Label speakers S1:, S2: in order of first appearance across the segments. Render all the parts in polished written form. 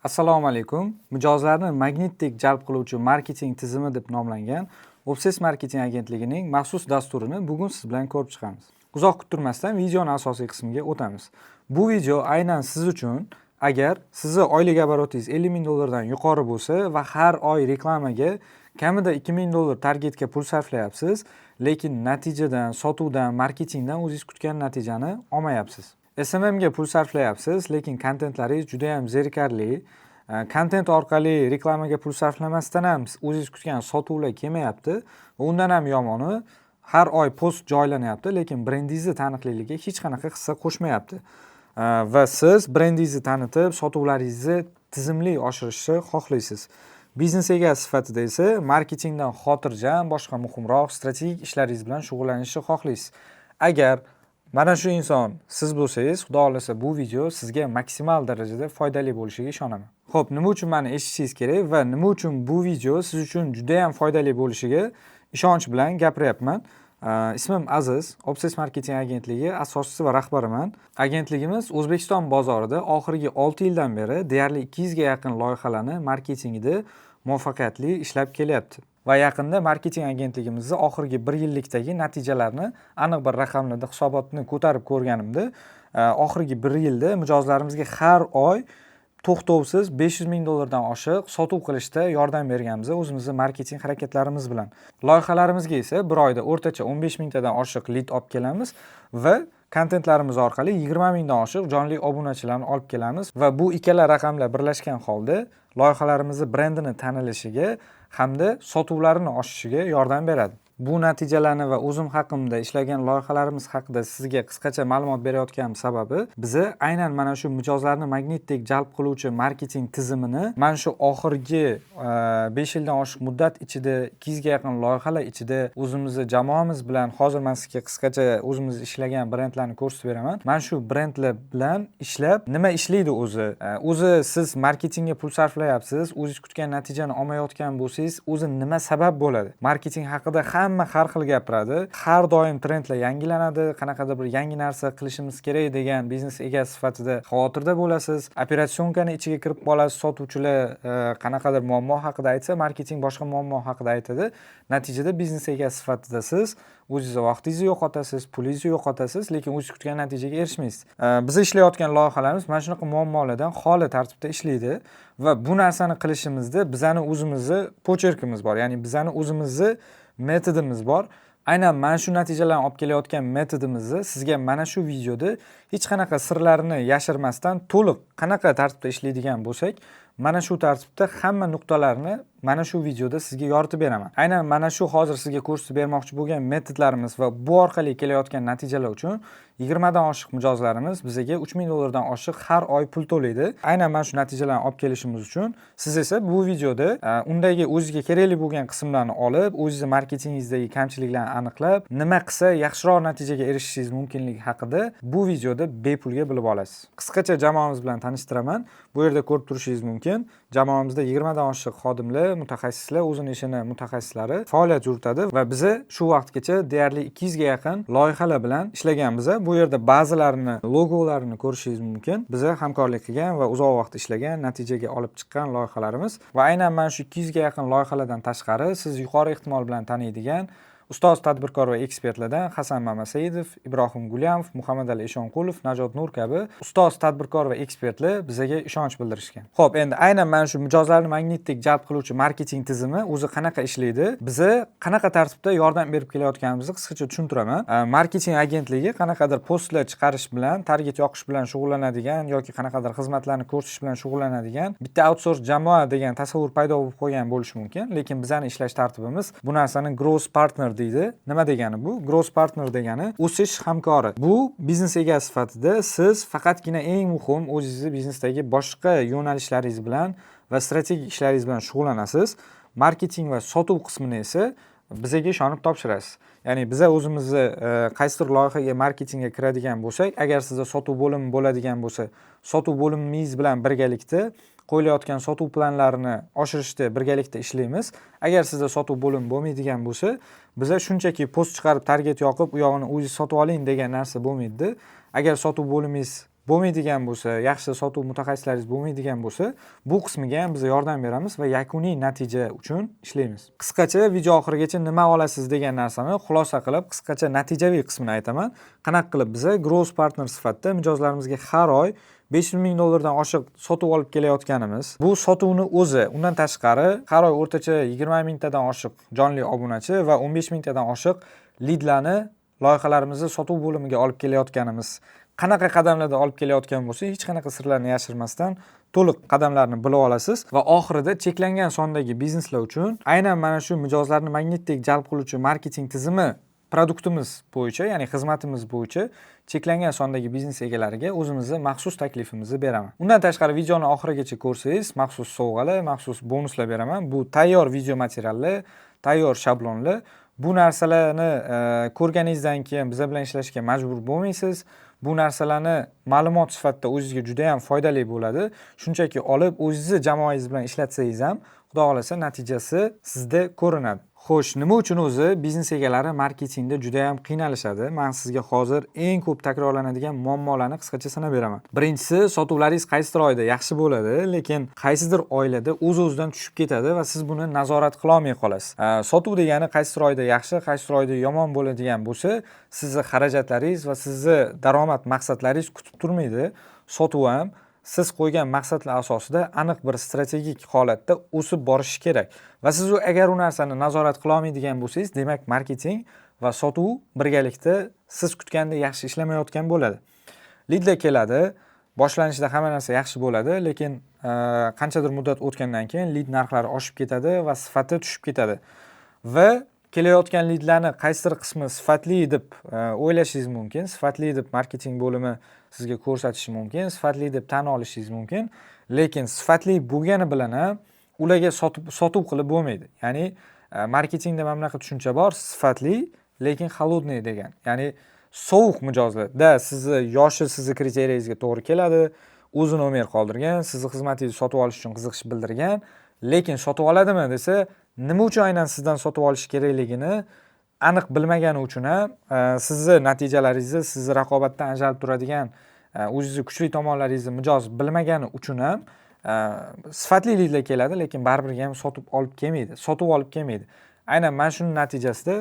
S1: Assalomu alaykum. Mijozlarni magnitdek jalb qiluvchi marketing tizimi deb nomlangan Obses marketing agentligining maxsus dasturini bugun siz bilan ko'rib chiqamiz. Uzoq kuttirmasdan videoning asosiy qismiga o'tamiz. Bu video aynan siz uchun, agar sizni oylik oborotingiz 50 ming dollardan yuqori bo'lsa va har oy reklamaga kamida 2 ming dollar targetga pul sarflayapsiz, lekin natijadan, sotuvdan, marketingdan o'zingiz kutgan natijani olmayapsiz. SMMga pul sarflayapsiz, lekin kontentlaringiz juda ham zerikarli. Kontent orqali reklamaga pul sarflamasdan ham o'zingiz kutgan sotuvlar kelmayapti. Undan ham yomoni, har oy post joylanyapti, lekin brendingizni taniqliligiga hech qanaqa hissa qo'shmayapti. Va siz brendingizni tanitib, sotuvlaringizni tizimli oshirishni xohlaysiz. Biznes egasi sifatida esa marketingdan xotirjam, boshqa muhimroq strategik ishlaringiz bilan shug'ullanishni xohlaysiz. Agar mana shu inson siz bo'lsangiz, xudo xolasa bu video sizga maksimal darajada foydali bo'lishiga ishonaman. Xo'p, nima uchun meni eshitishingiz kerak va nima uchun bu video siz uchun juda ham foydali bo'lishiga ishonch bilan gapiryapman. Ismim Aziz, Obses marketing agentligi asoschisi va rahbariman. Agentligimiz O'zbekiston bozorida oxirgi 6 yildan beri deyarli 200 ga yaqin loyihalarni marketingida muvaffaqiyatli ishlab kelyapti. Va yaqinda marketing agentligimizning oxirgi 1 yillikdagi natijalarni aniq bir raqamlarda hisobotni ko'tarib ko'rganimda, oxirgi 1 yilda mijozlarimizga har oy to'xtovsiz 500 ming dollardan oshiq sotuv qilishda yordam berganmiz o'zimizning marketing harakatlarimiz bilan. Loyihalarimizga esa bir oyda o'rtacha 15 mingtadan oshiq lead olib kelamiz va kontentlarimiz orqali 20 mingdan oshiq jonli obunachilarni olib kelamiz va bu ikkala raqamlar birlashgan holda loyihalarimizning brendini tanilishiga hamda sotuvlarini oshishiga yordam beradi. Bu natijalarni va o'zim haqimda ishlagan loyihalarimiz haqida sizga qisqacha ma'lumot berayotganim sababi, bizi aynan mana shu mijozlarni magnitdek jalb qiluvchi marketing tizimini mana shu oxirgi 5 yildan oshiq muddat ichida 200 ga yaqin loyihalar ichida o'zimizning jamoamiz bilan hozir men sizga qisqacha o'zimiz ishlagan brendlarni ko'rsatib beraman. Mana shu brendlar bilan ishlab nima ishlaydi o'zi? O'zi siz marketingga pul sarflayapsiz, o'zingiz kutgan natijani olmayotgan bo'lsangiz, o'zi nima sabab bo'ladi? Marketing haqida hamma har xil gapiradi. Har doim trendlar yangilanadi. Qanaqadir bir yangi narsa qilishimiz kerak degan biznes egasi sifatida xavotirda bo'lasiz. Operatsiyonkani ichiga kirib qolasiz. Sotuvchilar qanaqadir muammo haqida aytsa, marketing boshqa muammo haqida aytadi. Natijada biznes egasi sifatida siz o'zingiz vaqtingizni yo'qotasiz, pulingizni yo'qotasiz, lekin o'zingiz kutgan natijaga erishmaysiz. Biz ishlayotgan loyihalarimiz mana shunaqa muammolardan xoli tartibda ishlaydi va bu narsani qilishimizda bizning o'zimizning pocherkimiz bor. Ya'ni bizning o'zimizning metodimiz bor. Aynan mana shu natijalarni olib kelayotgan metodimizni sizga mana shu videoda hech qanaqa sirlarini yashirmasdan to'liq qanaqa tartibda ishlaydigan bo'lsak, mana shu tartibda hamma nuqtalarni mana shu videoda sizga yoritib beraman. Aynan mana shu hozir sizga ko'rsatib bermoqchi bo'lgan metodlarimiz va bu orqali kelayotgan natijalar uchun 20 dan oshiq mijozlarimiz bizga 3 ming dollardan oshiq har oy pul to'laydi. Aynan mana shu natijalarni olib kelishimiz uchun siz esa bu videoda undagi o'zingizga kerakli bo'lgan qismlarni olib, o'zingizning marketingingizdagi kamchiliklarni aniqlab, nima qilsa yaxshiroq natijaga erishishingiz mumkinligi haqida bu videoda bepulga bilib olasiz. Qisqacha jamoamiz bilan tanishtiraman. Bu yerda ko'rib turishingiz mumkin. Jamoamizda 20 dan oshiq xodimlar, mutaxassislar, o'zini ishini mutaxassislari faoliyat yuritadi va biz shu vaqtgacha deyarli 200 ga yaqin loyihalar bilan ishlaganmiz. Bu yerda ba'zilarini logolarini ko'rishingiz mumkin. Biz hamkorlik qilgan va uzoq vaqt ishlagan, natijaga olib chiqqan loyihalarimiz va aynan mana shu 200 ga yaqin loyihalardan tashqari siz yuqori ehtimol bilan taniydigan ustoz tadbirkor va ekspertlardan Hasan Mamasaidov, Ibrohim Gulyamov, Muhammadali Eshonqulov, Najot Nur kabi ustoz tadbirkor va ekspertlar bizga ishonch bildirishgan. Xo'p, endi aynan mana shu mijozlarni magnitdek jalb qiluvchi marketing tizimi o'zi qanaqa ishlaydi? Biz qanaqa tartibda yordam berib kelayotganimizni qisqacha tushuntiraman. Marketing agentligi qanaqadir postlar chiqarish bilan, target yoqish bilan shug'ullanadigan yoki qanaqadir xizmatlarni ko'rsatish bilan shug'ullanadigan bitta outsource jamoa degan tasavvur paydo bo'lib qolgan bo'lishi mumkin, lekin bizning ishlash tartibimiz bu narsani growth partner deydi. Nima degani bu? Growth partner degani o'sish hamkori. Bu biznes egasi sifatida siz faqatgina eng muhim o'zingizning biznesdagi boshqa yo'nalishlaringiz bilan va strategik ishlaringiz bilan shug'ullanasiz. Marketing va sotuv qismini esa bizga ishonib topshirasiz. Ya'ni biz o'zimizni qaysidir loyihaga marketingga kiradigan bo'lsak, agar sizda sotuv bo'limi bo'ladigan bo'lsa, sotuv bo'limingiz bilan birgalikda qo'yilayotgan sotuv planlarini oshirishda birgalikda ishlaymiz. Agar sizda sotuv bo'limi bo'lmaydigan bo'lsa, biz shunchaki post chiqarib target yoqib, u yog'ini o'zingiz sotib oling degan narsa bo'lmaydi. Agar sotuv bo'limingiz bo'lmaydigan bo'lsa, yaxshi sotuv mutaxassislaringiz bo'lmaydigan bo'lsa, bu qismiga ham biz yordam beramiz va yakuniy natija uchun ishlaymiz. Qisqacha video oxirigacha nima olasiz degan narsani xulosa qilib, qisqacha natijaviy qismini aytaman. Qanaqa qilib biz growth partner sifatida mijozlarimizga har oy $500,000 oshiq sotuv olib kelayotganimiz. Bu sotuvni o'zi, undan tashqari har oy o'rtacha 20 mingtadan oshiq jonli obunachi va 15 mingtadan oshiq lidlarni loyihalarimizni sotuv bo'limiga olib kelayotganimiz. Qanaqa qadamlarda olib kelayotgan bo'lsa, hech qanaqa sirlarni yashirmasdan to'liq qadamlarni bilib olasiz va oxirida cheklangan sondagi bizneslar uchun aynan mana shu mijozlarni magnitdek jalb qiluvchi marketing tizimi produktimiz bo'yicha, ya'ni xizmatimiz bo'yicha cheklangan sondagi biznes egalariga o'zimizni maxsus taklifimizni beraman. Undan tashqari videoni oxirigacha ko'rsangiz, maxsus sovg'alar, maxsus bonuslar beraman. Bu tayyor video materiallar, tayyor shablonlar. Bu narsalarni ko'rganingizdan keyin biz bilan ishlashga majbur bo'lmaysiz. Bu narsalarni ma'lumot sifatida o'zingizga juda ham foydali bo'ladi. Shunchaki olib o'zingizni jamoangiz bilan ishlatsangiz ham, xudo xolasa natijasi sizda ko'rinadi. Xo'sh, nima uchun o'zi biznes egalari marketingda juda ham qiynalishadi? Men sizga hozir eng ko'p takrorlanadigan muammolarni qisqacha sanab beraman. Birinchisi, sotuvlaringiz qaysidir oyda yaxshi bo'ladi, lekin qaysidir oylada o'z-o'zidan tushib ketadi va siz buni nazorat qila olmay qolasiz. Sotuv degani qaysidir oyda yaxshi, qaysidir oyda yomon bo'ladigan bo'lsa, sizning xarajatlaringiz va sizning daromad maqsadlaringiz kutib turmaydi. Sotuv ham siz qo'ygan maqsadlar asosida aniq bir strategik holatda o'sib borishi kerak. Va siz agar u narsani nazorat qila olmaydigan bo'lsangiz, demak marketing va sotuv birgalikda siz kutgandek yaxshi ishlamayotgan bo'ladi. Lidlar keladi, boshlanishda hamma narsa yaxshi bo'ladi, lekin qanchadir muddat o'tgandan keyin lid narxlari oshib ketadi va sifati tushib ketadi. Va kelayotgan lidlarni qaysidir qismi sifatli deb o'ylashingiz mumkin, sifatli deb marketing bo'limi sizga ko'rsatishi mumkin, sifatli deb tan olishingiz mumkin, lekin sifatli bo'lgani bilan ham ularga sotuv qilib bo'lmaydi. Ya'ni marketingda mana bunaqa tushuncha bor, sifatli lekin холодный degan. Ya'ni sovuq mijozlarda sizni yoshi sizni kriteriyangizga to'g'ri keladi, o'zi nomer qoldirgan, sizni xizmatingizni sotib olish uchun qiziqish bildirgan, lekin sotib oladimi desa, nima uchun aynan sizdan sotib olish kerakligini aniq bilmagani uchun ham sizni natijalaringizni, sizni raqobatdan ajralib turadigan o'zingizni kuchli tomonlaringizni mijoz bilmagani uchun ham sifatli lidlar keladi, lekin baribir ham sotib olib kelmaydi. Aynan mana shuning natijasida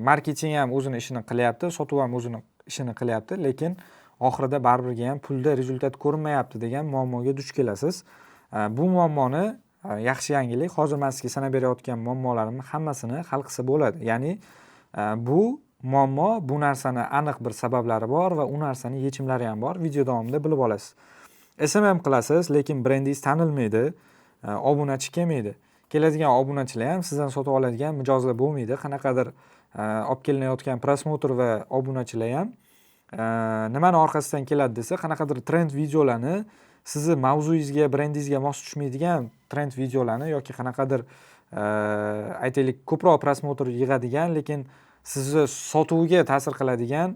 S1: marketing ham o'zini ishini qilyapti, sotuv ham o'zini ishini qilyapti, lekin oxirida baribir ham pulda rezultat ko'rinmayapti degan muammoga duch kelasiz. Bu muammoni yaxshi yangilik, hozir men sizga sanab berayotgan muammolarimni hammasini hal qilsa bo'ladi. Ya'ni bu muammo, bu narsani aniq bir sabablari bor va u narsani yechimlari ham bor. Video davomida bilib olasiz. SMM qilasiz, lekin brendingiz tanilmaydi, obunachi kelmaydi. Keladigan obunachilar ham sizdan sotib oladigan mijozlar bo'lmaydi. Qanaqadir olib kelinayotgan prosmotr va obunachilar ham nimani orqasidan keladi desa, qanaqadir trend videolarni, sizni mavzuyingizga, brendingizga mos tushmaydigan trend videolarni yoki qanaqadir aytaylik ko'proq prosmotr yig'adigan, lekin sizni sotuviga ta'sir qiladigan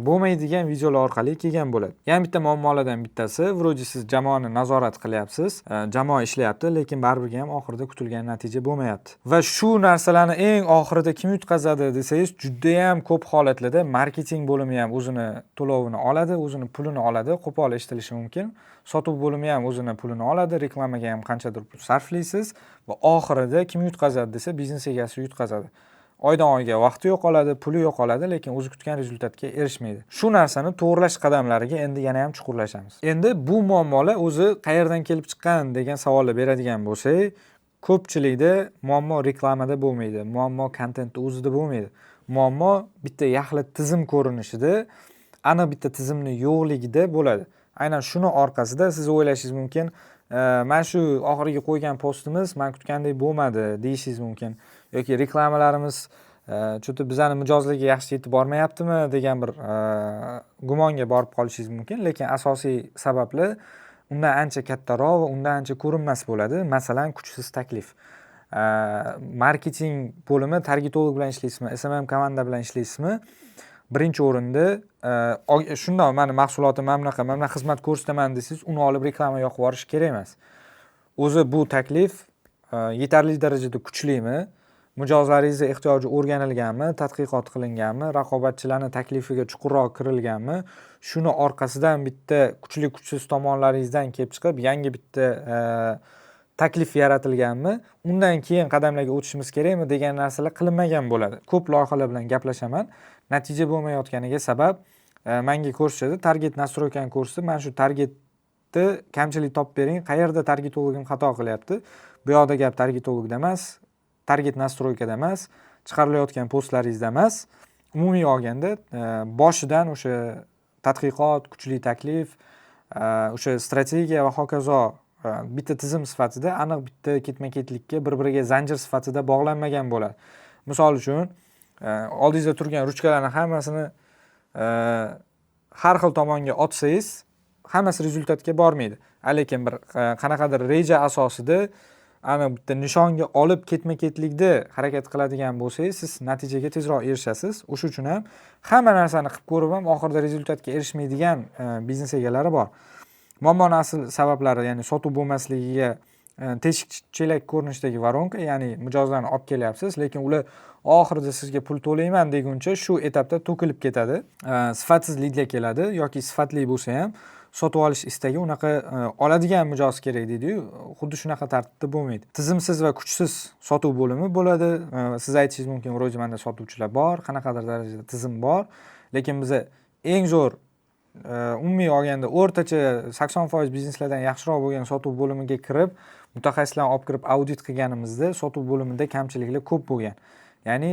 S1: bo'lmaydigan videolar orqali kelgan bo'ladi. Yana bitta muammolardan bittasi, vроде siz jamoani nazorat qilyapsiz, jamoa ishlayapti, lekin baribir ham oxirida kutilgan natija bo'lmayapti. Va shu narsalarni eng oxirida kim yutqazadi desangiz, juda ham ko'p holatlarda marketing bo'limi ham o'zini to'lovini oladi, o'zini pulini oladi, qo'pol eshitilishi mumkin. Sotuv bo'limi ham o'zini pulini oladi, reklamaga ham qanchadir pul sarflaysiz va oxirida kim yutqazadi desa, biznes egasi yutqazadi. Oydan oyga vaqti yo'qoladi, puli yo'qoladi, lekin o'zi kutgan rezultatga erishmaydi. Shu narsani to'g'rilash qadamlariga endi yana ham chuqurlashamiz. Endi bu muammolar o'zi qayerdan kelib chiqqan degan savollar beradigan bo'lsak, ko'pchilikda muammo reklamada bo'lmaydi, muammo kontentda o'zida bo'lmaydi. Muammo bitta yaxlit tizim ko'rinishida, aniq bitta tizimni yo'qligida bo'ladi. Aynan shuni orqasida siz o'ylashingiz mumkin, men shu oxirgi qo'ygan postimiz men kutgandek bo'lmadi deyishingiz mumkin. Yoki reklamalarimiz cho'ta bizani mijozlarga yaxshi yetib bormayaptimi degan bir gumonga borib qolishingiz mumkin, lekin asosiy sabablar undan ancha kattaroq va undan ancha ko'rinmas bo'ladi. Masalan, kuchsiz taklif. Marketing bo'limi targetolog bilan ishlaysizmi, SMM komanda bilan ishlaysizmi? Birinchi o'rinda shundoq meni mahsulotim mana bunaqa xizmat ko'rsataman desangiz, uni olib reklama yoqib yuborish kerak emas. O'zi bu taklif yetarli darajada kuchlimi mijozlaringizni ehtiyoji o'rganilganmi, tadqiqot qilinganmi, raqobatchilarning taklifiga chuqurroq kirilganmi, shuni orqasidan bitta kuchsiz tomonlaringizdan kelib chiqib yangi bitta taklif yaratilganmi, undan keyin qadamlarga o'tishimiz kerakmi degan narsalar qilinmagan bo'ladi. Ko'p loyihalar bilan gaplashaman, natija bo'lmayotganiga sabab menga ko'rsatdi, target nastroykani ko'rsatdi. Men shu targetni kamchilik topib bering, qayerda targetologim xato qilyapti. Bu yoqda gap targetologda emas, target nastroykada emas, chiqarilayotgan postlaringizda emas. Umumiy olganda boshidan o'sha tadqiqot, kuchli taklif, o'sha strategiya va hokazo bitta tizim sifatida aniq bitta ketma-ketlikka bir-biriga zanjir sifatida bog'lanmagan bo'ladi. Misol uchun, oldingizda turgan ruchkalarning hammasini har xil tomonga otsangiz, hammasi rezultatga bormaydi. Lekin bir qanaqadir reja asosida ana bitta nishonga olib ketma-ketlikda harakat qiladigan bo'lsangiz, siz natijaga tezroq erishasiz. O'shuning uchun ham hamma narsani qilib ko'rib ham oxirida rezultatga erishmaydigan biznes egalari bor. Muammoning asl sabablari, ya'ni sotuv bo'lmasligiga teshik chelak ko'rinishdagi voronka, ya'ni mijozlarni olib kelyapsiz, lekin ular oxirida sizga pul to'layman deguncha shu etapda to'kilib ketadi. Sifatsiz lidlar keladi yoki sifatli bo'lsa ham sotib olish istagi unaqa oladigan mijoz kerak deydi-yu, xuddi shunaqa tartibda bo'lmaydi. Tizimsiz va kuchsiz sotuv bo'limi bo'ladi. Siz aytishingiz mumkin, "Ro'zi, menda sotuvchilar bor, qanaqadir darajada tizim bor", lekin biz eng zo'r umumiy olganda o'rtacha 80% bizneslardan yaxshiroq bo'lgan sotuv bo'limiga kirib, mutaxassislarni olib kirib audit qilganimizda sotuv bo'limida kamchiliklar ko'p bo'lgan. Ya'ni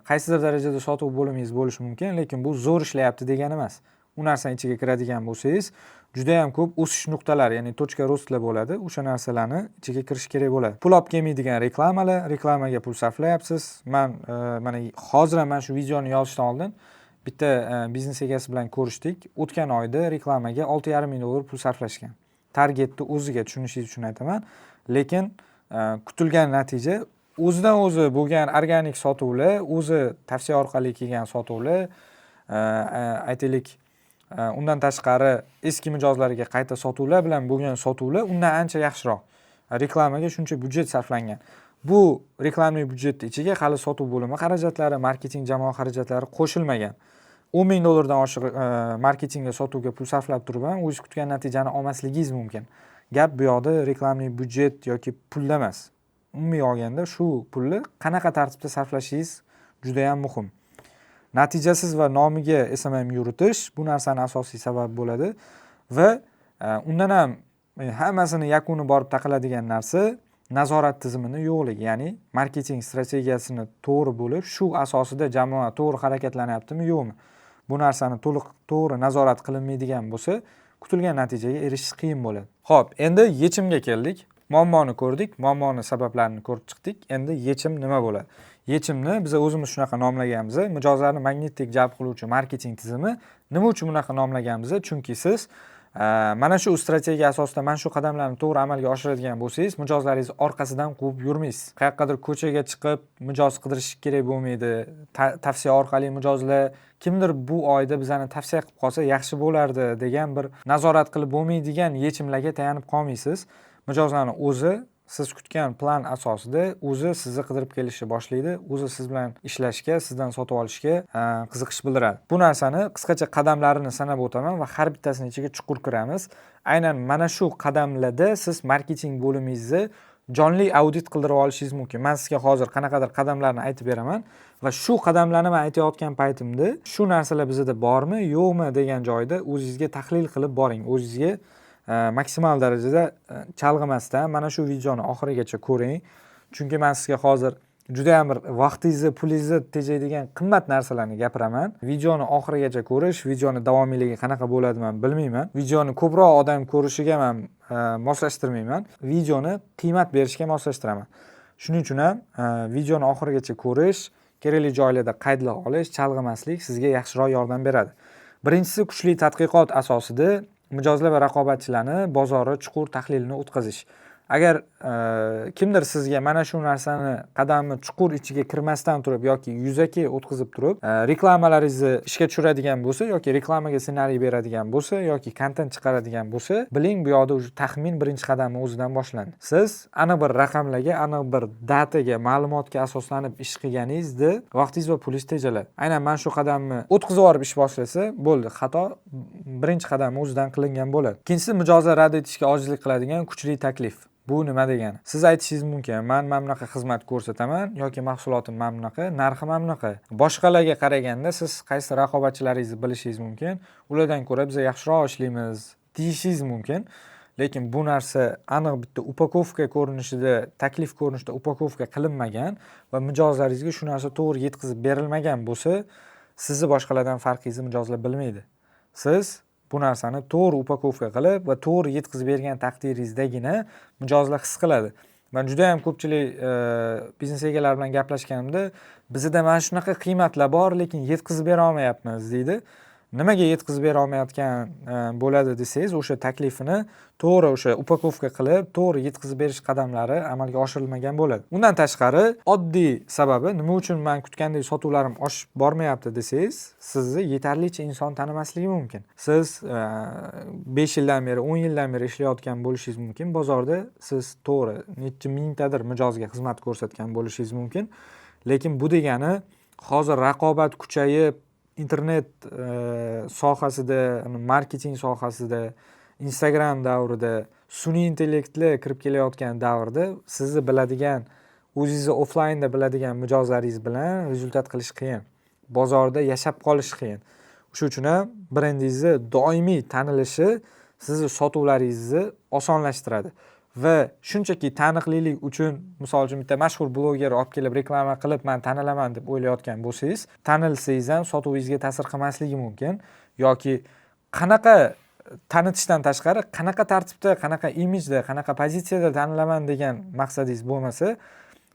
S1: qaysidir darajada sotuv bo'limingiz bo'lishi mumkin, lekin bu zo'r ishlayapti degani emas. U narsani ichiga kiradigan bo'lsangiz, juda ham ko'p o'sish nuqtalari, ya'ni tochka rostlar bo'ladi. O'sha narsalarni ichiga kirish kerak bo'ladi. Pul olib kelmaydigan reklamalar, reklamaga pul sarflayapsiz. Mana hozir ham shu videoni yozishdan oldin bitta biznes egasi bilan ko'rishdik. O'tgan oyda reklamaga 6,5 ming dollar pul sarflashgan. Targetni o'ziga tushunishingiz uchun aytaman. Lekin kutilgan natija o'zidan o'zi bo'lgan organik sotuvlar, o'zi tavsiya orqali kelgan sotuvlar, aytaylik, undan tashqari eski mijozlarga qayta sotuvlar bilan bo'lgan sotuvlar undan ancha yaxshiroq. Reklamaga shuncha byudjet sarflangan. Bu reklamli byudjetning ichiga hali sotuv bo'limi xarajatlari, marketing jamoa xarajatlari qo'shilmagan. 10 ming dollardan oshiq marketingga, sotuvga pul sarflab turib ham o'zingiz kutgan natijani olmasligingiz mumkin. Gap bu yoqda reklamli byudjet yoki pulda emas. Umumiy olganda shu pulni qanaqa tartibda sarflashingiz juda ham muhim. Natijasiz va nomiga SMM yuritish bu narsaning asosiy sababi bo'ladi va undan ham hammasini yakuni borib taqaladigan narsa nazorat tizimini yo'qligi, ya'ni marketing strategiyasini to'g'ri bo'lib, shu asosida jamoa to'g'ri harakatlanyaptimi, yo'qmi? Bu narsani to'g'ri nazorat qilinmaydigan bo'lsa, kutilgan natijaga erishish qiyin bo'ladi. Xo'p, endi yechimga keldik. Muammoni ko'rdik, muammoni sabablarini ko'rib chiqdik. Endi yechim nima bo'ladi? Yechimni biz o'zimiz shunaqa nomlaganmiz. Mijozlarni magnitdek jalb qiluvchi marketing tizimi nima uchun bunaqa nomlaganmiz? Chunki siz mana shu strategiya asosida mana shu qadamlarni to'g'ri amalga oshiradigan bo'lsangiz, mijozlaringizni orqasidan quvib yurmaysiz. Qayerqadir ko'chaga chiqib mijoz qidirish kerak bo'lmaydi. Tavsiya orqali mijozlar kimdir bu oyda bizani tavsiya qilib qolsa yaxshi bo'lardi degan bir nazorat qilib bo'lmaydigan yechimlarga tayanib qolmaysiz. Mijozlarning o'zi siz kutgan plan asosida o'zi sizni qidirib kelishni boshlaydi, o'zi siz bilan ishlashga, sizdan sotib olishga qiziqish bildiradi. Bu narsani qisqacha qadamlarini sanab o'taman va har bittasini ichiga chuqur kiramiz. Aynan mana shu qadamlarda siz marketing bo'limingizni jonli audit qildirib olishingiz mumkin. Men sizga hozir qanaqadir qadamlarni aytib beraman va shu qadamlarni men aytayotgan paytimda shu narsalar bizda bormi, yo'qmi degan joyda o'zingizga tahlil qilib boring. O'zingizga maksimal darajada chalg'imasdan mana shu videoni oxirigacha ko'ring. Chunki men sizga hozir juda ham bir vaqtingizni, pulingizni tejaydigan qimmat narsalarni gapiraman. Videoni oxirigacha ko'rish, videoni davomiyligi qanaqa bo'ladi men bilmayman. Videoni ko'proq odam ko'rishiga men moslashtirmayman. Videoni qiymat berishga moslashtiraman. Shuning uchun ham videoni oxirigacha ko'rish, kerakli joylarda qaydlar olish, chalg'imaslik sizga yaxshiroq yordam beradi. Birinchisi, kuchli tadqiqot asosida mijozlar va raqobatchilarni bozori chuqur tahlilini o'tkazish. Agar kimdir sizga mana shu narsani qadamni chuqur ichiga kirmasdan turib yoki yuzaki o'tkazib turib reklamalaringizni ishga tushiradigan bo'lsa yoki reklamaga ssenariy beradigan bo'lsa yoki kontent chiqaradigan bo'lsa, biling bu yoqda уже taxmin birinchi qadamni o'zidan boshlandi. Siz aniq bir raqamlarga, aniq bir dataga, ma'lumotga asoslanib ish qilganingizni vaqtingiz va pulingiz tejaladi. Aynan mana shu qadamni o'tkazib yuborib ish boshlasa, bo'ldi, xato birinchi qadamni o'zidan qilingan bo'ladi. Ikkinchisi, mijozlar rad etishga ojizlik qiladigan kuchli taklif. Bu nima degani? Siz aytishingiz mumkin, men mana bunaqa xizmat ko'rsataman yoki mahsulotim mana bunaqa, narxi mana bunaqa. Boshqalarga qaraganda siz qaysi raqobatchilaringizni bilishingiz mumkin. Ulardan ko'ra biz yaxshiroq ishlaymiz deyishingiz mumkin. Lekin bu narsa aniq bitta upakovka ko'rinishida, taklif ko'rinishida upakovka qilinmagan va mijozlaringizga shu narsa to'g'ri yetkazib berilmagan bo'lsa, sizni boshqalardan farqingizni mijozlar bilmaydi. Siz bu narsani to'g'ri upakovka qilib va to'g'ri yetkazib bergan taqdiringizdagina mijozlar his qiladi. Men juda ham ko'pchilik biznes egalari bilan gaplashganimda, bizda mana shunaqa qiymatlar bor, lekin yetkazib bera olmayapmiz deydi. Nimaga yetkazib bera olmayotgan bo'ladi desangiz, o'sha taklifini to'g'ri o'sha upakovka qilib, to'g'ri yetkazib berish qadamlari amalga oshirilmagan bo'ladi. Undan tashqari, oddiy sababi nima uchun men kutgandek sotuvlarim oshib bormayapti desangiz, sizni yetarlicha inson tanimasligi mumkin. Siz 5 yildan beri, 10 yildan beri ishlayotgan bo'lishingiz mumkin. Bozorda siz to'g'ri necha mingtadir mijozga xizmat ko'rsatgan bo'lishingiz mumkin. Lekin bu degani hozir raqobat kuchayib internet sohasida, marketing sohasida, Instagram davrida, sun'iy intellektli kirib kelayotgan davrda sizni biladigan, o'zingizni offlaynda biladigan mijozlaringiz bilan rezultat qilish qiyin. Bozorda yashab qolish qiyin. Shuning uchun ham brendingizni doimiy tanilishi sizni sotuvlaringizni osonlashtiradi. Va shunchaki taniqlilik uchun, misol uchun bitta mashhur bloger olib kelib reklama qilib, men tanilaman deb o'ylayotgan bo'lsangiz, tanilsangiz ham sotuvingizga ta'sir qilmasligi mumkin yoki qanaqa tanitishdan tashqari, qanaqa tartibda, qanaqa imijda, qanaqa pozitsiyada tanilaman degan maqsadingiz bo'lmasa,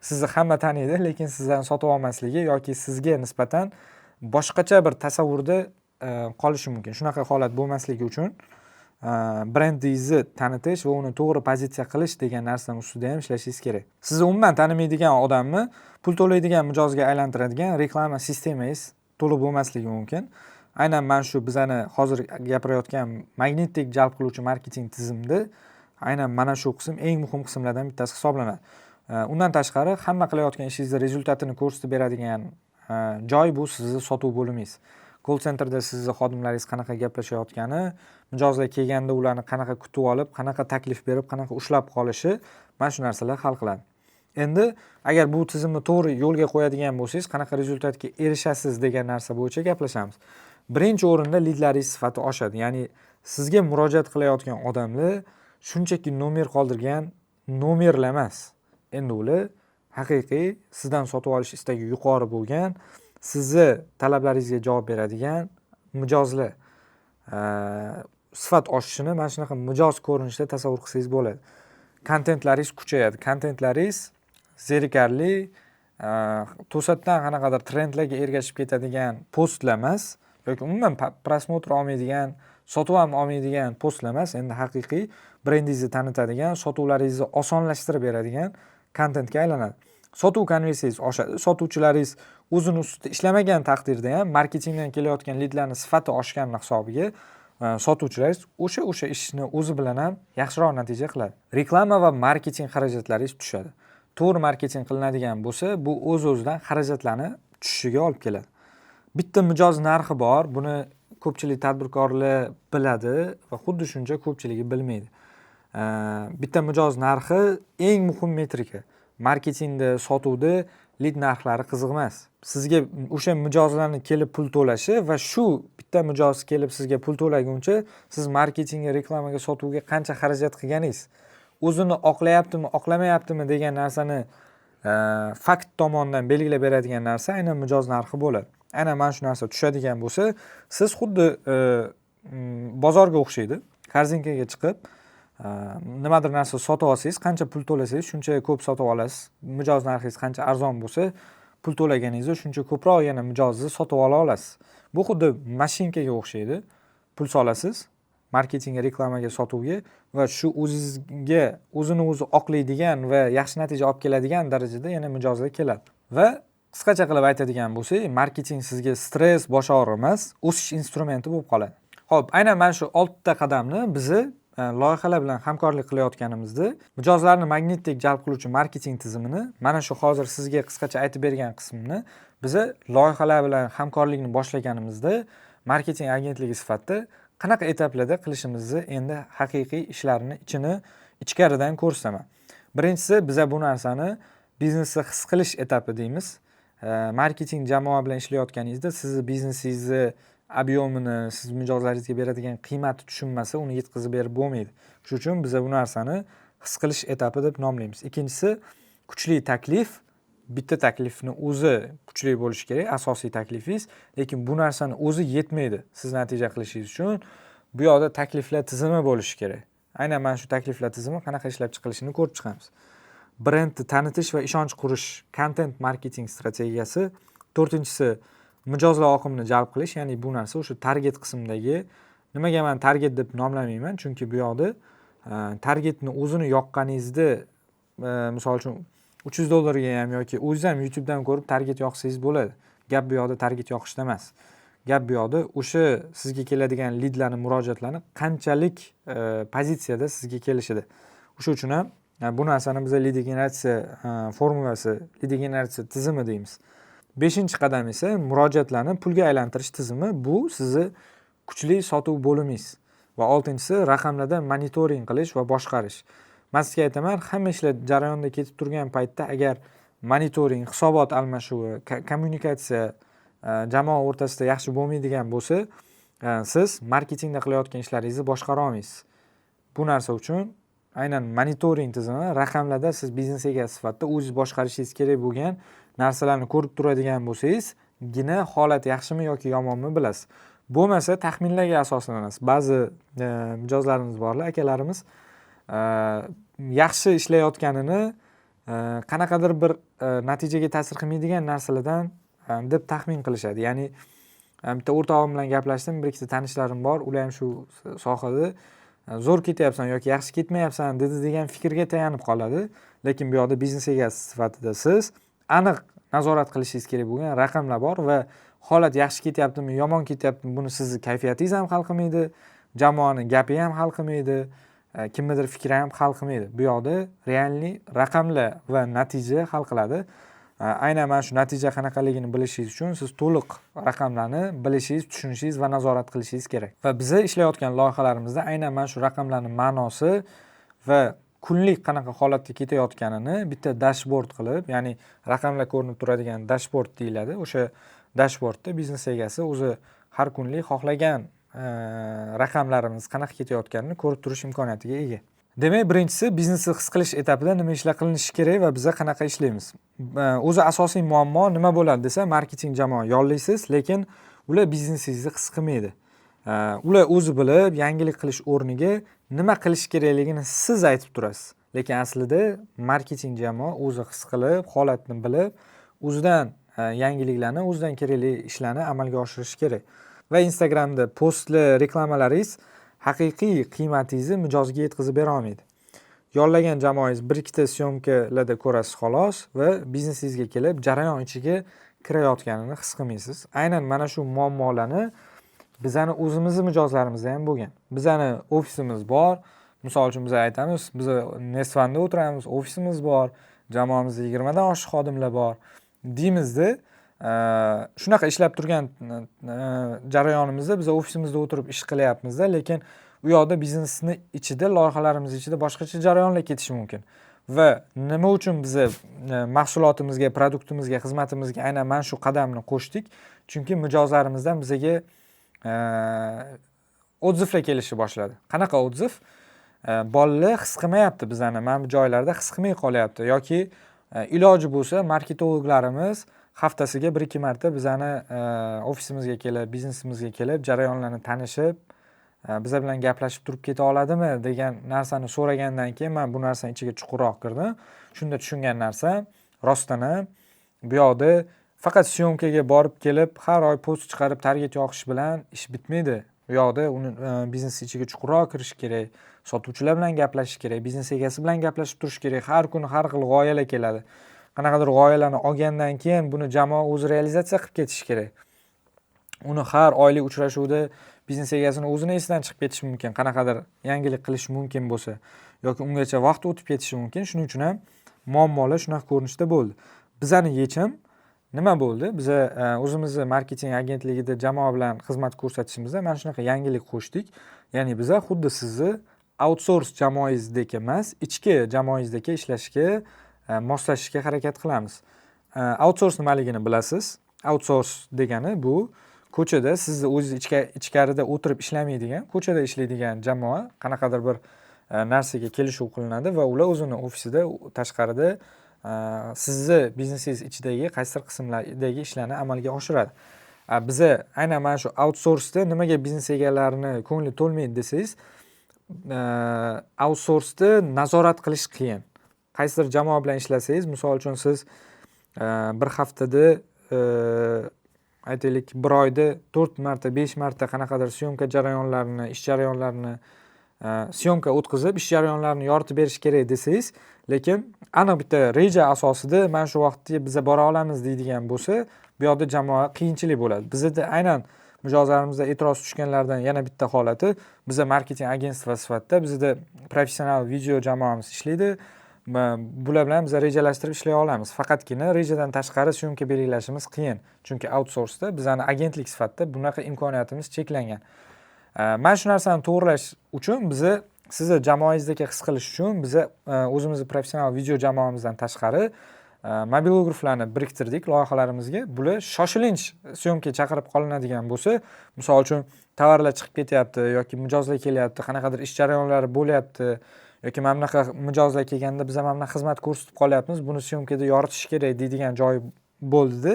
S1: sizni hamma taniydi, lekin sizdan sotib olmasligi yoki sizga nisbatan boshqacha bir tasavvurda qolishi mumkin. Shunaqa holat bo'lmasligi uchun brendingizni tanitish va uni to'g'ri pozitsiya qilish degan narsaning ustida ham ishlashingiz kerak. Sizni umuman tanimaydigan odamni pul to'laydigan mijozga aylantiradigan reklama sistemangiz to'liq bo'lmasligi mumkin. Aynan mana shu bizani hozir gapirayotgan magnitdek jalb qiluvchi marketing tizimida aynan mana shu qism eng muhim qismlardan bittasi hisoblanadi. Undan tashqari, hamma qilayotgan ishingizni rezultatini ko'rsatib beradigan joy bu sizni sotuv bo'limingiz. Call centerda sizni xodimlaringiz qanaqa gaplashayotgani, mijozlar kelganda ularni qanaqa kutib olib, qanaqa taklif berib, qanaqa ushlab qolishi, mana shu narsalar hal qiladi. Endi agar bu tizimni to'g'ri yo'lga qo'yadigan bo'lsangiz, qanaqa rezultatga erishasiz degan narsa bo'yicha gaplashamiz. Birinchi o'rinda lidlaringiz sifati oshadi. Ya'ni sizga murojaat qilayotgan odamlar shunchaki nomer qoldirgan nomerlar emas. Endi ular haqiqiy sizdan sotib olish istagi yuqori bo'lgan, sizni talablaringizga javob beradigan mijozlar. Sifat oshishini mana shunaqa mijoz ko'rinishida tasavvur qilsangiz bo'ladi. Kontentlaringiz kuchayadi. Kontentlaringiz zerikarli, to'satdan qanaqadir trendlarga ergashib ketadigan postlar emas, yoki umuman prosmotr olmaydigan, sotuv ham olmaydigan postlar emas, endi haqiqiy brendingizni tanitadigan, sotuvlaringizni osonlashtirib beradigan kontentga aylanadi. Sotuv konversiyangiz oshadi. Sotuvchilaringiz o'zini ustida ishlamagan taqdirda ham marketingdan kelayotgan lidlarning sifati oshgani hisobiga sotuvchilaringiz o'sha ishni o'zi bilan ham yaxshiroq natija qiladi. Reklama va marketing xarajatlaringiz tushadi. To'g'ri marketing qilinadigan bo'lsa, bu o'z-o'zidan xarajatlarni tushishiga olib keladi. Bitta mijoz narxi bor, buni ko'pchilik tadbirkorlar biladi va xuddi shuncha ko'pchiligi bilmaydi. Bitta mijoz narxi eng muhim metrika. Marketingda, sotuvda lid narxlari qiziq emas. Sizga o'sha mijozlarni kelib pul to'lashi va shu bitta mijoz kelib sizga pul to'laguncha siz marketingga, reklamaga, sotuvga qancha xarajat qilganingiz, o'zini oqlayaptimi, oqlamayaptimi degan narsani fakt tomonidan belgilab beradigan narsa aynan mijoz narxi bo'ladi. Aynan mana shu narsa tushadigan bo'lsa, siz xuddi bozorga o'xshaydi. Korzinkaga chiqib nimadir narsa sotib olsangiz, qancha pul to'lasangiz, shuncha ko'p sotib olasiz. Mijoz narxingiz qancha arzon bo'lsa, pul to'laganingizda shuncha ko'proq yana mijozni sotib ola olasiz. Bu xuddi mashinkaga o'xshaydi. Pul solasiz, marketingga, reklamaga, sotuvga va shu o'zini o'zi oqlaydigan va yaxshi natija olib keladigan darajada yana mijozlar keladi. Va qisqacha qilib aytadigan bo'lsak, marketing sizga stress, bosh og'riq emas, o'sish instrumenti bo'lib qoladi. Xo'p, aynan mana shu 6 ta qadamni bizni loyihalar bilan hamkorlik qilayotganimizda mijozlarni magnitdek jalb qiluvchi marketing tizimini, mana shu hozir sizga qisqacha aytib bergan qismini biz loyihalar bilan hamkorlikni boshlaganimizda marketing agentligi sifatida qanaqa etaplarda qilishimizni endi haqiqiy ishlarini ichkaridan ko'rsataman. Birinchisi, biz bu narsani biznesni his qilish etapi deymiz. Marketing jamoa bilan ishlayotganingizda sizni biznesingizni ob'yomini, siz mijozlaringizga beradigan qiymatni tushunmasa, uni yetkazib berib bo'lmaydi. Shuning uchun biz bu narsani his qilish etapi deb nomlaymiz. Ikkinchisi, kuchli taklif. Bitta taklifni o'zi kuchli bo'lishi kerak, asosiy taklifingiz, lekin bu narsani o'zi yetmaydi siz natija qilishingiz uchun. Bu yoqda takliflar tizimi bo'lishi kerak. Aynan mana shu takliflar tizimi qanaqa ishlab chiqilishini ko'rib chiqamiz. Brendni tanitish va ishonch qurish, content marketing strategiyasi. To'rtinchisi, mijozlar oqimini jalb qilish, ya'ni bu narsa o'sha target qismidagi. Nimaga men target deb nomlamayman? Chunki bu yoqda targetni o'zini yoqqaningizda, misol uchun $300 ga ham yoki o'zingiz ham YouTubedan ko'rib target yoqsangiz bo'ladi. Gap bu yoqda target yoqishda emas. Gap bu yoqda o'sha sizga keladigan leadlarni, murojaatlarni qanchalik pozitsiyada sizga kelishida. O'sha uchun ham bu narsani biz lead generatsiya formulasi, lead generatsiya tizimi deymiz. 5-qadam esa murojaatlarni pulga aylantirish tizimi. Bu sizni kuchli sotuv bo'limingiz. Va 6-si raqamlarda monitoring qilish va boshqarish. Men sizga aytaman, hamma ishlar jarayonda ketib turgan paytda agar monitoring, hisobot almashuvi, kommunikatsiya jamoa o'rtasida yaxshi bo'lmaydigan bo'lsa, siz marketingda qilayotgan ishlaringizni boshqara olmaysiz. Bu narsa uchun aynan monitoring tizimi, raqamlarda siz biznes egasi sifatida o'zingiz boshqarishingiz kerak bo'lgan narsalarni ko'rib turadigan bo'lsangiz-gina holat yaxshimi yoki yomonmi bilasiz. Bo'lmasa taxminlarga asoslanasiz. Ba'zi mijozlarimiz borlar, akalarimiz yaxshi ishlayotganini qanaqadir bir natijaga ta'sir qilmaydigan narsalardan deb taxmin qilishadi. Ya'ni bitta o'rtog'im bilan gaplashdim, bir ikkita tanishlarim bor, ular ham shu sohada zo'r ketyapsan yoki yaxshi ketmayapsan dedi degan fikrga tayanib qoladi. Lekin bu yoqda biznes egasi sifatida siz aniq nazorat qilishingiz kerak bo'lgan raqamlar bor va holat yaxshi ketyaptimi, yomon ketyaptimi, buni sizni kayfiyatingiz ham hal qilmaydi, jamoani gapi ham hal qilmaydi, kimnidir fikri ham hal qilmaydi. Bu yoqda realniy raqamlar va natija hal qiladi. Aynan mana shu natija qanaqaligini bilishingiz uchun siz to'liq raqamlarni bilishingiz, tushunishingiz va nazorat qilishingiz kerak. Va biz ishlayotgan loyihalarimizda aynan mana shu raqamlarning ma'nosi va kunlik qanaqa holatda ketayotganini bitta dashbord qilib, ya'ni raqamlar ko'rinib turadigan dashbord deyiladi. O'sha dashbordda biznes egasi o'zi har kunlik xohlagan raqamlarimiz qanaqa ketayotganini ko'rib turish imkoniyatiga ega. Demak, birinchisi biznesni his qilish etapida nima ishlar qilinishi kerak va biz qanaqa ishlaymiz. O'zi asosiy muammo nima bo'ladi desa, marketing jamoa yollaysiz, lekin ular biznesingizni his qilmaydi. Ular o'zi bilib, yangilik qilish o'rniga nima qilish kerakligini siz aytib turasiz. Lekin aslida marketing jamoa o'zi his qilib, holatni bilib, o'zidan yangiliklarni, o'zidan kerakli ishlarni amalga oshirish kerak. Va Instagramda postlar, reklamalaringiz haqiqiy qiymatingizni mijozga yetkazib bera olmaydi. Yollagan jamoangiz bir ikkita syomkalarda ko'rasiz xolos va biznesingizga kelib, jarayon ichiga kirayotganini his qilmaysiz. Aynan mana shu muammolarni bizani o'zimizni mijozlarimizda ham bo'lgan. Bizani ofisimiz bor. Misol uchun biz aytamiz, biz Nesvanda o'tiramiz, ofisimiz bor, jamoamizda 20 dan oshiq xodimlar bor deymizda, shunaqa ishlab turgan jarayonimizda biz ofisimizda o'tirib ish qilyapmiz-da, lekin u yoqda biznesni ichida, loyihalarimiz ichida boshqacha jarayonlar ketishi mumkin. Va nima uchun biz mahsulotimizga, produktimizga, xizmatimizga aynan mana shu qadamni qo'shdik? Chunki mijozlarimizdan bizga odzivlar kelishni boshladi. Qanaqa odziv? Bolalar his qilmayapti bizani, mana bu joylarda his qilmay qolyapti yoki iloji bo'lsa marketologlarimiz haftasiga 1-2 marta bizani ofisimizga kelib, biznesimizga kelib, jarayonlarni tanishib, biz bilan gaplashib turib keta oladimi degan narsani so'ragandan keyin men bu narsani ichiga chuqurroq kirdim. Shunda tushungan narsa rostdan ham bu yoqda faqat syomkaga borib kelib, har oy post chiqarib target yoqish bilan ish bitmaydi. U yoqda uni biznes ichiga chuqurroq kirish kerak, sotuvchilar bilan gaplashish kerak, biznes egasi bilan gaplashib turish kerak. Har kuni har xil g'oyalar keladi. Qanaqadir g'oyalarni olgandan keyin buni jamoa o'zi realizatsiya qilib ketishi kerak. Uni har oylik uchrashuvda biznes egasini o'zini esidan chiqib ketishi mumkin. Qanaqadir yangilik qilish mumkin bo'lsa yoki ungacha vaqt o'tib ketishi mumkin. Shuning uchun ham muammolar shunaqa ko'rinishda bo'ldi. Bizani yechim nima bo'ldi? Biz o'zimizni marketing agentligida jamoa bilan xizmat ko'rsatishimizda mana shunaqa yangilik qo'shdik. Ya'ni biz xuddi sizni outsource jamoangizdek emas, ichki jamoangizdagi ishlashga moslashishga harakat qilamiz. Outsource nimaligini bilasiz? Outsource degani bu ko'chada sizni o'zingiz ichkarida o'tirib ishlamaydigan, ko'chada ishlaydigan jamoa qanaqadir bir narsaga kelishuv qilinadi va ular o'zini ofisida tashqarida sizni biznesingiz ichidagi qaysidir qismlardagi ishlarni amalga oshiradi. Biza aynan mana shu outsourceda nimaga biznes egalarini ko'ngli to'lmaydi desangiz, outsourceda nazorat qilish qiyin. Qaysidir jamoa bilan ishlasangiz, misol uchun siz bir haftada aytaylik, bir oyda 4 marta, 5 marta qanaqadir syomka jarayonlarini, ish jarayonlarini syomka o'tkazib, ish jarayonlarini yoritib berish kerak desangiz, lekin aniq bitta reja asosida mana shu vaqtga biz bora olamiz deydigan bo'lsa, bu yoqda jamoa qiyinchilik bo'ladi. Bizda aynan mijozlarimizda e'tiroz tushganlardan yana bitta holati, biza marketing agentstva sifatida bizda professional video jamoamiz ishlaydi. Bular bilan biz rejalashtirib ishlay olamiz. Faqatgina rejadan tashqari syomka belgilashimiz qiyin. Chunki outsourceda bizani agentlik sifatida bunaqa imkoniyatimiz cheklangan. Mana shu narsani to'g'rilash uchun biza sizni jamoangizdagi his qilish uchun biza o'zimizni professional video jamoamizdan tashqari mobilograflarni biriktirdik loyihalarimizga. Bular shoshilinch syomka chaqirib qolinadigan bo'lsa, misol uchun tovarlar chiqib ketyapti yoki mijozlar kelyapti, qanaqadir ish jarayonlari bo'lyapti yoki mana bunaqa mijozlar kelganda biz ham mana bunaqa xizmat ko'rsatib qolyapmiz, buni syomkada yoritish kerak deydigan joy bo'ldi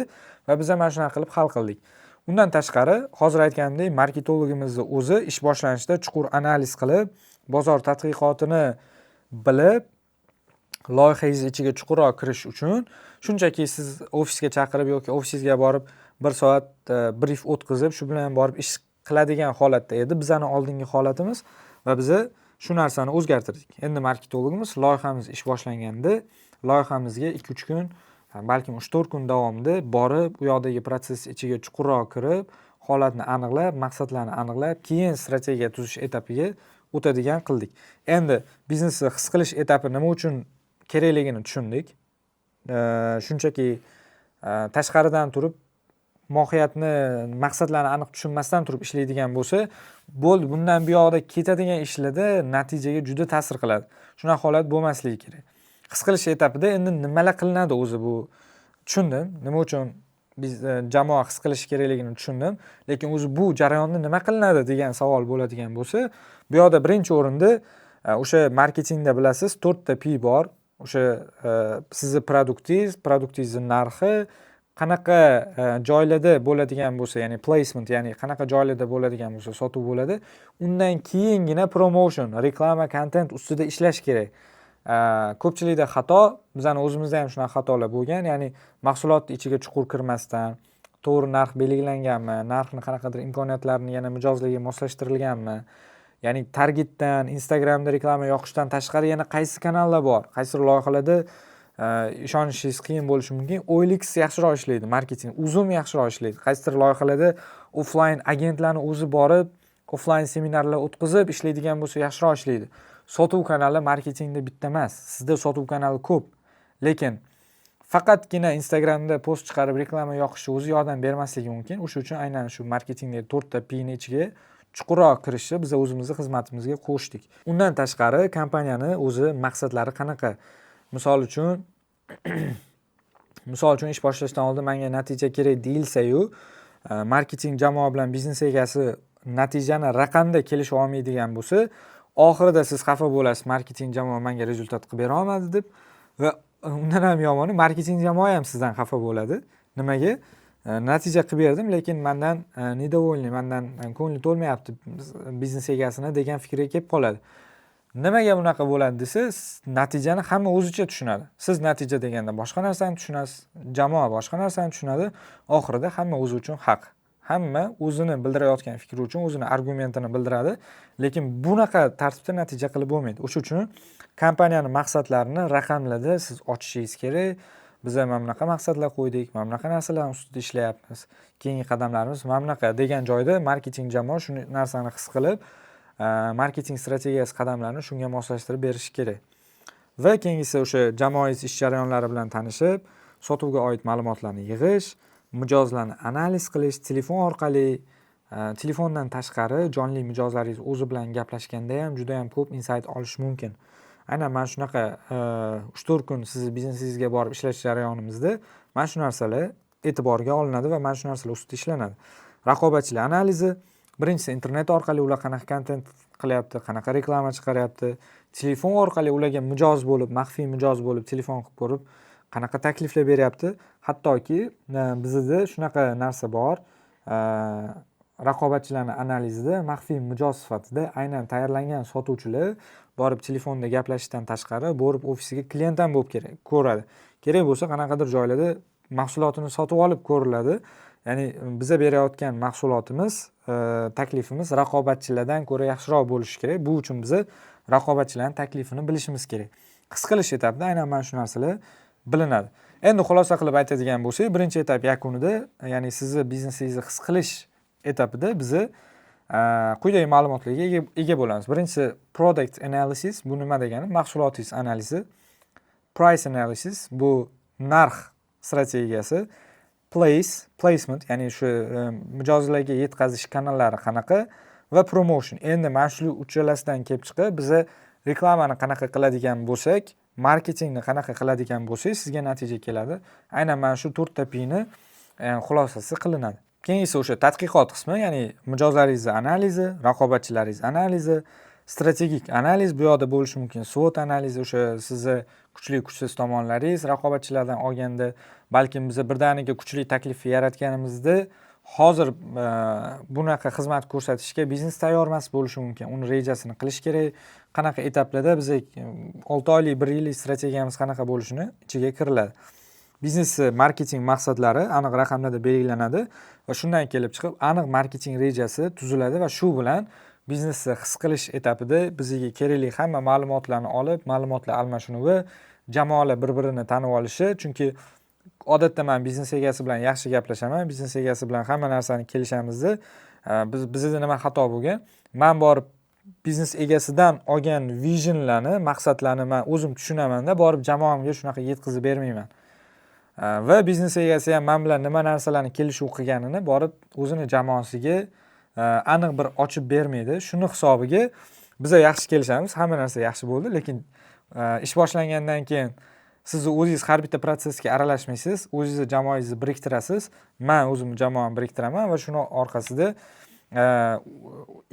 S1: va biz ham mana shunaqa qilib hal qildik. Undan tashqari, hozir aytganimdek, marketologimizni o'zi ish boshlanishida chuqur analiz qilib, bozor tadqiqotini bilib, loyihangiz ichiga chuqurroq kirish uchun shunchaki siz ofisga chaqirib yoki ofisingizga borib 1 soat brief o'tkazib, shu bilan borib ish qiladigan holatda edi bizani oldingi holatimiz va biz shu narsani o'zgartirdik. Endi marketologimiz loyihamiz ish boshlanganda loyihamizga 2-3 kun, balkim 3-4 kun davomida borib, u yoqdagi proses ichiga chuqurroq kirib, holatni aniqlab, maqsadlarni aniqlab, keyin strategiya tuzish etapiga o'tadigan qildik. Endi biznesni his qilish etapi nima uchun kerakligini tushundik. Shunchaki tashqaridan turib mohiyatni, maqsadlarni aniq tushunmasdan turib ishlaydigan bo'lsa, bo'ldi, bundan bu yoqda ketadigan ishlarda natijaga juda ta'sir qiladi. Shunaqa holat bo'lmasligi kerak. His qilish etapida endi nimalar qilinadi o'zi bu tushundim. Nima uchun biz jamoa his qilish kerakligini tushundim. Lekin o'zi bu jarayonda nima qilinadi degan savol bo'ladigan bo'lsa, bu yoqda birinchi o'rinda o'sha marketingda bilasiz, 4 ta P bor. O'sha sizni produktingizni narxi, qanaqa joylarda bo'ladigan bo'lsa, ya'ni placement, ya'ni qanaqa joylarda bo'ladigan bo'lsa, sotuv bo'ladi. Undan keyingina promotion, reklama, content ustida ishlash kerak. Ko'pchilikda xato, bizning o'zimizda ham shunaqa xatolar bo'lgan, ya'ni mahsulotning ichiga chuqur kirmasdan, to'g'ri narx belgilanganmi, narxni qanaqadir imkoniyatlarini yana mijozlarga moslashtirilganmi, ya'ni targetdan, Instagramda reklama yoqishdan tashqari yana qaysi kanallar bor, qaysi loyihalarda ishonishingiz qiyin bo'lishi mumkin. OLX yaxshiroq ishlaydi, marketing, Zoom yaxshiroq ishlaydi. Qaysidir loyihalarda offline agentlarni o'zi borib, offline seminarlar o'tkazib ishlaydigan bo'lsa yaxshiroq ishlaydi. Sotuv kanali marketingda bitta emas. Sizda sotuv kanali ko'p. Lekin faqatgina Instagramda post chiqarib reklama yoqishni o'zi yordam bermasligi mumkin. O'sha uchun aynan shu marketingdagi 4 ta P ni ichiga chuqurroq kirishni biz o'zimizning xizmatimizga qo'shdik. Undan tashqari kompaniyani o'zi maqsadlari qanaqa? Misol uchun ish boshlashdan oldin menga natija kerak deyilsa-yu, marketing jamoa bilan biznes egasi natijani raqamda kelisha olmaydigan bo'lsa, oxirida siz xafa bo'lasiz, marketing jamoa menga rezultat qilib bera olmadi deb, va undan ham yomoni marketing jamoa ham sizdan xafa bo'ladi. Nimaga? Natija qilib berdim, lekin mendan недовольный, mendan ko'ngli to'lmayapti biznes egasini degan fikrga kelib qoladi. Nimaga bunaqa bo'ladi desa, natijani hamma o'zicha tushunadi. Siz natija deganda boshqa narsani tushunasiz, jamoa boshqa narsani tushunadi. Oxirida hamma o'zi uchun haq. hamma o'zini bildirayotgan fikri uchun o'zini argumentini bildiradi, lekin bunaqa tartibda natija qilib bo'lmaydi. O'sha uchun kompaniyani maqsadlarini raqamlarda siz ochishingiz kerak. Biz ham mana bunaqa maqsadlar qo'ydik, mana bunaqa narsalar ustida ishlayapmiz. Keyingi qadamlarimiz mana bunaqa degan joyda marketing jamoa shu narsani his qilib, marketing strategiyasi qadamlarini shunga moslashtirib berishi kerak. Va keyingisi o'sha jamoangiz ish jarayonlari bilan tanishib, sotuvga oid ma'lumotlarni yig'ish, mijozlarni analiz qilish, telefon orqali, telefondan tashqari jonli mijozlaringiz o'zi bilan gaplashganda ham juda ham ko'p insight olish mumkin. Aynan mana shunaqa 3-4 kun sizni biznesingizga borib ishlash jarayonimizda mana shu narsalar e'tiborga olinadi va mana shu narsalar ustida ishlanadi. Raqobatchilar analizi, birinchisi internet orqali ular qanaqa kontent qilyapti, qanaqa reklama chiqaryapti, telefon orqali ularga mijoz bo'lib, maxfiy mijoz bo'lib telefon qilib ko'rib, qanaqa takliflar beryapti. Hattoki bizda shunaqa narsa bor. Raqobatchilarning analizida maxfiy mijoz sifatida aynan tayyorlangan sotuvchilar borib telefonda gaplashishdan tashqari borib ofisiga klient ham bo'lib ko'radi. Kerak bo'lsa qanaqadir joylarda mahsulotini sotib olib ko'riladi. Ya'ni biza berayotgan mahsulotimiz, taklifimiz raqobatchilardan ko'ra yaxshiroq bo'lishi kerak. Bu uchun biz raqobatchilarning taklifini bilishimiz kerak. His qilish etapida aynan mana shu narsalar bilinadi. Endi xulosa qilib aytadigan bo'lsak, birinchi etap yakunida, ya'ni sizni biznesingizni his qilish etapida biz quyidagi ma'lumotlarga ega bo'lamiz. Birinchisi product analysis, bu nima degani? Mahsulotingiz analizi. Price analysis, bu narx strategiyasi. Placement, ya'ni shu mijozlarga yetkazish kanallari qanaqa va promotion. Endi mana shu uchalasidan kelib chiqib, biz reklamani qanaqa qiladigan bo'lsak, marketingni qanaqa qiladigan bo'lsak, sizga natija keladi. Aynan mana shu 4 ta P'ni xulosasi qilinadi. Keyingisi o'sha tadqiqot qismi, ya'ni mijozlaringiz analizi, raqobatchilaringiz analizi, strategik analiz, bu yoqda bo'lishi mumkin SWOT analizi, o'sha sizni kuchli kuchsiz tomonlaringiz raqobatchilardan olganda, balkim biz birdaniga kuchli taklif yaratganimizda hozir bunaqa xizmat ko'rsatishga biznes tayyor emas bo'lishi mumkin. Uni rejasini qilish kerak. Qanaqa etaplarda biz 6 oylik, 1 yillik strategiyamiz qanaqa bo'lishini ichiga kiriladi. Biznes marketing maqsadlari aniq raqamlarda belgilanadi va shundan kelib chiqib aniq marketing rejasi tuziladi va shu bilan biznesni his qilish etapida bizga kerakli hamma ma'lumotlarni olib, ma'lumotlar almashinuvi, jamoalar bir-birini tanib olishi, chunki odatda men biznes egasi bilan yaxshi gaplashaman, biznes egasi bilan hamma narsani kelishamizda, bizda nima xato bo'lgan? Men borib biznes egasidan olgan visionlarni, maqsadlarni men o'zim tushunaman-da, borib jamoamga shunaqa yetkazib bermayman. Va biznes egasi ham men bilan nima narsalarni kelishuv qilganini borib o'zini jamoasiga aniq bir ochib bermaydi. Shuni hisobiga biz yaxshi kelishamiz, hamma narsa yaxshi bo'ldi, lekin ish boshlangandan keyin siz o'zingiz har bitta protsessga aralashmaysiz, o'zingiz jamoangizni biriktirasiz. Men o'zim jamoamni biriktiraman va shuni orqasida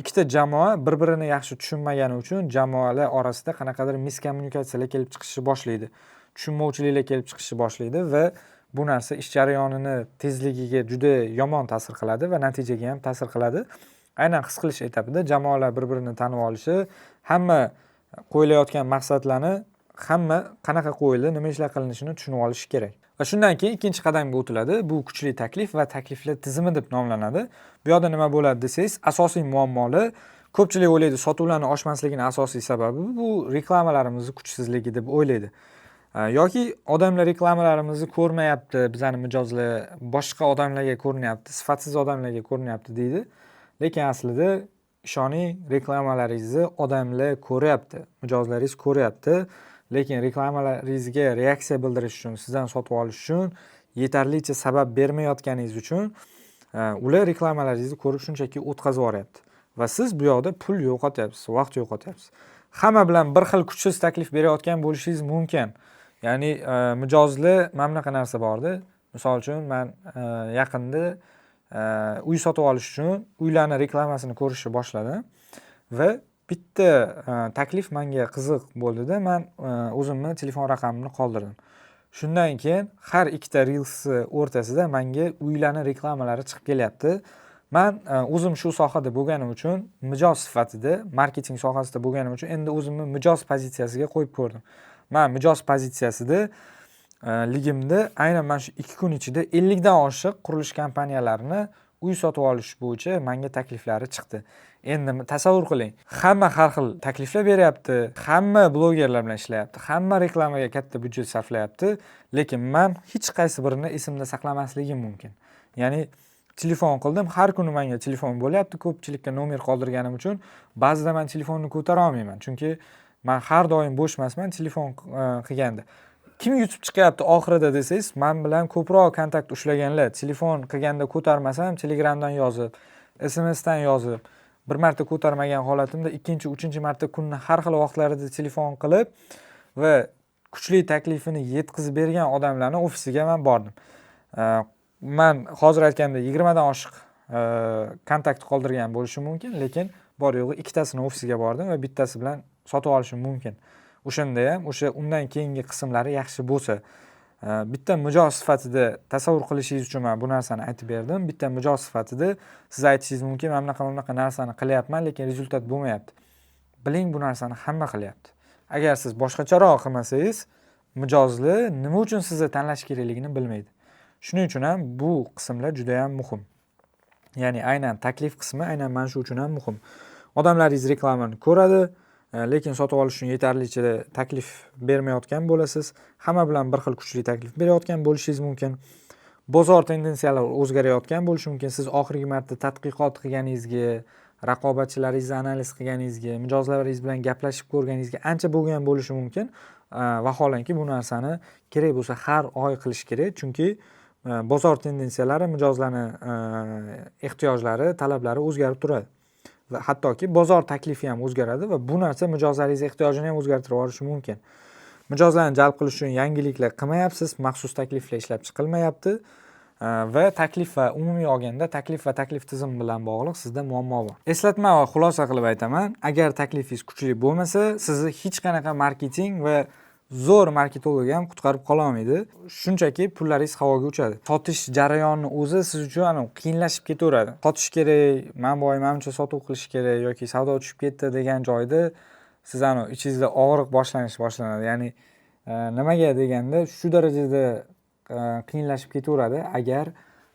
S1: ikkita jamoa bir-birini yaxshi tushunmagani uchun jamoalar orasida qanaqadir miskommunikatsiyalar kelib chiqishi boshlaydi. Tushunmovchiliklar kelib chiqishi boshlaydi va bu narsa ish jarayonini tezligiga juda yomon ta'sir qiladi va natijaga ham ta'sir qiladi. Aynan his qilish etapida jamoalar bir-birini tanib olishi, hamma qo'yilayotgan maqsadlarni hamma qanaqa qo'yildi, nima ishlar qilinishini tushunib olishi kerak. Va shundan keyin ikkinchi qadamga o'tiladi. Bu kuchli taklif va takliflar tizimi deb nomlanadi. Bu yerda nima bo'ladi desangiz, asosiy muammolar, ko'pchilik o'ylaydi sotuvlarning oshmasligining asosiy sababi bu reklamalarimiz kuchsizligi deb o'ylaydi. Yoki odamlar reklamalarimizni ko'rmayapti, bizning mijozlar boshqa odamlarga ko'rinyapti, sifatsiz odamlarga ko'rinyapti deydi. Lekin aslida ishoning, reklamalaringizni odamlar ko'ryapti, mijozlaringiz ko'ryapti. Lekin reklamalaringizga reaksiya bildirish uchun, sizdan sotib olish uchun yetarlicha sabab bermayotganingiz uchun ular reklamalaringizni ko'rib shunchaki o'tkazib yuboryapti. Va siz bu yoqda pul yo'qotyapsiz, vaqt yo'qotyapsiz. Hamma bilan bir xil kuchsiz taklif berayotgan bo'lishingiz mumkin. Ya'ni mijozlar mana bunaqa narsa bordi. Misol uchun men yaqinda uy sotib olish uchun uylarning reklamasini ko'rishni boshladim va bitta taklif menga qiziq bo'ldi-da, men o'zimni telefon raqamimni qoldirdim. Shundan keyin har ikkita reels o'rtasida menga uylarning reklamalari chiqib kelyapti. Men o'zim shu sohada bo'lganim uchun, mijoz sifatida, marketing sohasida bo'lganim uchun endi o'zimni mijoz pozitsiyasiga qo'yib ko'rdim. Men mijoz pozitsiyasida ligimda aynan mana shu 2 kun ichida 50 dan oshiq qurilish kompaniyalarini uy sotib olish bo'yicha menga takliflari chiqdi. Endi tasavvur qiling, hamma har xil takliflar beryapti, hamma blogerlar bilan ishlayapti, hamma reklamaga katta byudjet sarflayapti, lekin men hech qaysi birini esimda saqlamasligim mumkin. Ya'ni telefon qildim, har kuni menga telefon bo'lyapti, ko'pchilikka nomer qoldirganim uchun ba'zida men telefonni ko'tara olmayman, chunki men har doim bo'sh emasman telefon qilganda. Kim yutib chiqyapti oxirida desangiz, men bilan ko'proq kontakt ushlaganlar, telefon qilganda ko'tarmasam, Telegramdan yozib, SMSdan yozib, bir marta ko'tarmagan holatimda ikkinchi, uchinchi marta kunni har xil vaqtlarida telefon qilib va kuchli taklifini yetkazib bergan odamlarning ofisiga men bordim. Men hozir aytganda 20 dan oshiq kontakt qoldirgan bo'lishim mumkin, lekin bor yo'g'i ikkitasini ofisiga bordim va bittasi bilan sotib olishim mumkin. O'shanda ham undan keyingi qismlari yaxshi bo'lsa, bitta mijoz sifatida tasavvur qilishingiz uchun men bu narsani aytib berdim. Bitta mijoz sifatida siz aytishingiz mumkin, men bunaqa narsani qilyapman, lekin rezultat bo'lmayapti. Biling, bu narsani hamma qilyapti. Agar siz boshqacharoq qilmasangiz, mijozli nima uchun sizni tanlash kerakligini bilmaydi. Shuning uchun ham bu qismlar juda ham muhim. Ya'ni aynan taklif qismi aynan mana shu uchun ham muhim. Odamlaringiz reklamani ko'radi, lekin sotib olish uchun yetarlicha taklif bermayotgan bo'lasiz. Hamma bilan bir xil kuchli taklif berayotgan bo'lishingiz mumkin. Bozor tendensiyalari o'zgarayotgan bo'lishi mumkin. Siz oxirgi marta tadqiqot qilganingizga, raqobatchilaringizni analiz qilganingizga, mijozlaringiz bilan gaplashib ko'rganingizga ancha bo'lgan bo'lishi mumkin. Vaholanki bu narsani kerak bo'lsa har oy qilish kerak, chunki bozor tendensiyalari, mijozlarning ehtiyojlari, talablari o'zgarib turadi. Va hattoki bozor taklifi ham o'zgaradi va bu narsa mijozlaringiz ehtiyojini ham o'zgartirib yuborishi mumkin. Mijozlarni jalb qilish uchun yangiliklar qilmayapsiz, maxsus takliflar ishlab chiqilmayapti va taklif va umumiy olganda taklif va taklif tizimi bilan bog'liq sizda muammo bor. Eslatma va xulosa qilib aytaman, agar taklifingiz kuchli bo'lmasa, sizni hech qanaqa marketing va zo'r marketolog ham qutqarib qola olmaydi. Shunchaki pullaringiz havoga uchadi. Sotish jarayoni o'zi siz uchun qiyinlashib ketaveradi. Sotish kerak, menimcha sotuv qilish kerak yoki savdo tushib ketdi degan joyda siz ichingizda og'riq boshlanadi. Ya'ni nimaga deganda shu darajada qiyinlashib ketaveradi agar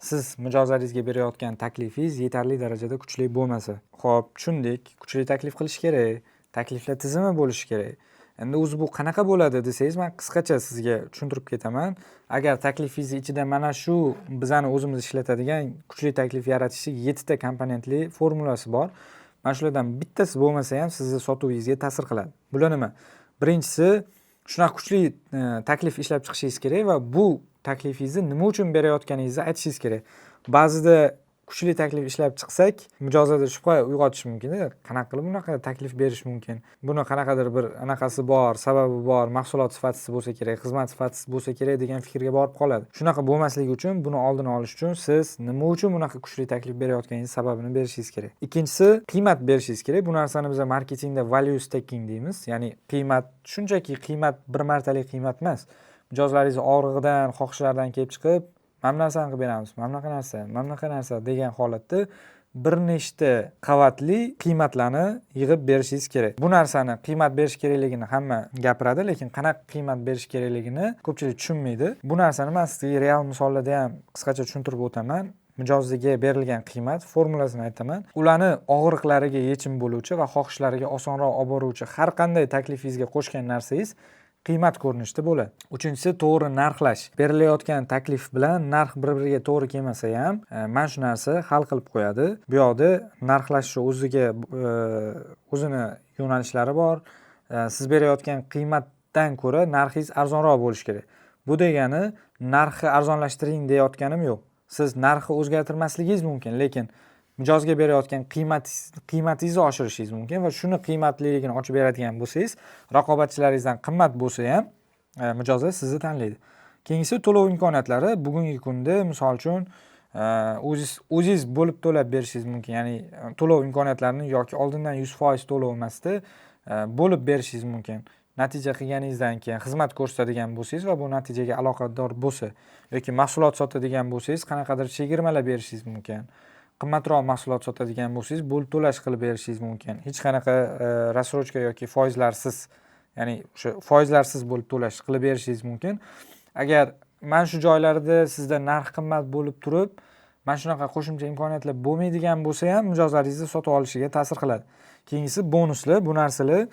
S1: siz mijozlaringizga berayotgan taklifingiz yetarli darajada kuchli bo'lmasa. Xo'p, tushundik. Kuchli taklif qilish kerak, takliflar tizimi bo'lishi kerak. Endi o'zi bu qanaqa bo'ladi desangiz, men qisqacha sizga tushuntirib ketaman. Agar taklifingiz ichida mana shu bizani o'zimiz ishlatadigan kuchli taklif yaratishning 7 ta komponentli formulasi bor. Mana shulardan bittasi bo'lmasa ham sizni sotuvingizga ta'sir qiladi. Bular nima? Birinchisi, shunaqa kuchli taklif ishlab chiqishingiz kerak va bu taklifingizni nima uchun berayotganingizni aytishingiz kerak. Ba'zida kuchli taklif ishlab chiqsak, mijozlarda shubha uyg'otish mumkin. Qanaqa qilib bunaqa taklif berish mumkin? Buni qanaqadir bir anaqasi bor, sababi bor, mahsulot sifatisiz bo'lsa kerak, xizmat sifatisiz bo'lsa kerak degan fikrga borib qoladi. Shunaqa bo'lmasligi uchun, buni oldini olish uchun siz nima uchun bunaqa kuchli taklif berayotganingiz sababini berishingiz kerak. Ikkinchisi, qiymat berishingiz kerak. Bu narsani biz marketingda value stacking deymiz. Ya'ni qiymat shunchaki qiymat bir martalik qiymat emas. Mijozlaringiz og'rig'idan, xohishlaridan kelib chiqib, mana narsani qilib beramiz, mana narsa degan holatda bir nechta qavatli qiymatlarni yig'ib berishingiz kerak. Bu narsani qiymat berish kerakligini hamma gapiradi, lekin qanaqa qiymat berish kerakligini ko'pchilik tushunmaydi. Bu narsani men sizga real misollarda ham qisqacha tushuntirib o'taman. Mijozga berilgan qiymat formulasini aytaman. Ularni og'riqlariga yechim bo'luvchi va xohishlariga osonroq olib boruvchi har qanday taklifingizga qo'shgan narsangiz qiymat ko'rinishida bo'ladi. Uchinchisi, to'g'ri narxlash. Berilayotgan taklif bilan narx bir-biriga to'g'ri kelmasa ham, mana shu narsa hal qilib qo'yadi. Bu yoqda narxlashni o'zini yo'nalishlari bor. Siz berayotgan qiymatdan ko'ra narxingiz arzonroq bo'lishi kerak. Bu degani narxni arzonlashtiring deyotganim yo'q. Siz narxni o'zgartirmasligingiz mumkin, lekin mijozga berayotgan qiymatingizni oshirishingiz mumkin va shuni qiymatliligini ochib beradigan bo'lsangiz, raqobatchilaringizdan qimmat bo'lsa ham mijozlar sizni tanlaydi. Keyingisi to'lov imkoniyatlari. Bugungi kunda misol uchun o'zingiz bo'lib to'lab berishingiz mumkin. Ya'ni to'lov imkoniyatlarini yoki oldindan 100% to'lov emasda bo'lib berishingiz mumkin. Natija qilganingizdan keyin xizmat ko'rsatadigan bo'lsangiz va bu natijaga aloqador bo'lsa yoki mahsulot sotadigan bo'lsangiz, qanaqadir chegirmalar berishingiz mumkin. Qimmatroq mahsulot sotadigan bo'lsangiz, bo'lib to'lash qilib berishingiz mumkin. Hech qanaqa rassrochka yoki foizlarsiz, ya'ni o'sha foizlarsiz bo'lib to'lash qilib berishingiz mumkin. Agar mana shu joylarda sizda narx qimmat bo'lib turib, mana shunaqa qo'shimcha imkoniyatlar bo'lmaydigan bo'lsa ham mijozlaringizni sotib olishiga ta'sir qiladi. Keyingisi bonuslar. Bu narsalar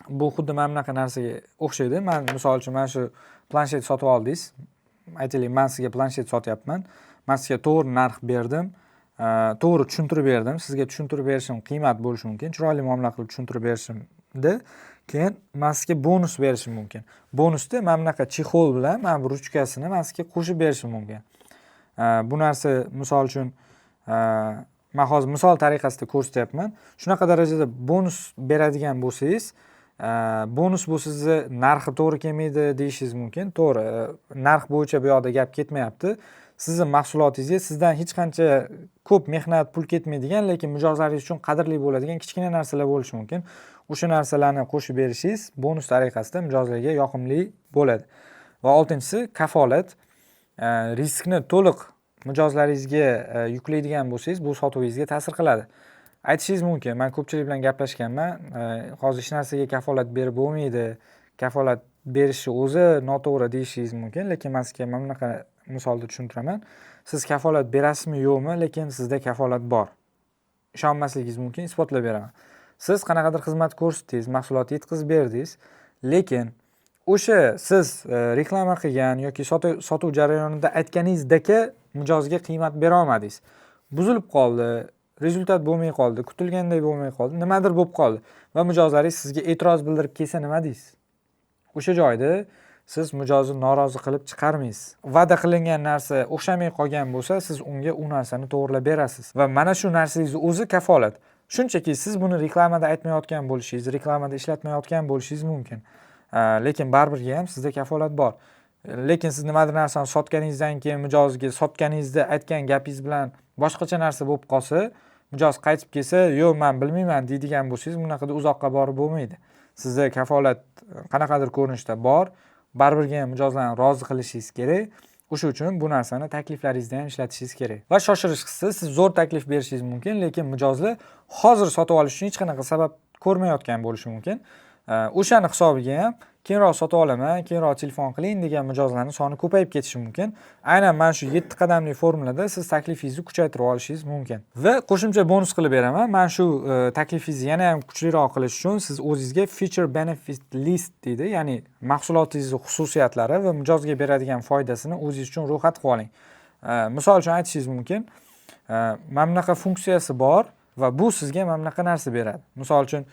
S1: bu xuddi mana bunaqa narsaga o'xshaydi. Men misol uchun mana shu planshet sotib oldingiz. Aytaylik, men sizga planshet sotyapman. Men sizga to'g'ri narx berdim. To'g'ri tushuntirib berdim. Sizga tushuntirib berishim qiymat bo'lishi mumkin. Chiroyli muomala qilib tushuntirib berishimda keyin men sizga bonus berishim mumkin. Bonusda mana bunaqa chexol bilan mana bu ruchkasini men sizga qo'shib berishim mumkin. Bu narsa misol uchun men hozir misol tariqasida ko'rsatyapman. Shunaqa darajada bonus beradigan bo'lsangiz, bonus bu sizni narxi to'g'ri kelmaydi deyishingiz mumkin. To'g'ri, narx bo'yicha bu yoqda gap ketmayapti. Sizning mahsulotingizga sizdan hech qancha ko'p mehnat, pul ketmaydigan, lekin mijozlaringiz uchun qadrli bo'ladigan kichkina narsalar bo'lishi mumkin. O'sha narsalarni qo'shib berishingiz bonus tariqasida mijozlarga yoqimli bo'ladi. Va 6-si kafolat. Riskni to'liq mijozlaringizga yuklaydigan bo'lsangiz, bu sotuvingizga ta'sir qiladi. Aytishingiz mumkin, men ko'pchilik bilan gaplashganman, hozir hech narsaga kafolat berib bo'lmaydi, kafolat berishni o'zi noto'g'ri deyishingiz mumkin, lekin men sizga mana bunaqa misolda tushuntiraman. Siz kafolat berasizmi, yo'qmi, lekin sizda kafolat bor. Ishonmasligingiz mumkin, isbotlab beraman. Siz qanaqadir xizmat ko'rsatdingiz, mahsulot yetkazib berdingiz, lekin o'sha siz reklama qilgan yoki sotuv jarayonida aytganingizdagi mijozga qiymat bera olmadingiz. Buzilib qoldi, rezultat bo'lmay qoldi, kutilganday bo'lmay qoldi, nimadir bo'lib qoldi va mijozlaringiz sizga e'tiroz bildirib kelsa nima deysiz? O'sha joyda siz mijozni norozi qilib chiqarmaysiz. Va'da qilingan narsa o'xshamay qolgan bo'lsa, siz unga u narsani to'g'rilab berasiz. Va mana shu narsangiz o'zi kafolat. Shunchaki siz buni reklamada aytmayotgan bo'lishingiz, reklamada ishlatmayotgan bo'lishingiz mumkin. Lekin baribir ham sizda kafolat bor. Lekin siz nimadir narsani sotganingizdan keyin mijozga sotganingizda aytgan gapingiz bilan boshqacha narsa bo'lib qolsa, mijoz qaytib kelsa, "Yo'q, men bilmayman" deydigan bo'lsangiz, bunaqada uzoqqa borib bo'lmaydi. Sizda kafolat qanaqadir ko'rinishda bor. Baribir ham mijozlarni rozi qilishingiz kerak. O'sha uchun bu narsani takliflaringizda ham ishlatishingiz kerak. Va shoshilishsiz siz zo'r taklif berishingiz mumkin, lekin mijozlar hozir sotib olish uchun hech qanaqa sabab ko'rmayotgan bo'lishi mumkin. O'shani hisobiga ham keyinroq sotib olaman, keyinroq telefon qiling degan mijozlarning soni ko'payib ketishi mumkin. Aynan mana shu 7 qadamli formulada siz taklifingizni kuchaytirib olishingiz mumkin. Va qo'shimcha bonus qilib beraman. Mana shu taklifingizni yana ham kuchliroq qilish uchun siz o'zingizga feature benefit list deydi, ya'ni mahsulotingizning xususiyatlari va mijozga beradigan foydasini o'zingiz uchun ro'yxat qilib oling. Misol uchun aytishingiz mumkin, mana bunaqa funksiyasi bor va bu sizga mana bunaqa narsa beradi. Misol uchun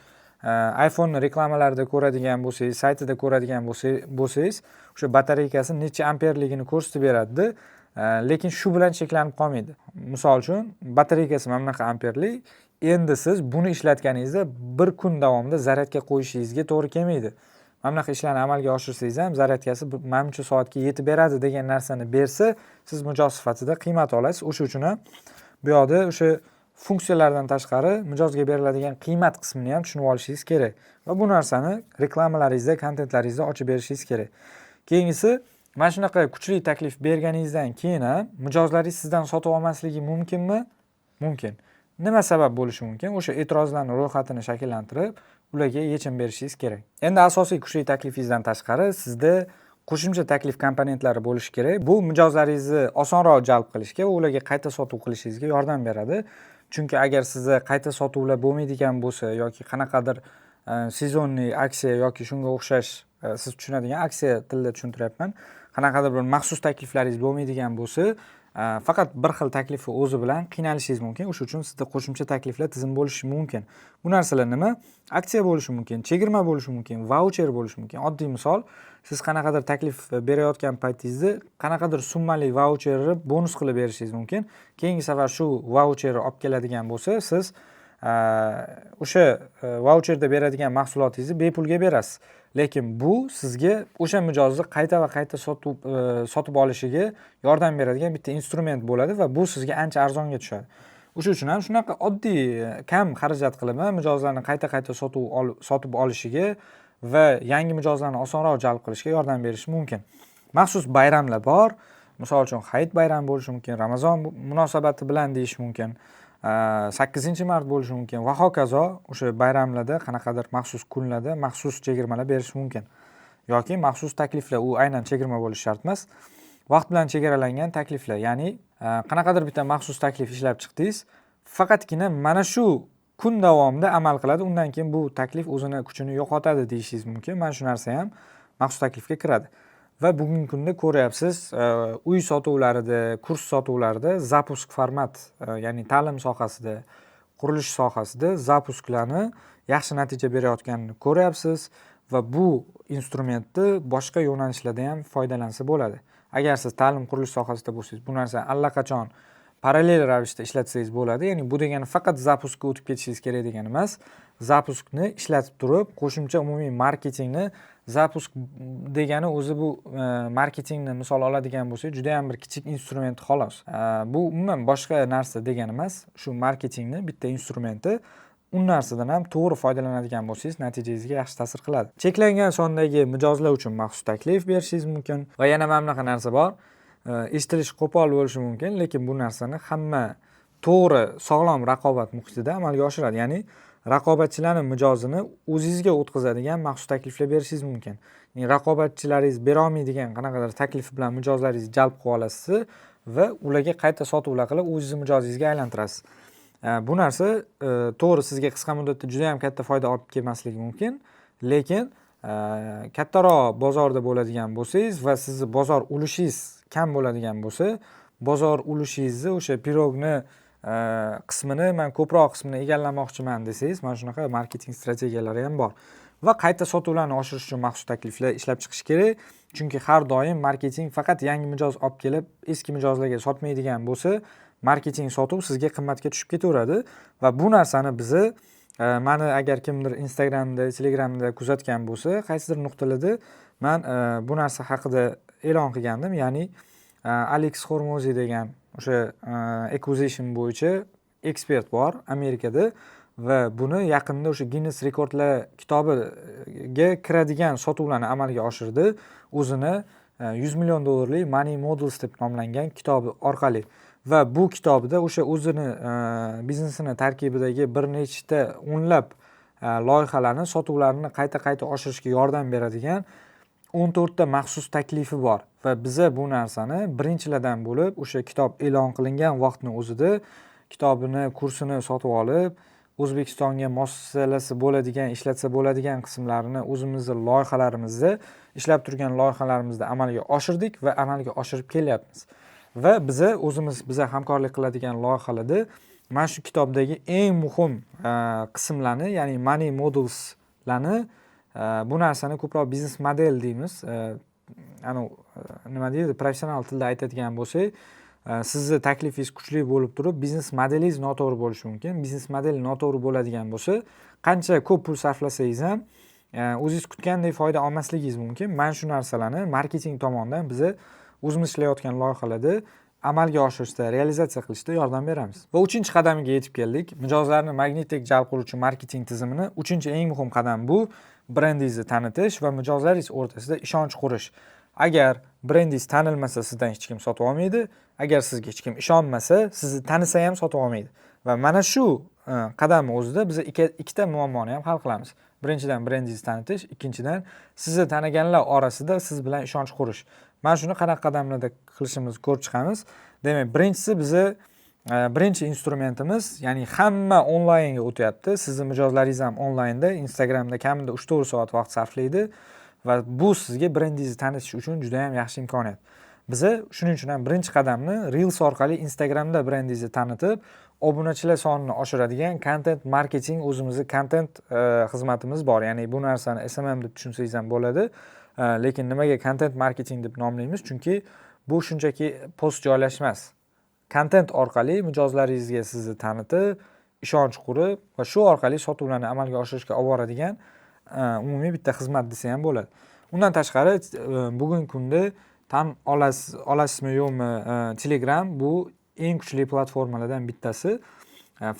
S1: iPhone reklamalarida ko'radigan bo'lsangiz, saytida ko'radigan bo'lsangiz, o'sha batareykasi necha amperligini ko'rsatib beradi, lekin shu bilan cheklanib qolmaydi. Misol uchun, batareykasi mana bunaqa amperlik, endi siz buni ishlatganingizda 1 kun davomida zaryadga qo'yishingizga to'g'ri kelmaydi. Mana bunaqa ishlarni amalga oshirsangiz ham zaryadkasi manimcha soatga yetib beradi degan narsani bersa, siz mijoz sifatida qiymat olasiz. O'sha uchun ham bu yoqda o'sha funksiyalardan tashqari mijozga beriladigan qiymat qismini ham tushunib olishingiz kerak va bu narsani reklamalaringizda, kontentlaringizda ochib berishingiz kerak. Keyingisi, mana shunaqa kuchli taklif berganingizdan keyin ham mijozlaringiz sizdan sotib olmasligi mumkinmi? Mumkin. Nima sabab bo'lishi mumkin? O'sha e'tirozlarning ro'yxatini shakllantirib, ularga yechim berishingiz kerak. Endi asosiy kuchli taklifingizdan tashqari sizda qo'shimcha taklif komponentlari bo'lishi kerak. Bu mijozlaringizni osonroq jalb qilishga va ularga qayta sotuv qilishingizga yordam beradi. Chunki agar sizda qayta sotuvlar bo'lmaydigan bo'lsa yoki qanaqadir sezonniy aksiya yoki shunga o'xshash siz tushunadigan aksiya tilida tushuntiryapman. Qanaqadir bir maxsus takliflaringiz bo'lmaydigan bo'lsa, faqat bir xil taklifni o'zi bilan qiynalishingiz mumkin. O'sha uchun sizda qo'shimcha takliflar tizim bo'lishi mumkin. Bu narsalar nima? Aksiya bo'lishi mumkin, chegirma bo'lishi mumkin, vaucher bo'lishi mumkin. Oddiy misol, siz qanaqadir taklif berayotgan paytingizda qanaqadir summali vaucherni bonus qilib berishingiz mumkin. Keyingi safar shu vaucherni olib keladigan bo'lsa, siz o'sha vaucherda beradigan mahsulotingizni bepulga berasiz. Lekin bu sizga o'sha mijozni qayta va qayta sotib olishiga yordam beradigan bitta instrument bo'ladi va bu sizga ancha arzonga tushadi. O'sha uchun ham shunaqa oddiy, kam xarajat qilib mijozlarni qayta sotib olishiga va yangi mijozlarni osonroq jalb qilishga yordam berishi mumkin. Maxsus bayramlar bor. Misol uchun Hayit bayrami bo'lishi mumkin, Ramazon munosabati bilan deyish mumkin. 8-mart bo'lishi mumkin va hokazo. O'sha bayramlarda qanaqadir maxsus kunlarda maxsus chegirmalar berish mumkin. Yoki maxsus takliflar, u aynan chegirma bo'lishi shart emas. Vaqt bilan chegaralangan takliflar, ya'ni qanaqadir bitta maxsus taklif ishlab chiqdingiz, faqatgina mana shu kun davomida amal qiladi, undan keyin bu taklif o'zini kuchini yo'qotadi deyishingiz mumkin. Mana shu narsa ham maxsus taklifga kiradi. Va bugungi kunda ko'ryapsiz, uy sotuvlarida, kurs sotuvlarida zapusk format, ya'ni ta'lim sohasida, qurilish sohasida zapusklarni yaxshi natija berayotganini ko'ryapsiz va bu instrumentni boshqa yo'nalishlarda ham foydalansa bo'ladi. Agar siz ta'lim qurilish sohasida bo'lsangiz, bu narsani allaqachon parallel ravishda ishlatsangiz bo'ladi. Ya'ni bu degani faqat zapuskka o'tib ketishingiz kerak degani emas. Zapuskni ishlatib turib, qo'shimcha umumiy marketingni, zapusk degani o'zi bu marketingni misol oladigan bo'lsak, juda ham bir kichik instrument xolos. Bu umuman boshqa narsa degani emas. Shu marketingni bitta instrumenti. U narsadan ham to'g'ri foydalanadigan bo'lsangiz, natijangizga yaxshi ta'sir qiladi. Cheklangan sondagi mijozlar uchun maxsus taklif berishingiz mumkin va yana mana bunaqa narsa bor. Eshitilish qo'pol bo'lishi mumkin, lekin bu narsani hamma to'g'ri, sog'lom raqobat muhitida amalga oshiradi. Ya'ni raqobatchilarning mijozini o'zingizga o'tkazadigan maxsus takliflar berishingiz mumkin. Ya'ni raqobatchilaringiz bera olmaydigan qanaqadir taklif bilan mijozlaringizni jalb qilib olasiz va ularga qayta sotuvlar qilib o'zingizni mijozingizga aylantirasiz. Bu narsa to'g'ri sizga qisqa muddatda juda ham katta foyda olib kelmasligi mumkin, lekin kattaroq bozorda bo'ladigan bo'lsangiz va sizni bozor ulushingiz kam bo'ladigan bo'lsa, bozor ulushingizni o'sha pirogni qismini, men ko'proq qismini egallamoqchiman desangiz, mana shunaqa marketing strategiyalari ham bor. Va qayta sotuvlarni oshirish uchun maxsus takliflar ishlab chiqish kerak. Chunki har doim marketing faqat yangi mijoz olib kelib, eski mijozlarga sotmaydigan bo'lsa, marketing sotuv sizga qimmatga tushib ketaveradi va bu narsani bizni mani agar kimdir Instagramda, Telegramda kuzatgan bo'lsa, qaysidir nuqtalarda men bu narsa haqida e'lon qilgandim. Ya'ni Alex Hormozi degan o'sha acquisition bo'yicha ekspert bor Amerikada va buni yaqinda o'sha Guinness rekordlar kitobiga kiradigan sotuvlarni amalga oshirdi. O'zini $100 million Money Models deb nomlangan kitobi orqali. Va bu kitobida o'sha o'zini biznesini tarkibidagi bir nechta o'nlab loyihalarni, sotuvlarini qayta oshirishga yordam beradigan 14 ta maxsus taklifi bor va biz bu narsani birinchilardan bo'lib o'sha kitob e'lon qilingan vaqtning o'zida kitobini, kursini sotib olib, O'zbekistonga moslasi bo'ladigan, ishlatsa bo'ladigan qismlarini o'zimizning loyihalarimizda, ishlab turgan loyihalarimizda amalga oshirdik va amalga oshirib kelyapmiz. Va biz hamkorlik qiladigan loyihalarda mana shu kitobdagi eng muhim qismlarni, ya'ni money modelslarni, bu narsani ko'proq biznes model deymiz. Nima deydi, professional tilda aytadigan bo'lsak, sizni taklifingiz kuchli bo'lib turib, biznes modelingiz noto'g'ri bo'lishi mumkin. Biznes model noto'g'ri bo'ladigan bo'lsa, qancha ko'p pul sarflasangiz ham o'zingiz kutgandek foyda olmasligingiz mumkin. Mana shu narsalarni marketing tomonidan biz o'zimiz ishlayotgan loyihalarda amalga oshirishda, realizatsiya qilishda yordam beramiz. Va 3-qadamiga yetib keldik. Mijozlarni magnitdek jalb qiluvchi marketing tizimini 3-eng muhim qadam bu brendingizni tanitish va mijozlaringiz o'rtasida ishonch qurish. Agar brendingiz tanilmasa, sizdan hech kim sotib olmaydi. Agar sizga hech kim ishonmasa, sizni tanisa ham sotib olmaydi. Va mana shu qadam o'zida biz ikkita muammoni ham hal qilamiz. Birinchidan brendingizni tanitish, ikkinchidan sizni taniganlar orasida siz bilan ishonch qurish. Mana shuni qanaqa qadamlarda qilishimizni ko'rib chiqamiz. Demak, birinchisi birinchi instrumentimiz, ya'ni hamma onlaynga o'tyapti. Sizning mijozlaringiz ham onlaynda, Instagramda kamida 3-4 soat vaqt sarflaydi va bu sizga brendingizni tanitish uchun juda ham yaxshi imkoniyat. Biz shuning uchun ham birinchi qadamni Reels orqali Instagramda brendingizni tanitib, obunachilar sonini oshiradigan content marketing o'zimizning content xizmatimiz bor. Ya'ni bu narsani SMM deb tushunsangiz ham bo'ladi. Lekin nimaga content marketing deb nomlaymiz? Chunki bu shunchaki post joylash emas. Content orqali mijozlaringizga sizni tanitib, ishonch qurib va shu orqali sotuvlarni amalga oshirishga olib boradigan umumiy bitta xizmat desa ham bo'ladi. Undan tashqari bugungi kunda tan olasizmi yo'qmi, Telegram bu eng kuchli platformalardan bittasi.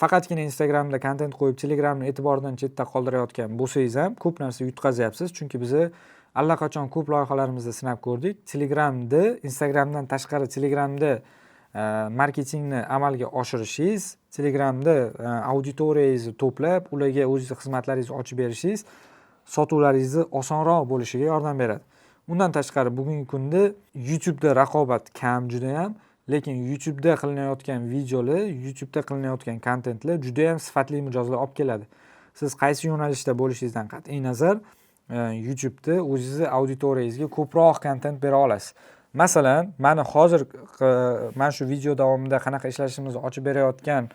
S1: Faqatgina Instagramda kontent qo'yib Telegramni e'tibordan chetda qoldirayotgan bo'lsangiz ham ko'p narsa yutqazyapsiz. Chunki biz allaqachon ko'p loyihalarimizda sinab ko'rdik. Telegramda, Instagramdan tashqari Telegramda marketingni amalga oshirishingiz, Telegramda auditoriyangizni to'plab, ularga o'zingiz xizmatlaringizni ochib berishingiz sotuvlaringizni osonroq bo'lishiga yordam beradi. Undan tashqari bugungi kunda YouTube'da raqobat kam juda ham lekin YouTube'da qilinayotgan videolar, YouTube'da qilinayotgan kontentlar juda ham sifatli mijozlar olib keladi. Siz qaysi yo'nalishda bo'lishingizdan qat'iy nazar YouTube'da o'zingizni auditoriyangizga ko'proq kontent bera olasiz. Masalan, mana hozir mana shu video davomida qanaqa ishlashimizni ochib berayotgan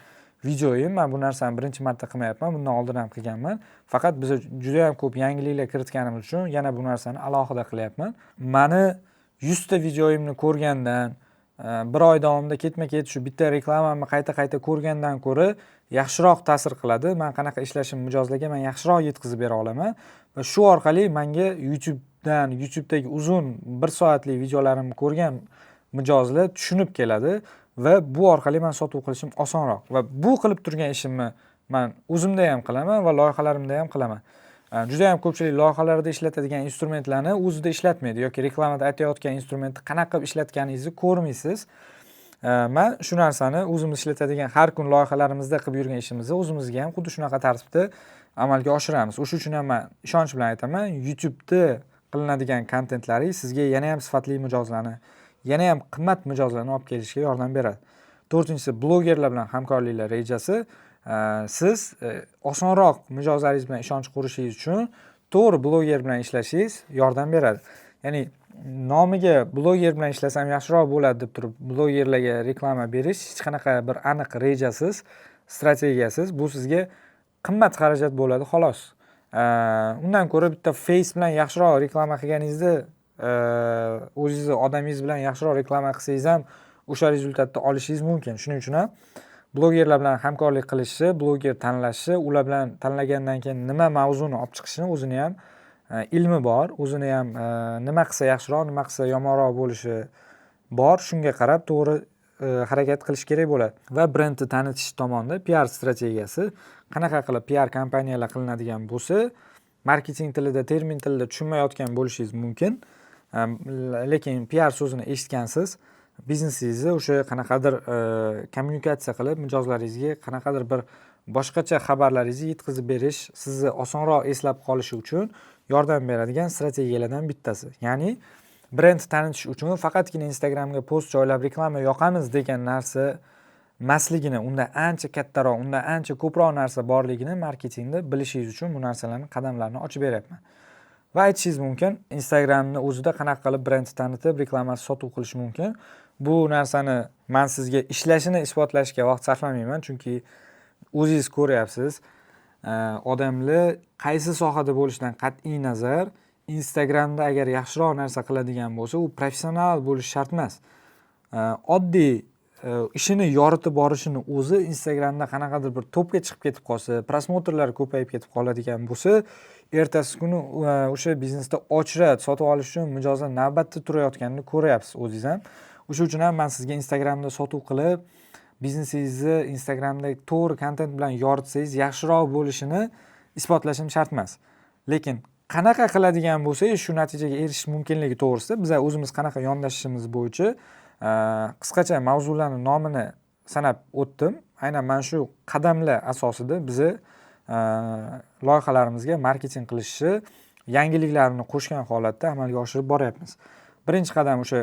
S1: videoyim, men bu narsani birinchi marta qilmayapman, bundan oldin ham qilganman. Faqat biz juda ham ko'p yangiliklar kiritganimiz uchun yana bu narsani alohida qilyapman. Mani 100 ta videoyimni ko'rgandan, bir oy davomida ketma-ket shu bitta reklamamni qayta-qayta ko'rgandan ko'ra yaxshiroq ta'sir qiladi. Men qanaqa ishlashim mijozlarga men yaxshiroq yetkazib bera olaman va shu orqali menga YouTube'dagi uzun 1 soatlik videolarimni ko'rgan mijozlar tushunib keladi va bu orqali men sotuv qilishim osonroq va bu qilib turgan ishimni men o'zimda ham qilaman va loyihalarimda ham qilaman. Juda ham ko'pchilik loyihalarda ishlatadigan instrumentlarni o'zida ishlatmaydi yoki reklamada aytayotgan instrumentni qanaqa qilib ishlatganingizni ko'rmaysiz. Men shu narsani o'zimiz ishlatadigan har kun loyihalarimizda qilib yurgan ishimizni o'zimizga ham xuddi shunaqa tartibda amalga oshiramiz. O'sha uchun ham men ishonch bilan aytaman, YouTube'da qilinadigan kontentlaringiz sizga yana ham sifatli mijozlarni, yana ham qimmat mijozlarni olib kelishga yordam beradi. 4-inchisi blogerlar bilan hamkorliklar rejasi. Siz osonroq mijozlaringiz bilan ishonch qurishingiz uchun to'g'ri bloger bilan ishlashingiz yordam beradi. Ya'ni nomiga bloger bilan ishlasam yaxshiroq bo'ladi deb turib blogerlarga reklama berish hech qanaqa bir aniq rejasiz, strategiyasiz, bu sizga qimmat xarajat bo'ladi xolos. Undan ko'ra bitta Face bilan yaxshiroq reklama qilganingizda, o'zingizni odamingiz bilan yaxshiroq reklama qilsangiz ham o'sha rezultatni olishingiz mumkin. Shuning uchun ham blogerlar bilan hamkorlik qilishni, bloger tanlashi, ular bilan tanlagandan keyin nima mavzuni olib chiqishini o'zini ham ilmi bor, o'zini ham nima qilsa yaxshiroq, nima qilsa yomonroq bo'lishi bor. Shunga qarab to'g'ri harakat qilish kerak bo'ladi. Va brendni tanitish tomonda PR strategiyasi, qanaqa qilib PR kompaniyalar qilinadigan bo'lsa, marketing tilida, termin tilida tushunmayotgan bo'lishingiz mumkin. Lekin PR so'zini eshitgansiz, biznesingizni o'sha qanaqadir kommunikatsiya qilib, mijozlaringizga qanaqadir bir boshqacha xabarlaringizni yetkazib berish sizni osonroq eslab qolishi uchun yordam beradigan strategiyalardan bittasi. Ya'ni brend tanitish uchun faqatgina Instagramga post joylab reklama yoqamiz degan narsa emasligini, unda ancha kattaroq, unda ancha ko'proq narsa borligini marketingda bilishingiz uchun bu narsalarning qadamlarini ochib beryapman. Va aytishingiz mumkin, Instagramni o'zida qanaqa qilib brend tanitib, reklamasi sotuv qilish mumkin. Bu narsani men sizga ishlashini isbotlashga vaqt sarflamayman, chunki o'zingiz ko'ryapsiz, odamlar qaysi sohada bo'lishidan qat'iy nazar Instagramda agar yaxshiroq narsa qiladigan bo'lsa, u professional bo'lish shart emas. Oddiy ishini yoritib borishini o'zi Instagramda qanaqadir bir topga chiqib ketib qolsa, prosmotrlar ko'payib ketib qoladigan bo'lsa, ertasi kuni o'sha biznesda ochrat sotib olish uchun mijozlar navbatda turayotganini ko'ryapsiz o'zingiz ham. O'sha uchun ham men sizga Instagramda sotuv qilib, biznesingizni Instagramda to'g'ri kontent bilan yoritsangiz yaxshiroq bo'lishini isbotlashim shart emas. Lekin qanaqa qiladigan bo'lsangiz shu natijaga erishish mumkinligi to'g'risida biz o'zimiz qanaqa yondashishimiz bo'yicha qisqacha mavzularning nomini sanab o'tdim. Aynan mana shu qadamlar asosida biz loyihalarimizga marketing qilishni yangiliklarni qo'shgan holatda amalga oshirib boryapmiz. Birinchi qadam o'sha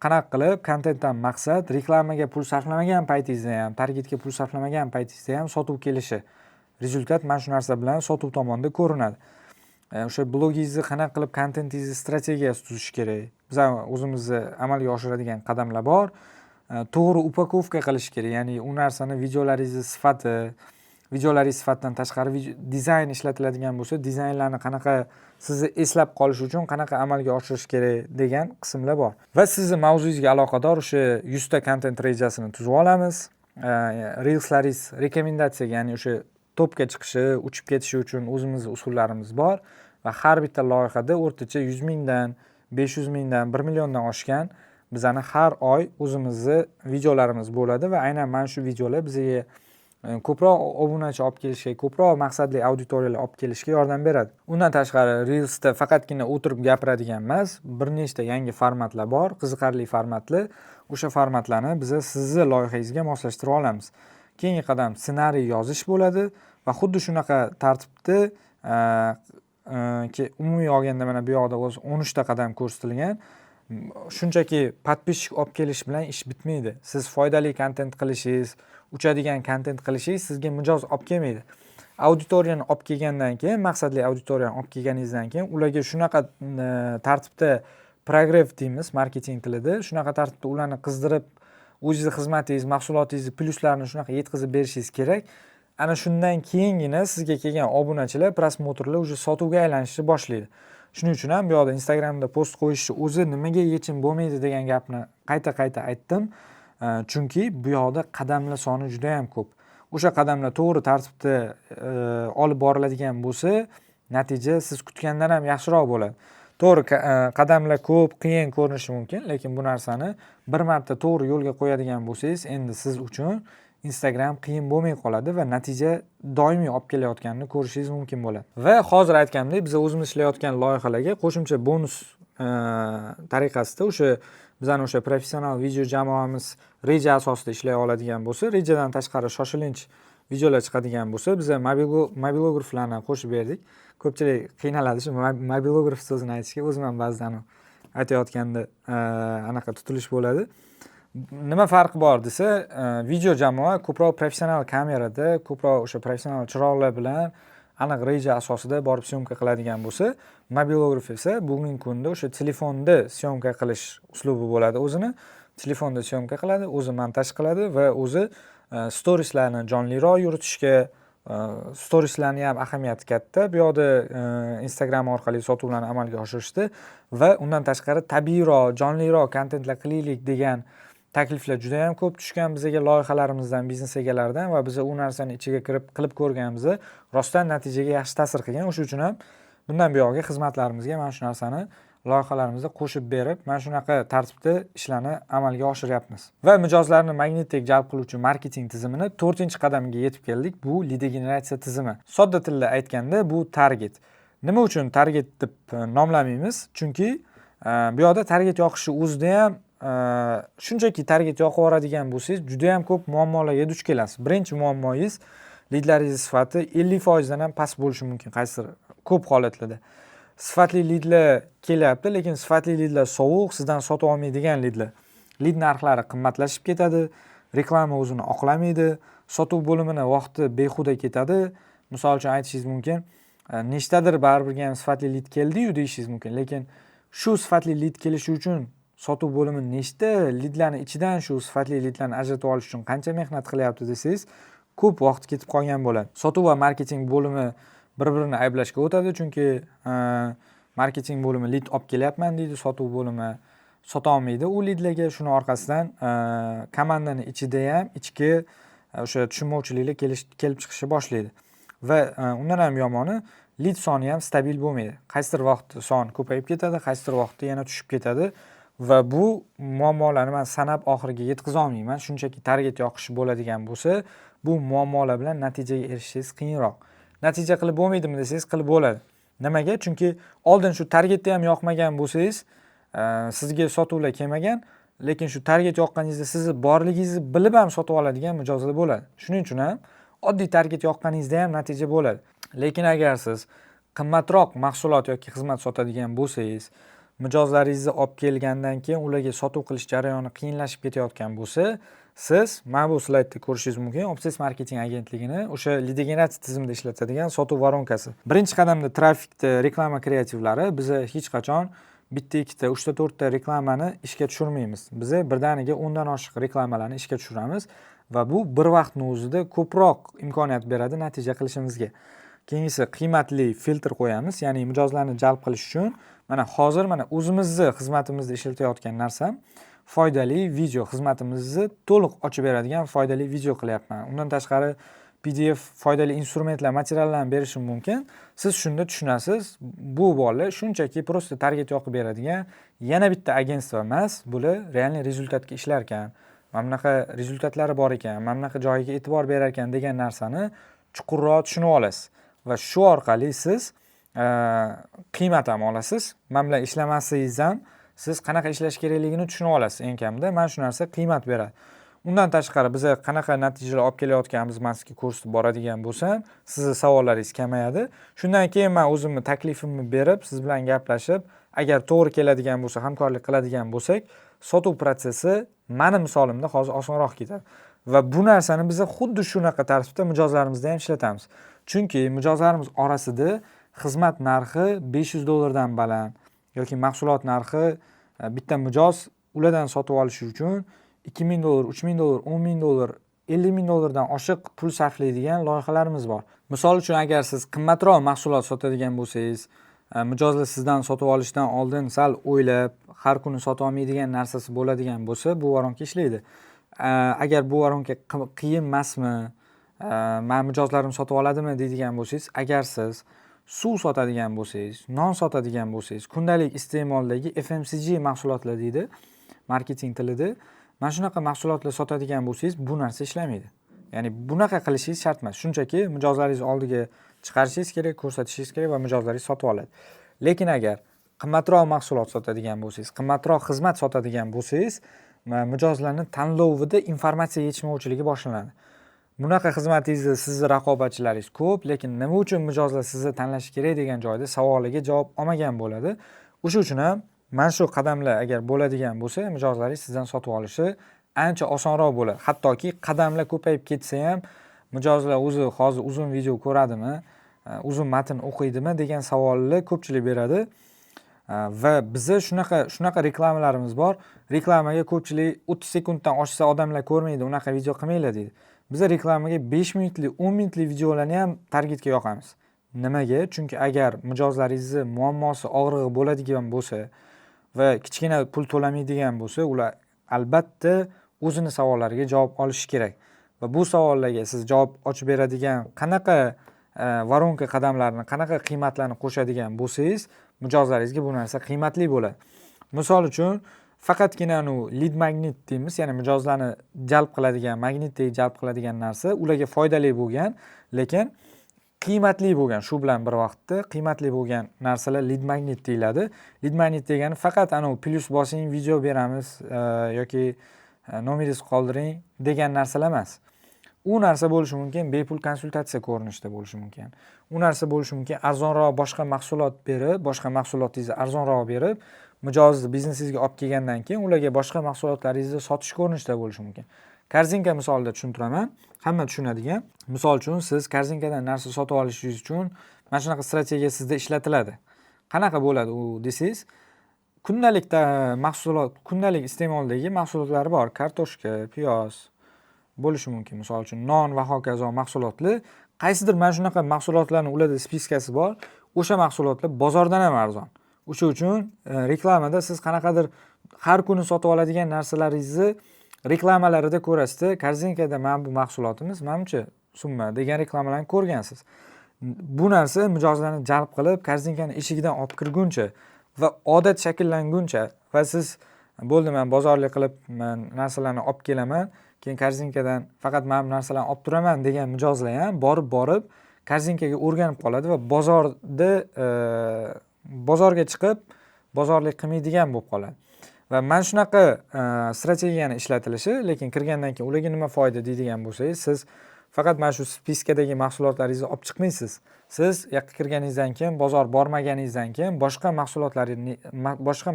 S1: qanaqa qilib kontentdan maqsad reklamaga pul sarflamagan paytingizda ham, targetga pul sarflamagan paytingizda ham sotuv kelishi. Rezultat mana shu narsa bilan sotuv tomonida ko'rinadi. O'sha blogingizni qanaqa qilib kontentingizni strategiyasi tuzish kerak. Biz o'zimizni amalga oshiradigan qadamlar bor. To'g'ri upakovka qilish kerak. Ya'ni u narsani videolaringizni sifati, videolaringiz sifatidan tashqari dizayn ishlatiladigan bo'lsa, dizaynlarni qanaqa sizni eslab qolish uchun qanaqa amalga oshirish kerak degan qismlar bor. Va sizni mavzuyingizga aloqador o'sha 100 ta kontent rejasini tuzib olamiz. Reelslaringiz rekomendatsiyaga, ya'ni o'sha topga chiqishi, uchib ketishi uchun o'zimizning usullarimiz bor va har bitta loyihada o'rtacha 100 mingdan, 500 mingdan, 1 milliondan oshgan bizani har oy o'zimizni videolarimiz bo'ladi va aynan mana shu videolar bizga ko'proq obunachi olib kelishga, ko'proq maqsadli auditoriyalar olib kelishga yordam beradi. Undan tashqari Reelsda faqatgina o'tirib gapiradigan emas, bir nechta yangi formatlar bor, qiziqarli formatlar. O'sha formatlarni biz sizni loyihangizga moslashtirib olamiz. Keyingi qadam ssenariy yozish bo'ladi va xuddi shunaqa tartibda umumiy olganda mana bu yoqda o'zi 13 ta qadam ko'rsatilgan. shunchaki подписчик olib kelish bilan ish bitmaydi. Siz foydali kontent qilishingiz, uchadigan kontent qilishingiz sizga mijoz olib kelmaydi. Auditoriyani olib kelgandan keyin, maqsadli auditoriyani olib kelganingizdan keyin ularga shunaqa tartibda progress deymiz marketing tilida, shunaqa tartibda ularni qizdirib, o'zingizni xizmatingiz, mahsulotingizni plyuslarini shunaqa yetkazib berishingiz kerak. Ana shundan keyingina sizga kelgan obunachilar, prosmotrlar уже sotuvga aylanishni boshlaydi. Shuning uchun ham bu yoqda Instagramda post qo'yishni o'zi nimaga yechim bo'lmaydi degan gapni qayta aytdim. Chunki bu yoqda qadamlar soni juda ham ko'p. O'sha qadamlar to'g'ri tartibda olib boriladigan bo'lsa, natija siz kutgandan ham yaxshiroq bo'ladi. To'g'ri, qadamlar ko'p, qiyin ko'rinishi mumkin, lekin bu narsani bir marta to'g'ri yo'lga qo'yadigan bo'lsangiz, endi siz uchun Instagram qiyin bo'lmay qoladi va natija doimiy olib kelayotganini ko'rishingiz mumkin bo'ladi. Va hozir aytganimdek, biz o'zimiz ishlayotgan loyihalarga qo'shimcha bonus tariqasida bizning o'sha professional video jamoamiz reja asosida ishlay oladigan bo'lsa, rejadan tashqari shoshilinch videolar chiqadigan bo'lsa, biz mobilograflarni qo'shib berdik. Ko'pchilik qiynaladi shu mobilograf so'zini aytishga, o'zim ham ba'zan aytayotganda anaqa tutilish bo'ladi. Nima farqi bor desa, video jamoa ko'proq professional kamerada, ko'proq o'sha professional chiroqlar bilan aniq reja asosida borib syomka qiladigan bo'lsa, mobilograf esa bugungi kunda o'sha telefonda syomka qilish uslubi bo'ladi. O'zini telefonda syomka qiladi, o'zi montaj qiladi va o'zi storieslarni jonliroq yuritishga, storieslarni ham ahamiyati katta. Bu yoqda Instagram orqali sotuvlarni amalga oshirishdi va undan tashqari tabiiyroq, jonliroq kontentlar qilaylik degan takliflar juda ham ko'p tushgan bizga loyihalarimizdan, biznes egalaridan va biz u narsani ichiga kirib qilib ko'rganmiz. Rostdan natijaga yaxshi ta'sir qilgan. O'shuning uchun ham bundan buyog'iga xizmatlarimizga mana shu narsani loyihalarimizda qo'shib berib, mana shunaqa tartibda ishlarni amalga oshiryapmiz. Va mijozlarni magnitdek jalb qiluvchi marketing tizimini 4-qadamga yetib keldik. Bu lead generatsiya tizimi. Sodda tilda aytganda bu target. Nima uchun target deb nomlamaymiz? Chunki bu yoqda target yoqishi o'zida ham shunchaki target yoqib yuboradigan bo'lsangiz, juda ham ko'p muammolarga duch kelasiz. Birinchi muammoingiz leadlaringiz sifati 50% dan ham past bo'lishi mumkin qaysidir ko'p holatlarda. Sifatli leadlar kelyapti, lekin sifatli leadlar sovuq, sizdan sotib olmaydigan leadlar. Lead narxlari qimmatlashib ketadi, reklama o'zini oqlamaydi, sotuv bo'limini vaqti behuda ketadi. Misol uchun aytishingiz mumkin, nechtadir baribir ham sifatli lead keldi-yu deyishingiz mumkin, lekin shu sifatli lead kelishi uchun sotuv bo'limi nechta leadlarning ichidan shu sifatli leadlarni ajratib olish uchun qancha mehnat qilyapti desangiz, ko'p vaqt ketib qolgan bo'ladi. Sotuv va marketing bo'limi bir-birini ayblashga o'tadi, chunki marketing bo'limi lead olib kelyapman deydi, sotuv bo'limi sota olmaydi u leadlarga. Shuni orqasidan komandani ichida ham ichki o'sha tushunmovchiliklar kelib chiqishni boshlaydi. Va undan ham yomoni, lead soni ham stabil bo'lmaydi. Qaysidir vaqt son ko'payib ketadi, qaysidir vaqtda yana tushib ketadi. Va bu muammolarni men sanab oxiriga yetkiza olmayman. Shunchaki target yoqishi bo'ladigan bo'lsa, bu muammolar bilan natijaga erishishingiz qiyinroq. Natija qilib bo'lmaydimi desangiz, qilib bo'ladi. Nimaga? Chunki oldin shu targetni ham yoqmagan bo'lsangiz, sizga sotuvlar kelmagan, lekin shu target yoqqaningizda sizni borligingizni bilib ham sotib oladigan mijozlar bo'ladi. Shuning uchun ham oddiy target yoqqaningizda ham natija bo'ladi. Lekin agar siz qimmatroq mahsulot yoki xizmat sotadigan bo'lsangiz, mijozlaringizni olib kelgandan keyin ularga sotuv qilish jarayoni qiyinlashib ketayotgan bo'lsa, siz mana bu slaydda ko'rishingiz mumkin, Obses marketing agentligini o'sha lead generatsiya tizimida ishlatadigan sotuv voronkasi. Birinchi qadamda trafikda reklama kreativlari biz hech qachon bitta, ikkita, 3 ta, 4 ta reklamani ishga tushirmaymiz. Biz birdaniga 10 dan oshiq reklamalarni ishga tushiramiz va bu bir vaqtning o'zida ko'proq imkoniyat beradi natija qilishimizga. Keyingisi qiymatli filtr qo'yamiz, ya'ni mijozlarni jalb qilish uchun mana hozir o'zimizni xizmatimizda ishlatayotgan narsam foydali video, xizmatimizni to'liq ochib beradigan foydali video qilyapman. Undan tashqari PDF foydali instrumentlar, materiallarni berishim mumkin. Siz shunda tushunasiz, bu bolalar shunchaki prosta target yoqib beradigan yana bitta agentство emas, bular realniy rezultatga ishlar ekan. Mana bunaqa rezultatlari bor ekan, mana bunaqa joyiga e'tibor berar ekan degan narsani chuqurroq tushunib olasiz va shu orqali siz qiymat ham olasiz. Mana bilan ishlamasangiz ham siz qanaqa ishlash kerakligini tushunib olasiz. Eng kamida mana shu narsa qiymat beradi. Undan tashqari biz qanaqa natijalar olib kelayotganimiz sizga ko'rsatib boradigan bo'lsam, sizning savollaringiz kamayadi. Shundan keyin men o'zimni taklifimni berib, siz bilan gaplashib, agar to'g'ri keladigan bo'lsa, hamkorlik qiladigan bo'lsak, sotuv protsessi meni misolimda hozir osonroq ketadi. Va bu narsani biz xuddi shunaqa tartibda mijozlarimizda ham ishlatamiz. Chunki mijozlarimiz orasida xizmat narxi $500 dan baland yoki mahsulot narxi bitta mijoz ulardan sotib olish uchun $2000, $3000, $10000, $50000 dan oshiq pul sarflaydigan loyihalarimiz bor. Misol uchun agar siz qimmatroq mahsulot sotadigan bo'lsangiz, mijozlar sizdan sotib olishdan oldin sal o'ylab, har kuni sota olmaydigan narsasi bo'ladigan bo'lsa, bu varonka ishlaydi. Agar bu varonka qiyin emasmi, men mijozlarim sotib oladimi deydigan bo'lsangiz, agar siz suv sotadigan bo'lsangiz, non sotadigan bo'lsangiz, kundalik iste'moldagi FMCG mahsulotlar deydi marketing tilida, mana shunaqa mahsulotlar sotadigan bo'lsangiz, bu narsa ishlamaydi. Ya'ni bunaqa qilishingiz shart emas. Shunchaki mijozlaringiz oldiga chiqarishingiz kerak, ko'rsatishingiz kerak va mijozlaringiz sotib oladi. Lekin agar qimmatroq mahsulot sotadigan bo'lsangiz, qimmatroq xizmat sotadigan bo'lsangiz, mijozlarning tanlovida informatsiya yetishmovchiligi boshlanadi. Bunaqa xizmatingizni sizni raqobatchilaringiz ko'p, lekin nima uchun mijozlar sizni tanlashi kerak degan joyda savoliga javob olmagan bo'ladi. O'sha uchun ham mana shu qadamlar agar bo'ladigan bo'lsa, mijozlaringiz sizdan sotib olishi ancha osonroq bo'ladi. Hattoki qadamlar ko'payib ketsa ham mijozlar o'zi hozir uzun video ko'radimi, uzun matn o'qiydimi degan savolni ko'pchilik beradi. Va bizda shunaqa reklamalarimiz bor. Reklamaga ko'pchilik 30 sekunddan oshsa odamlar ko'rmaydi, unaqa video qilmanglar deydi. Biz reklamaga 5 minutlik, 10 minutlik videolarni ham targetga yoqamiz. Nimaga? Chunki agar mijozlaringizni muammosi, og'rig'i bo'ladigan bo'lsa va kichkina pul to'lamaydigan bo'lsa, ular albatta o'zini savollariga javob olishi kerak. Va bu savollarga siz javob ochib beradigan qanaqa varonka qadamlarini, qanaqa qiymatlarni qo'shadigan bo'lsangiz, mijozlaringizga bu narsa qiymatli bo'ladi. Misol uchun, faqatgina lead magnet deymiz, ya'ni mijozlarni jalb qiladigan, magnitdek jalb qiladigan narsa ularga foydali bo'lgan, lekin qiymatli bo'lgan, shu bilan bir vaqtda qiymatli bo'lgan narsalar lead magnet deyiladi. Lead magnet degani faqat plyus bosing, video beramiz yoki nomeringizni qoldiring degan narsalar emas. U narsa bo'lishi mumkin, bepul konsultatsiya ko'rinishida bo'lishi mumkin. U narsa bo'lishi mumkin, arzonroq boshqa mahsulot berib, boshqa mahsulotingizni arzonroq berib, mijozni biznesingizga olib kelgandan keyin ularga boshqa mahsulotlaringizni sotish ko'rinishida bo'lishi mumkin. Korzinka misolida tushuntiraman, hamma tushunadigan. Misol uchun siz korzinkadan narsa sotib olishingiz uchun mana shunaqa strategiya sizda ishlatiladi. Qanaqa bo'ladi u desangiz, kundalik iste'moldagi mahsulotlar bor. Kartoshka, piyoz bo'lishi mumkin. Misol uchun non va hokazo mahsulotlar, qaysidir mana shunaqa mahsulotlarning ularda spiskasi bor. O'sha mahsulotlar bozordan ham arzon. O'sha uchun reklamada siz qanaqadir har kuni sotib oladigan narsalaringizni reklamalarida ko'rasiz. Korzinkada mana bu mahsulotimiz manimcha summa degan reklamalarni ko'rgansiz. Bu narsa mijozlarni jalb qilib, korzinkani eshigidan olib kirguncha va odat shakllanguncha va siz bo'ldi, men bozorlik qilib narsalarni olib kelaman, keyin korzinkadan faqat men narsalarni olib turaman degan mijozlar ham borib korzinkaga o'rganib qoladi va bozorga chiqib bozorlik qilmaydigan bo'lib qoladi. Va mana shunaqa strategiyani ishlatilishi, lekin kirgandan keyin ularga nima foyda deydigan bo'lsangiz, siz faqat mana shu spiskadagi mahsulotlaringizni olib chiqmaysiz. Siz yoqqa kirganingizdan keyin, bozor bormaganingizdan keyin boshqa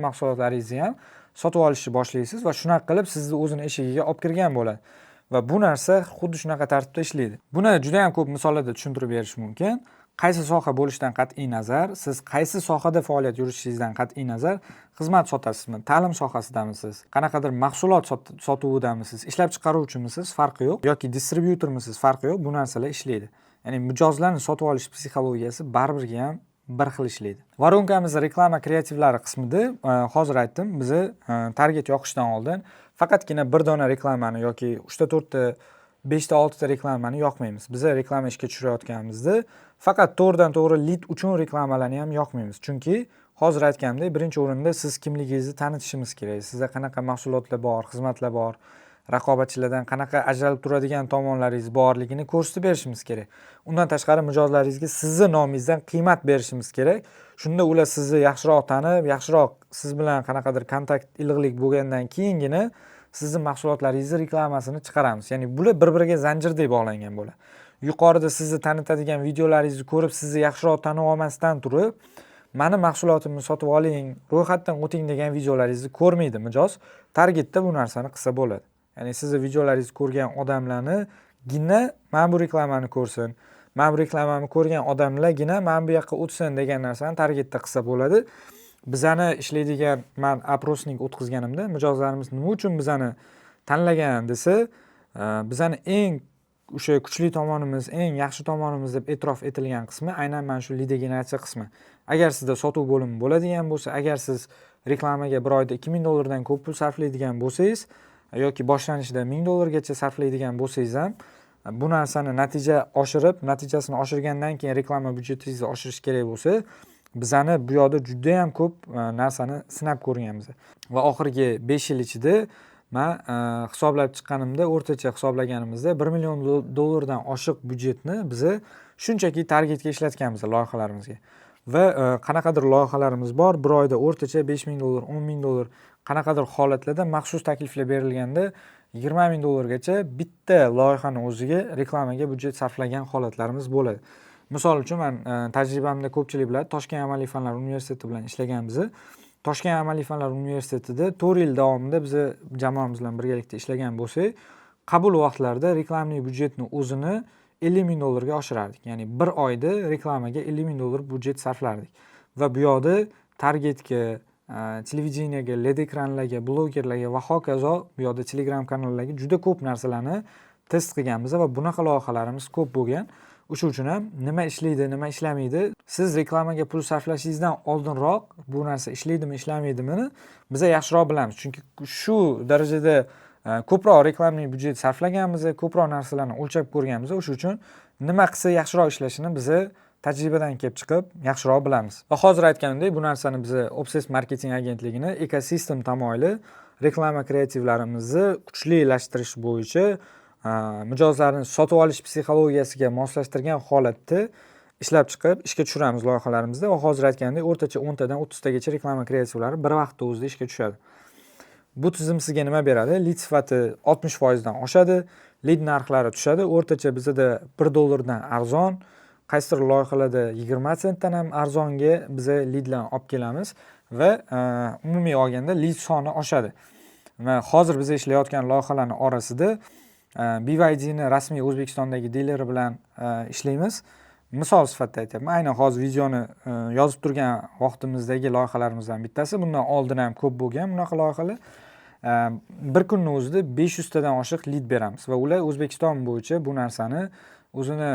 S1: mahsulotlaringizni ham sotib olishni boshlaysiz va shunaqa qilib sizni o'zini eshigiga olib kirgan bo'ladi. Va bu narsa xuddi shunaqa tartibda ishlaydi. Buni juda ham ko'p misollarda tushuntirib berish mumkin. Qaysi soha bo'lishidan qat'iy nazar, siz qaysi sohada faoliyat yuritishingizdan qat'iy nazar, xizmat sotasizmi, ta'lim sohasidamisiz, qanaqadir mahsulot sotuvidamisiz, ishlab chiqaruvchimisiz, farqi yo'q, yoki distribyutormisiz, farqi yo'q, bu narsalar ishlaydi. Ya'ni mijozlarni sotib olish psixologiyasi baribirga ham bir xil ishlaydi. Varonkamiz reklama kreativlari qismida hozir aytdim, biz target yoqishdan oldin faqatgina bir dona reklamani yoki 3 ta 4 ta 5 ta 6 ta reklamani yoqmaymiz. Biz reklama ishga tushirayotganimizda faqat to'g'ridan-to'g'ri lead uchun reklamalarni ham yoqmaymiz. Chunki hozir aytganimdek, birinchi o'rinda siz kimligingizni tanitishimiz kerak. Sizda qanaqa mahsulotlar bor, xizmatlar bor, raqobatchilardan qanaqa ajralib turadigan tomonlaringiz borligini ko'rsatib berishimiz kerak. Undan tashqari mijozlaringizga sizni nomingizdan qiymat berishimiz kerak. Shunda ular sizni yaxshiroq tanib, yaxshiroq siz bilan qanaqadir kontakt, iliqlik bo'lgandan keyingina sizning mahsulotlaringizni reklamasini chiqaramiz. Ya'ni bular bir-biriga zanjirdek bog'langan bo'ladi. Yuqorida sizni tanitadigan videolaringizni ko'rib, sizni yaxshiroq tanib olmasdan turib, mani mahsulotimni sotib oling, ro'yxatdan o'ting degan videolaringizni ko'rmaydi mijoz. Targetda bu narsani qilsa bo'ladi. Ya'ni sizni videolaringizni ko'rgan odamlarnigina mana bu reklamani ko'rsin, mana bu reklamani ko'rgan odamlargina mana bu yoqqa o'tsin degan narsani targetda qilsa bo'ladi. Bizani ishlaydigan men aprosning o'tkazganimda mijozlarimiz nima uchun bizani tanlagan desa, bizani eng o'sha kuchli tomonimiz, eng yaxshi tomonimiz deb e'tirof etilgan qismi aynan mana shu lead generatsiya qismi. Agar sizda sotuv bo'limi bo'ladigan bo'lsa, agar siz reklamaga bir oyda $2000 ko'p pul sarflaydigan bo'lsangiz yoki boshlanishida $1000 sarflaydigan bo'lsangiz ham bu narsani natijasini oshirgandan keyin reklama byudjetingizni oshirish kerak bo'lsa, bizani bu yoqda juda ham ko'p narsani sinab ko'rganmiz. Va oxirgi 5 yil ichida men hisoblab chiqqanimda, o'rtacha hisoblaganimizda $1 million dan oshiq byudjetni biz shunchaki targetga ishlatganmiz loyihalarimizga. Va qanaqadir loyihalarimiz bor, bir oyda o'rtacha $5000, $10000, qanaqadir holatlarda maxsus takliflar berilganda $20000 gacha bitta loyihani o'ziga reklamaga byudjet sarflagan holatlarimiz bo'ladi. Misol uchun men tajribamda ko'pchilik biladi, Toshkent amaliy fanlar universiteti bilan ishlaganmiz. Toshkent amaliy fanlar universitetida 4 yil davomida biz jamoamiz bilan birgalikda ishlagan bo'lsak, qabul vaqtlarida reklamli byudjetni o'zini $50000 ga oshirardik. Ya'ni bir oyda reklamaga $50000 byudjet sarflardik. Va bu yoqda targetga, televideniyega, LED ekranlarga, blogerlarga va hokazo bu yoqda Telegram kanallarga juda ko'p narsalarni test qilganmiz va bunaqa loyihalarimiz ko'p bo'lgan. O'shuning uchun ham nima ishlaydi, nima ishlamaydi, siz reklamaga pul sarflashingizdan oldinroq bu narsa ishlaydimi, ishlamaydimi biz yaxshiroq bilamiz. Chunki shu darajada ko'proq reklamli byudjet sarflaganmiz, ko'proq narsalarni o'lchab ko'rganmiz. O'shuning uchun nima qilsa yaxshiroq ishlashini biz tajribadan kelib chiqib yaxshiroq bilamiz. Va hozir aytganimdek, bu narsani biz Obsess marketing agentligini ekosistem tamoyili reklama kreativlarimizni kuchlilashtirish bo'yicha mijozlarni sotib olish psixologiyasiga moslashtirgan holatda ishlab chiqib ishga tushiramiz loyihalarimizda. Va hozir aytganimdek, o'rtacha 10 tadan 30 tagacha reklama kreativlari bir vaqtda o'zida ishga tushadi. Bu tizim sizga nima beradi? Lead sifati 60% dan oshadi, lead narxlari tushadi. O'rtacha bizda $1 dan arzon, qaysidir loyihalarda 20 sentdan ham arzonga biz leadlarni olib kelamiz va umumiy olganda lead soni oshadi. Va hozir biz ishlayotgan loyihalarning orasida BYD'ni rasmiy O'zbekistondagi dileri bilan ishlaymiz. Misol sifatida aytaman, aynan hozir videoni yozib turgan vaqtimizdagi loyihalarimizdan bittasi. Bundan oldin ham ko'p bo'lgan bunaqa loyihalar. Bir kunning o'zida 500 tadan oshiq lead beramiz va ular O'zbekiston bo'yicha bu narsani o'zini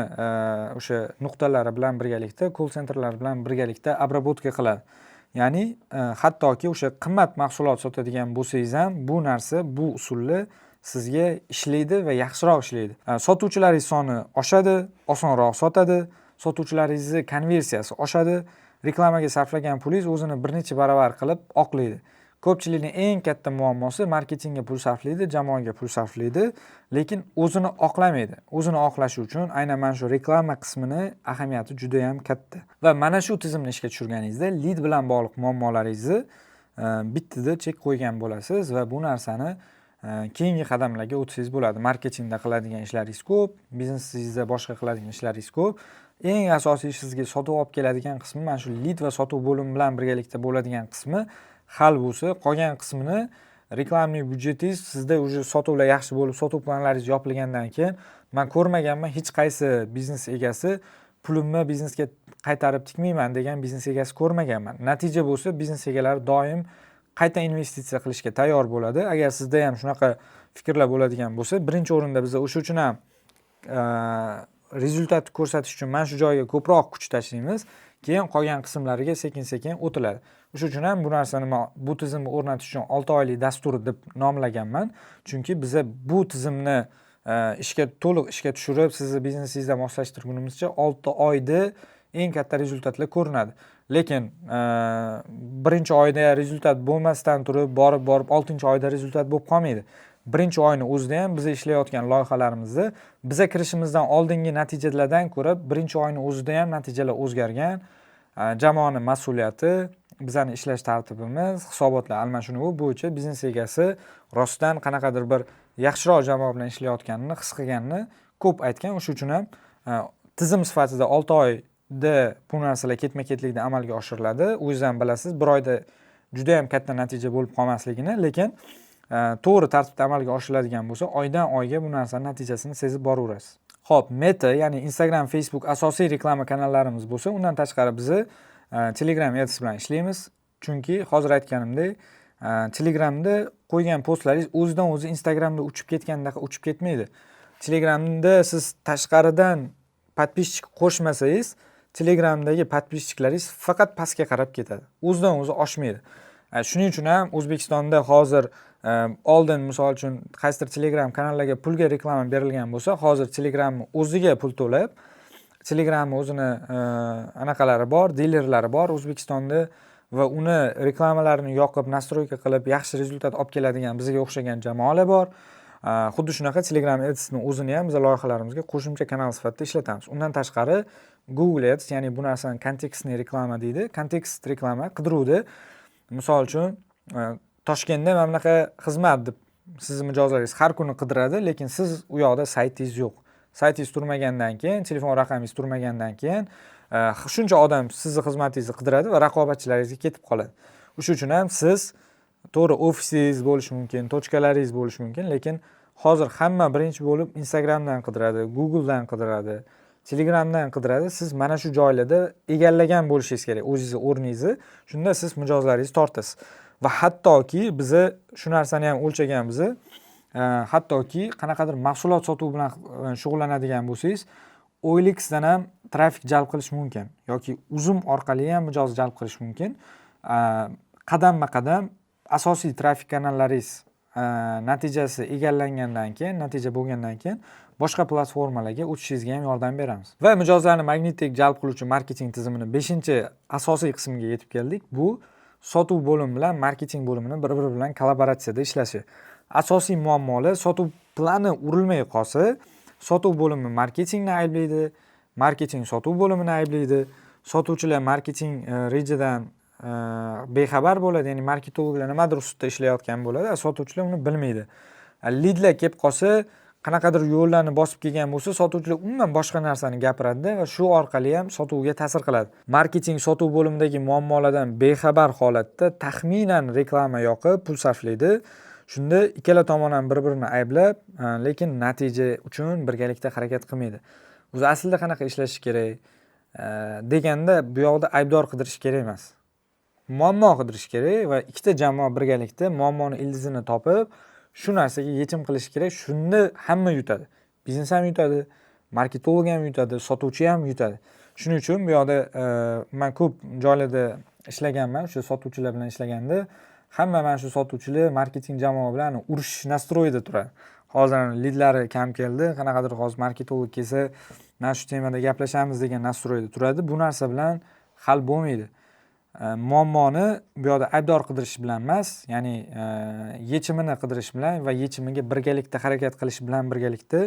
S1: o'sha nuqtalari bilan birgalikda, call centerlar bilan birgalikda обработка qiladi. Ya'ni hattoki o'sha qimmat mahsulot sotadigan bo'lsangiz ham bu narsa, bu usullar sizga ishlaydi va yaxshiroq ishlaydi. Sotuvchilaringiz soni oshadi, osonroq sotadi, sotuvchilaringizning konversiyasi oshadi, reklamaga sarflagan pulingiz o'zini bir necha baravar qilib oqlaydi. Ko'pchilikning eng katta muammosi marketingga pul sarflaydi, jamoaga pul sarflaydi, lekin o'zini oqlamaydi. O'zini oqlash uchun aynan mana shu reklama qismini ahamiyati juda ham katta. Va mana shu tizimni ishga tushirganingizda lead bilan bog'liq muammolaringizni bittada chek qo'ygan bo'lasiz va bu narsani keyingi qadamlarga o'tsangiz bo'ladi. Marketingda qiladigan ishlaringiz ko'p, biznesingizda boshqa qiladigan ishlaringiz ko'p. Eng asosiy sizga sotuv olib keladigan qismi mana shu lead va sotuv bo'limi bilan birgalikda bo'ladigan qismi hal bo'lsa, qolgan qismini reklamli byudjetingiz sizda уже sotuvlar yaxshi bo'lib, sotuv planlaringiz yopilgandan keyin men ko'rmaganman hech qaysi biznes egasi pulimni biznesga qaytarib tikmayman degan biznes egasi ko'rmaganman. Natija bo'lsa, biznes egalari doim qayta investitsiya qilishga tayyor bo'ladi. Agar sizda ham shunaqa fikrlar bo'ladigan bo'lsa, birinchi o'rinda biz o'sha uchun ham rezultat ko'rsatish uchun mana shu joyga ko'proq kuch tashlaymiz, keyin qolgan qismlariga sekin-sekin o'tiladi. O'sha uchun ham bu narsani bu tizimni o'rnatish uchun 6 oylik dastur deb nomlaganman. Chunki biz bu tizimni to'liq ishga tushirib, sizni biznesingizga moslashtirgunimizcha 6 oyda eng katta rezultatlar ko'rinadi. Lekin birinchi oyda rezultat bo'lmasdan turib, borib 6-oyda rezultat bo'lib qolmaydi. Birinchi oyning o'zida ham biz ishlayotgan loyihalarimizni biza kirishimizdan oldingi natijalardan ko'ra birinchi oyning o'zida ham natijalar o'zgargan. Jamoaning mas'uliyati, bizning ishlash tartibimiz, hisobotlar almashinuvi bo'yicha biznes egasi rostdan qanaqadir bir yaxshiroq jamoa bilan ishlayotganini his qilganini ko'p aytgan. O'sha uchun ham tizim sifatida 6 oy bu narsalar ketma-ketlikda amalga oshiriladi. O'zingizdan bilasiz, bir oyda juda ham katta natija bo'lib qolmasligini, lekin to'g'ri tartibda amalga oshiriladigan bo'lsa, oydan oyga bu narsaning natijasini sezib boraverasiz. Xo'p, Meta, ya'ni Instagram, Facebook asosiy reklama kanallarimiz bo'lsa, undan tashqari biz Telegram Ads bilan ishlaymiz. Chunki hozir aytganimdek, Telegramda qo'ygan postlaringiz o'zidan o'zi Instagramda uchib ketgandaqa uchib ketmaydi. Telegramda siz tashqaridan podpischik qo'shmasangiz, Telegramdagi podpischicklaringiz faqat pastga qarab ketadi. O'zidan o'zi oshmaydi. Shuning uchun ham O'zbekistonda hozir oldin misol uchun qaysidir Telegram kanallarga pulga reklama berilgan bo'lsa, hozir Telegramni o'ziga pul to'lab, Telegramni o'zini anaqalari bor, dilerlari bor O'zbekistonda va uni reklamalarini yoqib, nastroyka qilib, yaxshi rezultat olib keladigan bizga o'xshagan jamoalar bor. Xuddi shunaqa Telegram Ads'ni o'zini ham biz loyihalarimizga qo'shimcha kanal sifatida ishlatamiz. Undan tashqari Google Ads, ya'ni bu narsani kontekstli reklama deydi. Kontekst reklama qidiruvda misol uchun Toshkentda mana bunaqa xizmat deb sizning mijozlaringiz har kuni qidiradi, lekin siz u yoqda saytingiz yo'q. Saytingiz turmagandan keyin, telefon raqamingiz turmagandan keyin shuncha odam sizning xizmatingizni qidiradi va raqobatchilaringizga ketib qoladi. Shuning uchun ham siz to'g'ri ofisingiz bo'lishi mumkin, tochkalaringiz bo'lishi mumkin, lekin hozir hamma birinchi bo'lib Instagramdan qidiradi, Googledan qidiradi, Telegramdan qidiradi. Siz mana shu joylarda egallagan bo'lishingiz kerak o'zingizni o'rningizni. Shunda siz mijozlaringizni tortasiz. Va hattoki biz shu narsani ham o'lchaganmiz. Hattoki qanaqadir mahsulot sotuv bilan shug'ullanadigan bo'lsangiz, OLXdan ham trafik jalb qilish mumkin yoki uzum orqali ham mijoz jalb qilish mumkin. Qadamma-qadam asosiy trafik kanallaringiz natijasi egallangandan keyin, natija bo'lgandan keyin boshqa platformalarga o'tishingizga ham yordam beramiz. Va mijozlarni magnitdek jalb qiluvchi marketing tizimining 5-asosiy qismiga yetib keldik. Bu sotuv bo'limi bilan marketing bo'limini bir-biri bilan kollaboratsiyada ishlashi. Asosiy muammolar sotuv plani urilmay qolsa, sotuv bo'limi marketingni ayblaydi, marketing sotuv bo'limini ayblaydi, sotuvchilar marketing rejadan bexabar bo'ladi, ya'ni marketologlar nimadir ustida ishlayotgan bo'ladi, sotuvchilar uni bilmaydi. Leadlar kelib qolsa, qanaqadir yo'llarni bosib kelgan bo'lsa, sotuvchilar umuman boshqa narsani gapiradi va shu orqali ham sotuvga ta'sir qiladi. Marketing sotuv bo'limidagi muammolardan bexabar holatda taxminan reklama yoqib, pul sarflaydi. Shunda ikkala tomon ham bir-birini ayblab, lekin natija uchun birgalikda harakat qilmaydi. O'zi aslida qanaqa ishlash kerak deganda, bu yoqda aybdor qidirish kerak emas. Muammo qidirish kerak va ikkita jamoa birgalikda muammoni ildizini topib, shu narsaga yechim qilish kerak. Shunda hamma yutadi. Biznes ham yutadi, marketolog ham yutadi, sotuvchi ham yutadi. Shuning uchun bu yoqda men ko'p joylarda ishlaganman, o'sha sotuvchilar bilan ishlaganda, hamma mana shu sotuvchilar marketing jamoa bilan urush nastroyida turadi. Hozir leadlari kam keldi, qanaqadir hozir marketolog kelsa, mana shu temada gaplashamiz degan nastroyida turadi. Bu narsa bilan hal bo'lmaydi. Muammoni bu yoqda aybdor qidirish bilan emas, ya'ni yechimini qidirish bilan va yechimiga birgalikda harakat qilish bilan birgalikda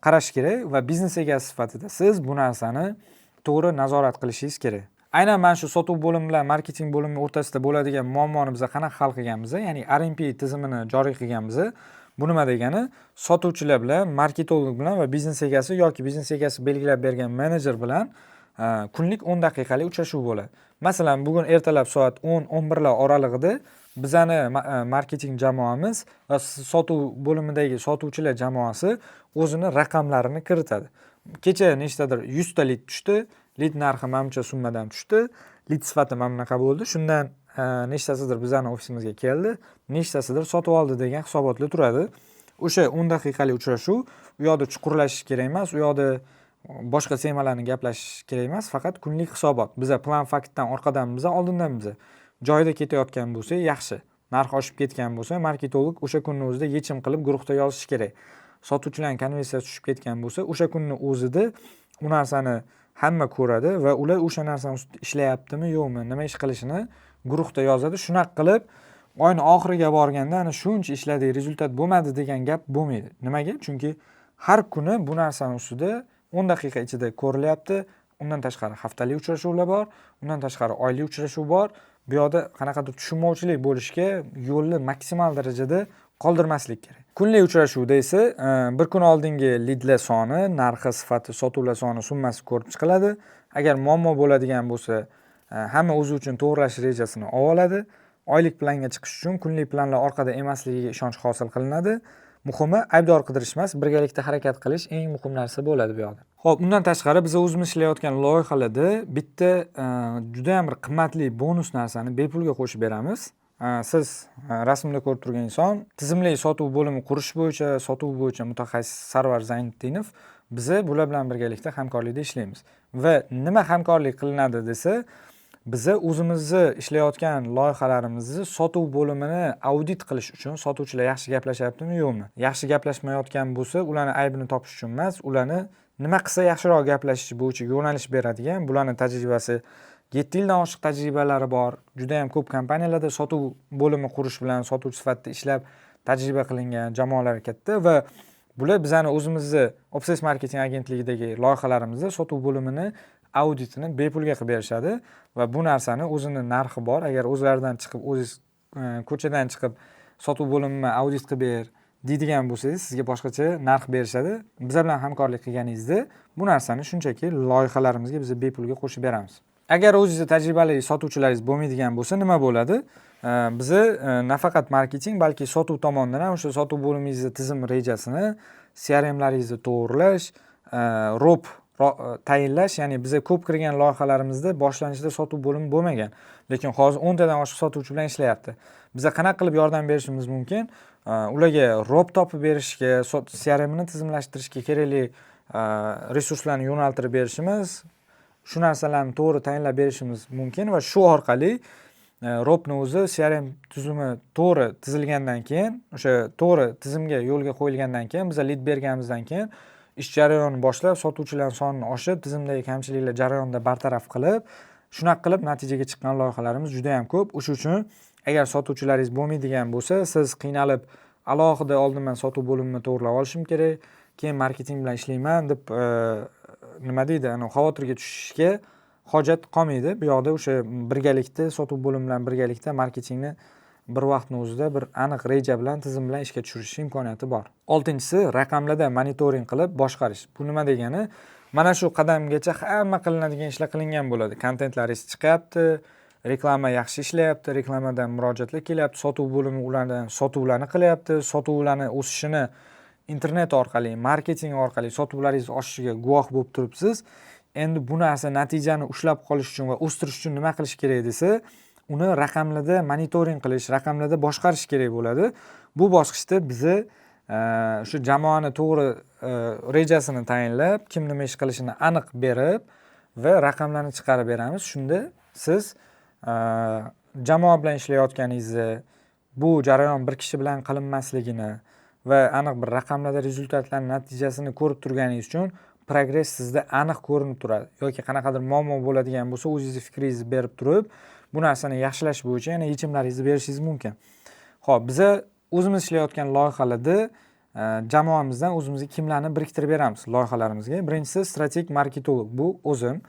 S1: qarash kerak va biznes egasi sifatida siz bu narsani to'g'ri nazorat qilishingiz kerak. Aynan mana shu sotuv bo'limi bilan marketing bo'limi o'rtasida bo'ladigan muammoni biz qanaqa hal qilganmiz, ya'ni RMP tizimini joriy qilganmiz. Bu nima degani? Sotuvchilar bilan, marketolog bilan va biznes egasi yoki biznes egasi belgilab bergan menejer bilan kunlik 10 daqiqalik uchrashuv bo'ladi. Masalan, bugun ertalab soat 10-11 oralig'ida bizani marketing jamoamiz va sotuv bo'limidagi sotuvchilar jamoasi o'zini raqamlarini kiritadi. Kecha nechtadir 100 ta lead tushdi, lead narxi mamcha summadan tushdi, lead sifati mana bunaqa bo'ldi. Shundan nechtasidir bizani ofisimizga keldi, nechtasidir sotib oldi degan hisobotlar turadi. O'sha 10 daqiqalik uchrashuv, u yoqda chuqurlashish kerak emas, u yoqda boshqa temalarni gaplashish kerak emas, faqat kunlik hisobot. Biza plan faktdan orqadan biza, oldindan biza. Joyida ketayotgan bo'lsa yaxshi. Narx oshib ketgan bo'lsa, marketolog o'sha kunning o'zida yechim qilib guruhda yozish kerak. Sotuvchilarning konversiyasi tushib ketgan bo'lsa, o'sha kunning o'zida u narsani hamma ko'radi va ular o'sha narsani ustida ishlayaptimi, yo'qmi, nima ish qilishini guruhda yozadi. Shunaqa qilib, oyning oxiriga borganda ana shuncha ishladik, rezultat bo'lmadi degan gap bo'lmaydi. Nimaga? Chunki har kuni bu narsani ustida 10 daqiqa ichida ko'rilyapti. Undan tashqari haftalik uchrashuvlar bor, undan tashqari oylik uchrashuv bor. Bu yoqda qanaqadir tushunmovchilik bo'lishiga yo'lni maksimal darajada qoldirmaslik kerak. Kunlik uchrashuvda esa bir kun oldingi lidlar soni, narxi, sifati, sotuvlar soni summasi ko'rib chiqiladi. Agar muammo bo'ladigan bo'lsa, hamma o'zi uchun to'g'rilash rejasini oladi. Oylik planga chiqish uchun kunlik planlar orqada emasligiga ishonch hosil qilinadi. Muhimi aybdor qidirish emas, birgalikda harakat qilish eng muhim narsa bo'ladi bu yoqda. Xo'p, undan tashqari biz o'zimiz ishlayotgan loyihalarda bitta juda ham bir qimmatli bonus narsani bepulga qo'shib beramiz. Siz rasmda ko'rib turgan inson tizimli sotuv bo'limi qurish bo'yicha, sotuv bo'yicha mutaxassis Sarvar Zayniddinov. Biz bular bilan birgalikda hamkorlikda ishlaymiz. Va nima hamkorlik qilinadi desa, biz o'zimizni ishlayotgan loyihalarimizni sotuv bo'limini audit qilish uchun sotuvchilar yaxshi gaplashyaptimi, yo'qmi? Yaxshi gaplashmayotgan bo'lsa, ularni aybini topish uchun emas, ularni nima qilsa yaxshiroq gaplashish bo'yicha yo'nalish beradigan, bularning tajribasi 7 yildan oshiq tajribalari bor. Juda ham ko'p kompaniyalarda sotuv bo'limi qurish bilan sotuvchi sifatida ishlab tajriba qilingan jamoalar katta va bular bizani o'zimizni Obses marketing agentligidagi loyihalarimizda sotuv bo'limini auditini bepulga qilib berishadi va bu narsani o'zini narxi bor. Agar o'zlaridan chiqib, o'zingiz ko'chadan chiqib sotuv bo'limini audit qilib ber deydigan bo'lsangiz, sizga boshqacha narx berishadi. Biz bilan hamkorlik qilganingizda bu narsani shunchaki loyihalarimizga biz bepulga qo'shib beramiz. Agar o'zingizda tajribali sotuvchilaringiz bo'lmaydigan bo'lsa, nima bo'ladi? Biz nafaqat marketing, balki sotuv tomonidan ham o'sha sotuv bo'limingizni tizim rejasini, CRMlaringizni to'g'rilash, ROP tayinlash, ya'ni biz ko'p kirgan loyihalarimizda boshlanishida sotuv bo'limi bo'lmagan, lekin hozir 10 tadan oshiq sotuvchi bilan ishlayapti. Biz qanaqa qilib yordam berishimiz mumkin? Ularga ROP topib berishga, CRMni tizimlashtirishga kerakli resurslarni yo'naltirib berishimiz, shu narsalarni to'g'ri tayinlab berishimiz mumkin va shu orqali ROPni o'zi CRM tuzumi to'g'ri tizilgandan keyin, o'sha to'g'ri tizimga yo'lga qo'yilgandan keyin, biz lead berganimizdan keyin ish jarayoni boshlab, sotuvchilar sonini oshib, tizimdagi kamchiliklar jarayonida bartaraf qilib, shunaqa qilib natijaga chiqqan loyihalarimiz juda ham ko'p. O'sha uchun agar sotuvchilaringiz bo'lmaydigan bo'lsa, siz qiynalib alohida oldin men sotuv bo'limini to'g'rilab olishim kerak, keyin marketing bilan ishlayman deb nima deydi, xavotirga tushishga hojat qolmaydi. Bu yoqda o'sha birgalikda sotuv bo'limi bilan birgalikda marketingni bir vaqtning o'zida bir aniq reja bilan, tizim bilan ishga tushirish imkoniyati bor. 6-si raqamlarda monitoring qilib boshqarish. Bu nima degani? Mana shu qadamgacha hamma qilinadigan ishlar qilingan bo'ladi. Kontentlaringiz chiqyapti, reklama yaxshi ishlayapti, reklamadan murojaatlar kelyapti, sotuv bo'limi ulardan sotuvlarni qilyapti, sotuvlarni o'sishini internet orqali, marketing orqali sotuvlaringiz oshishiga guvoh bo'lib turibsiz. Endi bu narsa natijani ushlab qolish uchun va o'stirish uchun nima qilish kerak desa, uni raqamlarda monitoring qilish, raqamlarda boshqarish kerak bo'ladi. Bu bosqichda biz shu jamoani to'g'ri rejasini tayinlab, kim nima ish qilishini aniq berib va raqamlarni chiqarib beramiz. Shunda siz jamoa bilan ishlayotganingizni, bu jarayon bir kishi bilan qilinmasligini va aniq bir raqamlarda rezultatlarning natijasini ko'rib turganingiz uchun progress sizda aniq ko'rinib turadi. Yoki qanaqadir muammo bo'ladigan bo'lsa, o'zingizni fikringizni berib turib, bu narsani yaxshilash bo'yicha yana yechimlaringizni berishingiz mumkin. Xo'p, biz o'zimiz ishlayotgan loyihalarda jamoamizdan o'zimizga kimlarni biriktirib beramiz loyihalarimizga. Birinchisi strategik marketolog. Bu o'zim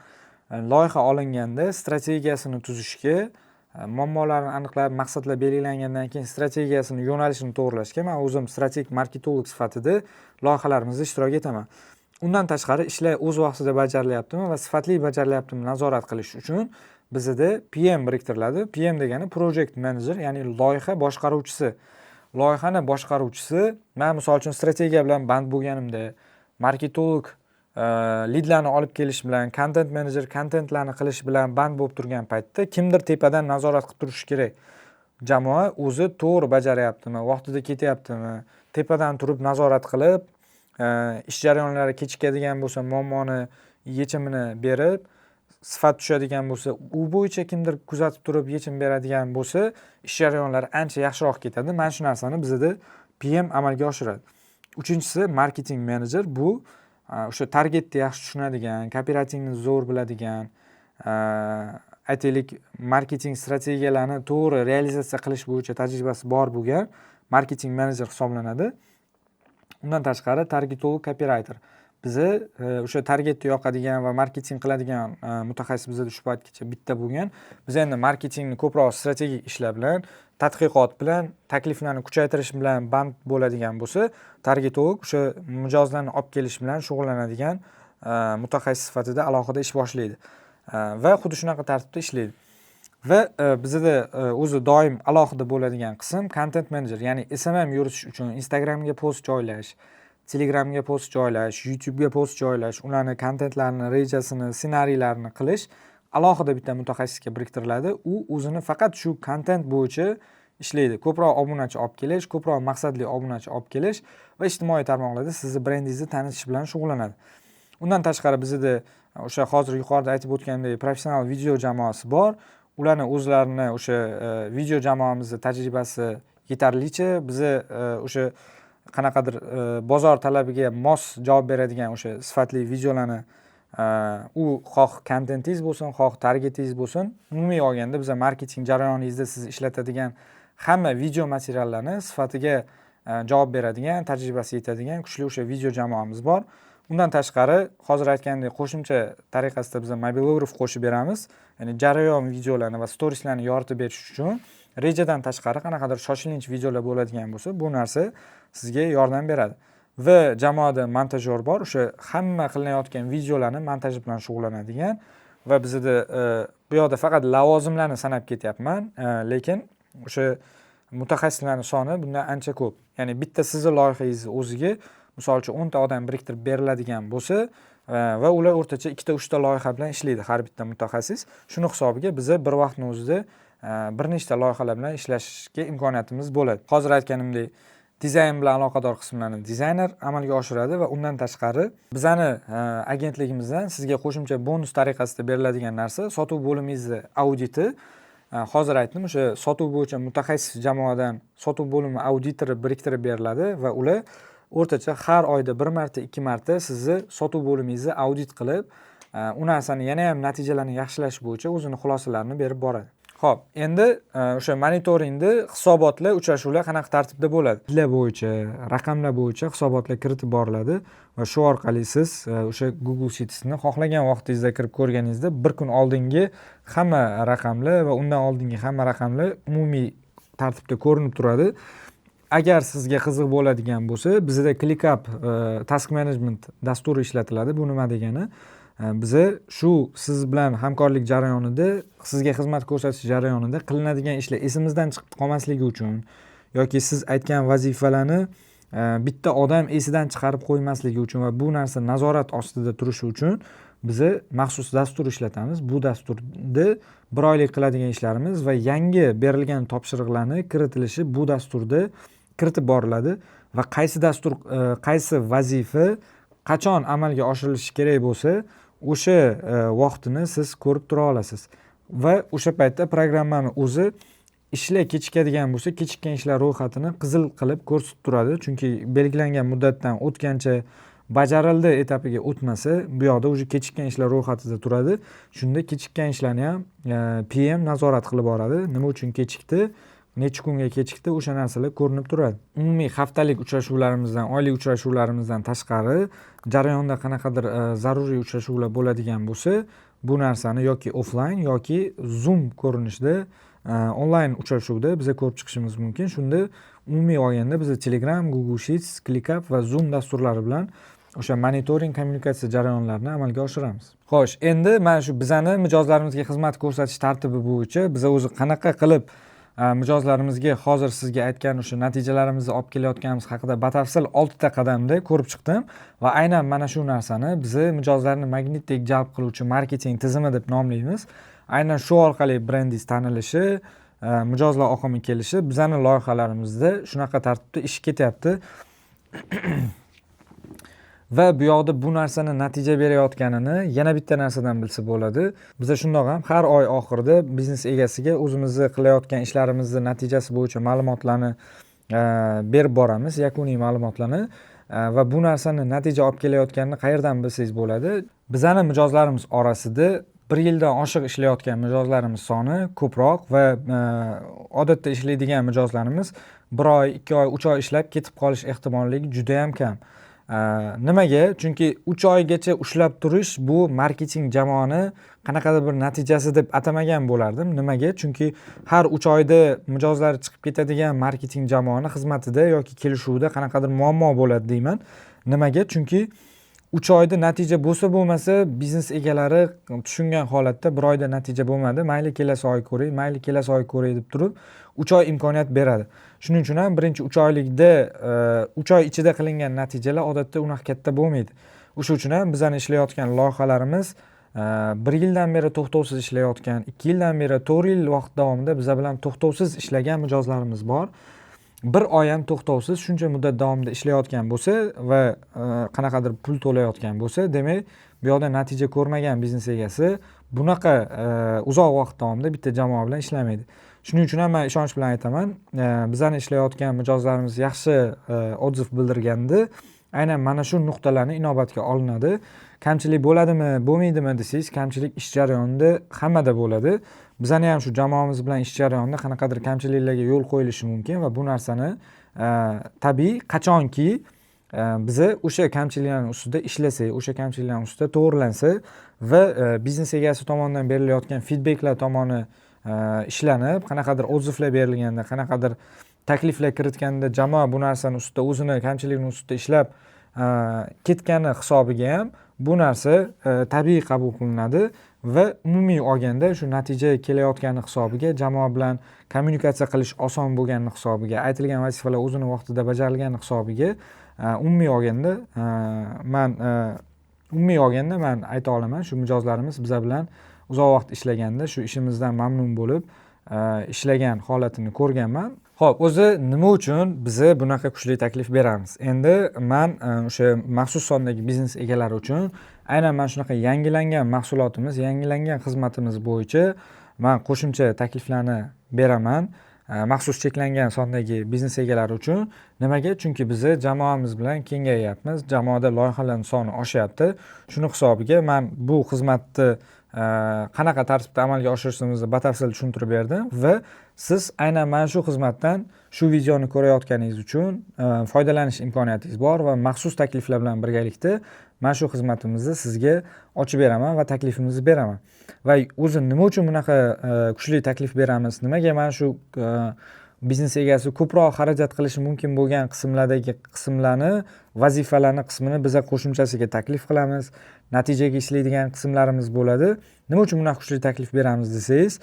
S1: loyiha olinganda strategiyasini tuzishga, muammolarni aniqlab, maqsadlar belgilangandan keyin strategiyasini, yo'nalishini to'g'rilashga men o'zim strategik marketolog sifatida loyihalarimizda ishtirok etaman. Undan tashqari ishlar o'z vaqtida bajarilyaptimi va sifatli bajarilyaptimi nazorat qilish uchun bizda PM biriktiriladi. PM degani project manager, ya'ni loyiha boshqaruvchisi. Loyihani boshqaruvchisi, men misol uchun strategiya bilan band bo'lganimda, marketolog leadlarni olib kelish bilan, content manager contentlarni qilish bilan band bo'lib turgan paytda kimdir tepadan nazorat qilib turishi kerak. Jamoa o'zi to'g'ri bajaryaptimi, vaqtida ketyaptimi, tepadan turib nazorat qilib, ish jarayonlari kechikadigan bo'lsa muammoni yechimini berib, sifat tushadigan bo'lsa u bo'yicha kimdir kuzatib turib yechim beradigan bo'lsa, ish jarayonlari ancha yaxshiroq ketadi. Mana shu narsani bizda PM amalga oshiradi. 3-si marketing menejer. Bu o'sha targetni yaxshi tushunadigan, operatingni zo'r biladigan, aytaylik marketing strategiyalarini to'g'ri realizatsiya qilish bo'yicha tajribasi bor bo'lgan marketing menejer hisoblanadi. Undan tashqari targetolog copywriter. bizni o'sha targetga yoqadigan va marketing qiladigan mutaxassis bizda shu paytgacha bitta bo'lgan. Biz endi marketingni ko'proq strategik ishlar bilan, tadqiqot bilan, takliflarni kuchaytirish bilan band bo'ladigan bo'lsa, targetolog o'sha mijozlarni olib kelish bilan shug'ullanadigan mutaxassis sifatida alohida ish boshlaydi va xuddi shunaqa tartibda ishlaydi. Va bizda o'zi doim alohida bo'ladigan qism content manager, ya'ni SMM yuritish uchun Instagramga post joylash, Telegramga post joylash, YouTube'ga post joylash, ularni kontentlarini, rejasini, ssenariylarini qilish alohida bitta mutaxassisga biriktiriladi. U o'zini faqat shu kontent bo'yicha ishlaydi. Ko'proq obunachi olib kelish, ko'proq maqsadli obunachi olib kelish va ijtimoiy tarmoqlarda sizni brendingizni tanitish bilan shug'ullanadi. Undan tashqari bizda o'sha hozir yuqorida aytib o'tgandek professional video jamoasi bor. Ularni o'zlarini o'sha video jamoamizning tajribasi yetarlicha. Biz o'sha qanaqadir bozor talabiga mos javob beradigan o'sha sifatli videolarni u xoh kontentingiz bo'lsin, xoh targetingiz bo'lsin, umumiy olganda biz marketing jarayoningizda siz ishlatadigan hamma video materiallarni sifatiga javob beradigan, tajribasi yetadigan kuchli o'sha video jamoamiz bor. Undan tashqari hozir aytgandek qo'shimcha tariqasida biz mobilograf qo'shib beramiz. Ya'ni jarayon videolarni va storieslarni yoritib berish uchun rejadan tashqari qanaqadir shoshilinch videolar bo'ladigan bo'lsa, bu narsa sizga yordam beradi. Va jamoada montajyor bor, o'sha hamma qilinayotgan videolarni montaji bilan shug'ullanadigan va bizda bu yoqda faqat lavozimlarni sanab ketyapman, lekin o'sha mutaxassislarning soni bundan ancha ko'p. Ya'ni bitta sizning loyihangizni o'ziga misol uchun 10 ta odam biriktirib beriladigan bo'lsa va ular o'rtacha 2-3 ta loyiha bilan ishlaydi har bitta mutaxassis. Shuni hisobiga biz bir vaqtning o'zida bir nechta loyihalar bilan ishlashga imkoniyatimiz bo'ladi. Hozir aytganimdek, dizayn bilan aloqador qismlarni dizayner amalga oshiradi va undan tashqari bizani agentligimizdan sizga qo'shimcha bonus tariqasida beriladigan narsa sotuv bo'limingizning auditi. Hozir aytdim, o'sha sotuv bo'yicha mutaxassis jamoadan sotuv bo'limi auditori biriktirib beriladi va ular o'rtacha har oyda 1 marta, 2 marta sizni sotuv bo'limingizni audit qilib, u narsani yana ham natijalarni yaxshilash bo'yicha o'zini xulosalarini berib boradi. Xo'p, endi o'sha monitoringda hisobotlar, uchrashuvlar qanaqa tartibda bo'ladi? Yillar bo'yicha, raqamlar bo'yicha hisobotlar kiritib boriladi va shu orqali siz o'sha Google Sheets'ni xohlagan vaqtingizda kirib ko'rganingizda bir kun oldingi hamma raqamlar va undan oldingi hamma raqamlar umumiy tartibda ko'rinib turadi. Agar sizga qiziq bo'ladigan bo'lsa, bizda ClickUp task management dasturi ishlatiladi. Bu nima degani? Biz shu siz bilan hamkorlik jarayonida, sizga xizmat ko'rsatish jarayonida qilinadigan ishlar esimizdan chiqib qolmasligi uchun yoki siz aytgan vazifalarni bitta odam esidan chiqarib qo'ymasligi uchun va bu narsa nazorat ostida turishi uchun biz maxsus dastur ishlatamiz. Bu dasturda 1 oylik qiladigan ishlarimiz va yangi berilgan topshiriqlarni kiritilishi bu dasturda kiritib boriladi va qaysi dastur, qaysi vazifa qachon amalga oshirilishi kerak bo'lsa, o'sha vaqtini siz ko'rib tura olasiz. Va o'sha paytda programmani o'zi ishlar kechikadigan bo'lsa, kechikkan ishlar ro'yxatini qizil qilib ko'rsatib turadi. Chunki belgilangan muddatdan o'tgancha bajarildi etapiga o'tmasa, bu yoqda o'sha kechikkan ishlar ro'yxatida turadi. Shunda kechikkan ishlarni ham PM nazorat qilib boradi. Nima uchun kechikdi? Necha kunga kechikdi, o'sha narsalar ko'rinib turadi. Umumiy haftalik uchrashuvlarimizdan, oylik uchrashuvlarimizdan tashqari jarayonda qanaqadir zaruriy uchrashuvlar bo'ladigan bo'lsa, bu narsani yoki offline yoki Zoom ko'rinishida onlayn uchrashuvda biz ko'rib chiqishimiz mumkin. Shunda umumiy olganda biz Telegram, Google Sheets, ClickUp va Zoom dasturlari bilan o'sha monitoring kommunikatsiya jarayonlarini amalga oshiramiz. Xo'sh, endi mana shu bizani mijozlarimizga xizmat ko'rsatish tartibi bo'yicha biz o'zi qanaqa qilib mijozlarimizga hozir sizga aytgan o'sha natijalarimizni olib kelayotganimiz haqida batafsil 6 ta qadamda ko'rib chiqdim va aynan mana shu narsani biz mijozlarni magnitdek jalb qiluvchi marketing tizimi deb nomlaymiz. Aynan shu orqali brendingiz tanilishi, mijozlar oqimi kelishi bizning loyihalarimizda shunaqa tartibda ish ketyapti. Va bu yoqda bu narsani natija berayotganini yana bitta narsadan bilsa bo'ladi. Biz shundoq ham har oy oxirida biznes egasiga o'zimizni qilayotgan ishlarimizni natijasi bo'yicha ma'lumotlarni berib boramiz, yakuniy ma'lumotlarni va bu narsani natija olib kelayotganini qayerdan bilsangiz bo'ladi? Bizning mijozlarimiz orasida 1 yildan oshiq ishlayotgan mijozlarimiz soni ko'proq va odatda ishlaydigan mijozlarimiz 1 oy, 2 oy, 3 oy ishlab ketib qolish ehtimolligi juda ham kam. Nimaga? Chunki 3 oygacha ushlab turish bu marketing jamoani qanaqadir bir natijasi deb atamagan bo'lardim. Nimaga? Chunki har 3 oyda mijozlari chiqib ketadigan marketing jamoani xizmatida yoki kelishuvida qanaqadir muammo bo'ladi deyman. Nimaga? Chunki 3 oyda natija bo'lsa bo'lmasa, biznes egalari tushungan holatda 1 oyda natija bo'lmadi, mayli kelasi oy ko'ray, mayli kelasi oy ko'ray deb turib 3 oy imkoniyat beradi. Shuning uchun ham birinchi 3 oylikda 3 oy ichida qilingan natijalar odatda unaqa katta bo'lmaydi. O'sha uchun ham bizning ishlayotgan loyihalarimiz 1 yildan beri to'xtovsiz ishlayotgan, 2 yildan beri 4 yil vaqt davomida bizlar bilan to'xtovsiz ishlagan mijozlarimiz bor. 1 oy ham to'xtovsiz shuncha muddat davomida ishlayotgan bo'lsa va qanaqadir pul to'layotgan bo'lsa, demak, bu yoqda natija ko'rmagan biznes egasi bunaqa uzoq vaqt davomida bitta jamoa bilan ishlamaydi. Shuning uchun ham men ishonch bilan aytaman, bizning ishlayotgan mijozlarimiz yaxshi odziv bildirganda, aynan mana shu nuqtalarni inobatga olinadi. Kamchilik bo'ladimi, bo'lmaydimi desangiz, kamchilik ish jarayonida hammada bo'ladi. Bizning ham shu jamoamiz bilan ish jarayonida qanaqadir kamchiliklarga yo'l qo'yilishi mumkin va bu narsani tabiiy qachonki biza o'sha kamchiliklarning ustida ishlasak, o'sha kamchiliklarning ustida to'g'rilansa va biznes egasi tomonidan berilayotgan feedbacklar tomoni ishlanib, qanaqadir odzivlar berilganda, qanaqadir takliflar kiritganda jamoa bu narsani ustida o'zini kamchiligining ustida ishlab ketgani hisobiga ham bu narsa tabiiy qabul qilinadi va umumiy olganda shu natija kelayotgani hisobiga jamoa bilan kommunikatsiya qilish oson bo'lgani hisobiga, aytilgan vazifalar o'zini vaqtida bajarilgani hisobiga umumiy olganda men ayta olaman, shu mijozlarimiz bizlar bilan uzoq vaqt ishlaganda shu ishimizdan mamnun bo'lib ishlagan holatini ko'rganman. Xo'p, o'zi nima uchun biz bunaqa kuchli taklif beramiz? Endi men o'sha maxsus sondagi biznes egalari uchun aynan mana shunaqa yangilangan mahsulotimiz, yangilangan xizmatimiz bo'yicha men qo'shimcha takliflarni beraman. Maxsus cheklangan sondagi biznes egalari uchun. Nimaga? Chunki biz jamoamiz bilan kengayapmiz. Jamoada loyihalarning soni oshyapti. Shuni hisobiga men bu xizmatni qanaqa tartibda amalga oshirishimizni batafsil tushuntirib berdim va siz aynan mana shu xizmatdan shu videoni ko'rayotganingiz uchun foydalanish imkoniyatingiz bor va maxsus takliflar bilan birgalikda mana shu xizmatimizni sizga ochib beraman va taklifimizni beraman. Va o'zi nima uchun bunaqa kuchli taklif beramiz? Nimaga mana shu biznes egasi ko'proq xarajat qilishi mumkin bo'lgan qismlardagi qismlarni, vazifalarni qismini biz qo'shimchasiga taklif qilamiz. Natijaga ishlaydigan qismlarimiz bo'ladi. Nima uchun bunaqa kuchli taklif beramiz desangiz,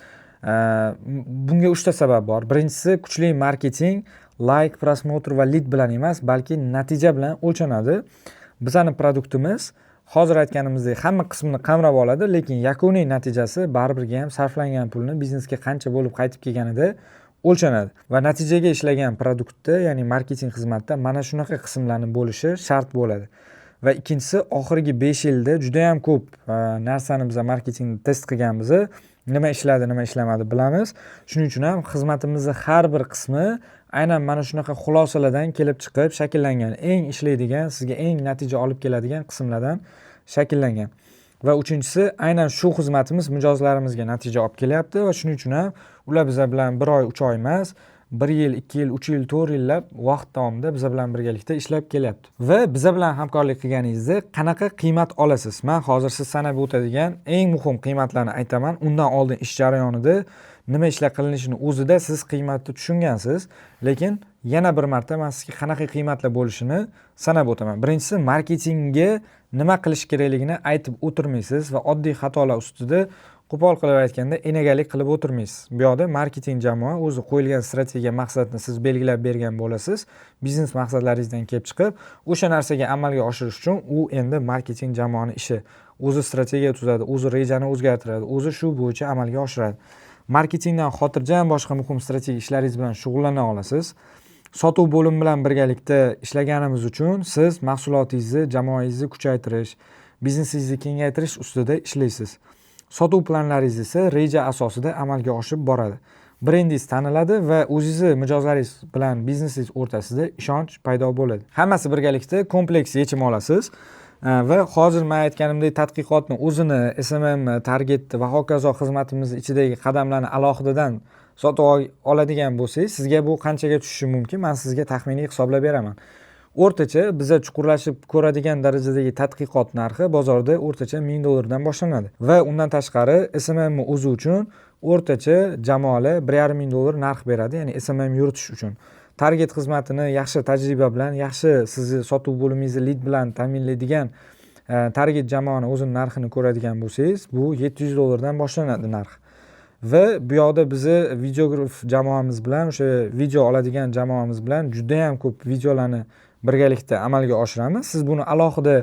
S1: bunga 3 ta sabab bor. Birinchisi, kuchli marketing like, prosmotr va lead bilan emas, balki natija bilan o'lchanadi. Bizning produktimiz hozir aytganimizdek hamma qismini qamrab oladi, lekin yakuniy natijasi baribirga ham sarflangan pulni biznesga qancha bo'lib qaytib kelganida o'lchanadi. Va natijaga ishlagan produktda, ya'ni marketing xizmatda mana shunaqa qismlarni bo'lishi shart bo'ladi. Va ikkinchisi, oxirgi 5 yilda juda ham ko'p narsani biz marketingni test qilganmiz. Nima ishladi, nima ishlamadi bilamiz. Shuning uchun ham xizmatimizning har bir qismi aynan mana shunaqa xulosalardan kelib chiqib shakllangan, eng ishlaydigan, sizga eng natija olib keladigan qismlardan shakllangan. Va uchinchisi, aynan shu xizmatimiz mijozlarimizga natija olib kelyapti va shuning uchun ham ular bizlar bilan 1 oy, 3 oy emas, 1 yil, 2 yil, 3 yil, 4 yillab vaqt davomida bizlar bilan birgalikda ishlab kelyapti. Va bizlar bilan hamkorlik qilganingizda qanaqa qiymat olasiz? Men hozir siz sanab o'tadigan eng muhim qiymatlarni aytaman. Undan oldin ish jarayonida nima ishlar qilinishini o'zida siz qiymatni tushungansiz, lekin yana bir marta men sizga qanaqa qiymatlar bo'lishini sanab o'taman. Birinchisi, marketingga nima qilish kerakligini aytib o'tirmaysiz va oddiy xatolar ustida qo'pol qilib aytganda enagalik qilib o'tirmaysiz. Bu yoqda marketing jamoa o'zi qo'yilgan strategiya maqsadni siz belgilab bergan bo'lasiz. Biznes maqsadlaringizdan kelib chiqib, o'sha narsaga amalga oshirish uchun u endi marketing jamoaning ishi. O'zi strategiya tuzadi, o'zi rejani o'zgartiradi, o'zi shu bo'yicha amalga oshiradi. Marketingdan xotirjam boshqa muhim strategik ishlaringiz bilan shug'ullana olasiz. Sotuv bo'limi bilan birgalikda ishlaganimiz uchun siz mahsulotingizni, jamoangizni kuchaytirish, biznesingizni kengaytirish ustida ishlaysiz. Sotuv planlaringiz esa reja asosida amalga oshib boradi. Brendingiz taniladi va o'zingizni mijozlaringiz bilan biznesingiz o'rtasida ishonch paydo bo'ladi. Hammasi birgalikda kompleks yechim olasiz. Va hozir men aytganimdek tadqiqotni o'zini SMM, target va hokazo xizmatimiz ichidagi qadamlarni alohidadan sotib oladigan bo'lsangiz, sizga bu qanchaga tushishi mumkin? Men sizga taxminiy hisoblab beraman. O'rtacha biza chuqurlashib ko'radigan darajadagi tadqiqot narxi bozorda o'rtacha $1000 dan boshlanadi va undan tashqari SMM o'zi uchun o'rtacha jamoalar $1500 narx beradi, ya'ni SMM yuritish uchun. Target xizmatini yaxshi tajriba bilan, yaxshi sizni sotuv bo'limingizni lead bilan ta'minlaydigan target jamoani o'zini narxini ko'radigan bo'lsangiz, bu $700 dan boshlanadi narx. Va bu yoqda bizni videograf jamoamiz bilan, o'sha video oladigan jamoamiz bilan juda ham ko'p videolarni birgalikda amalga oshiramiz. Siz buni alohida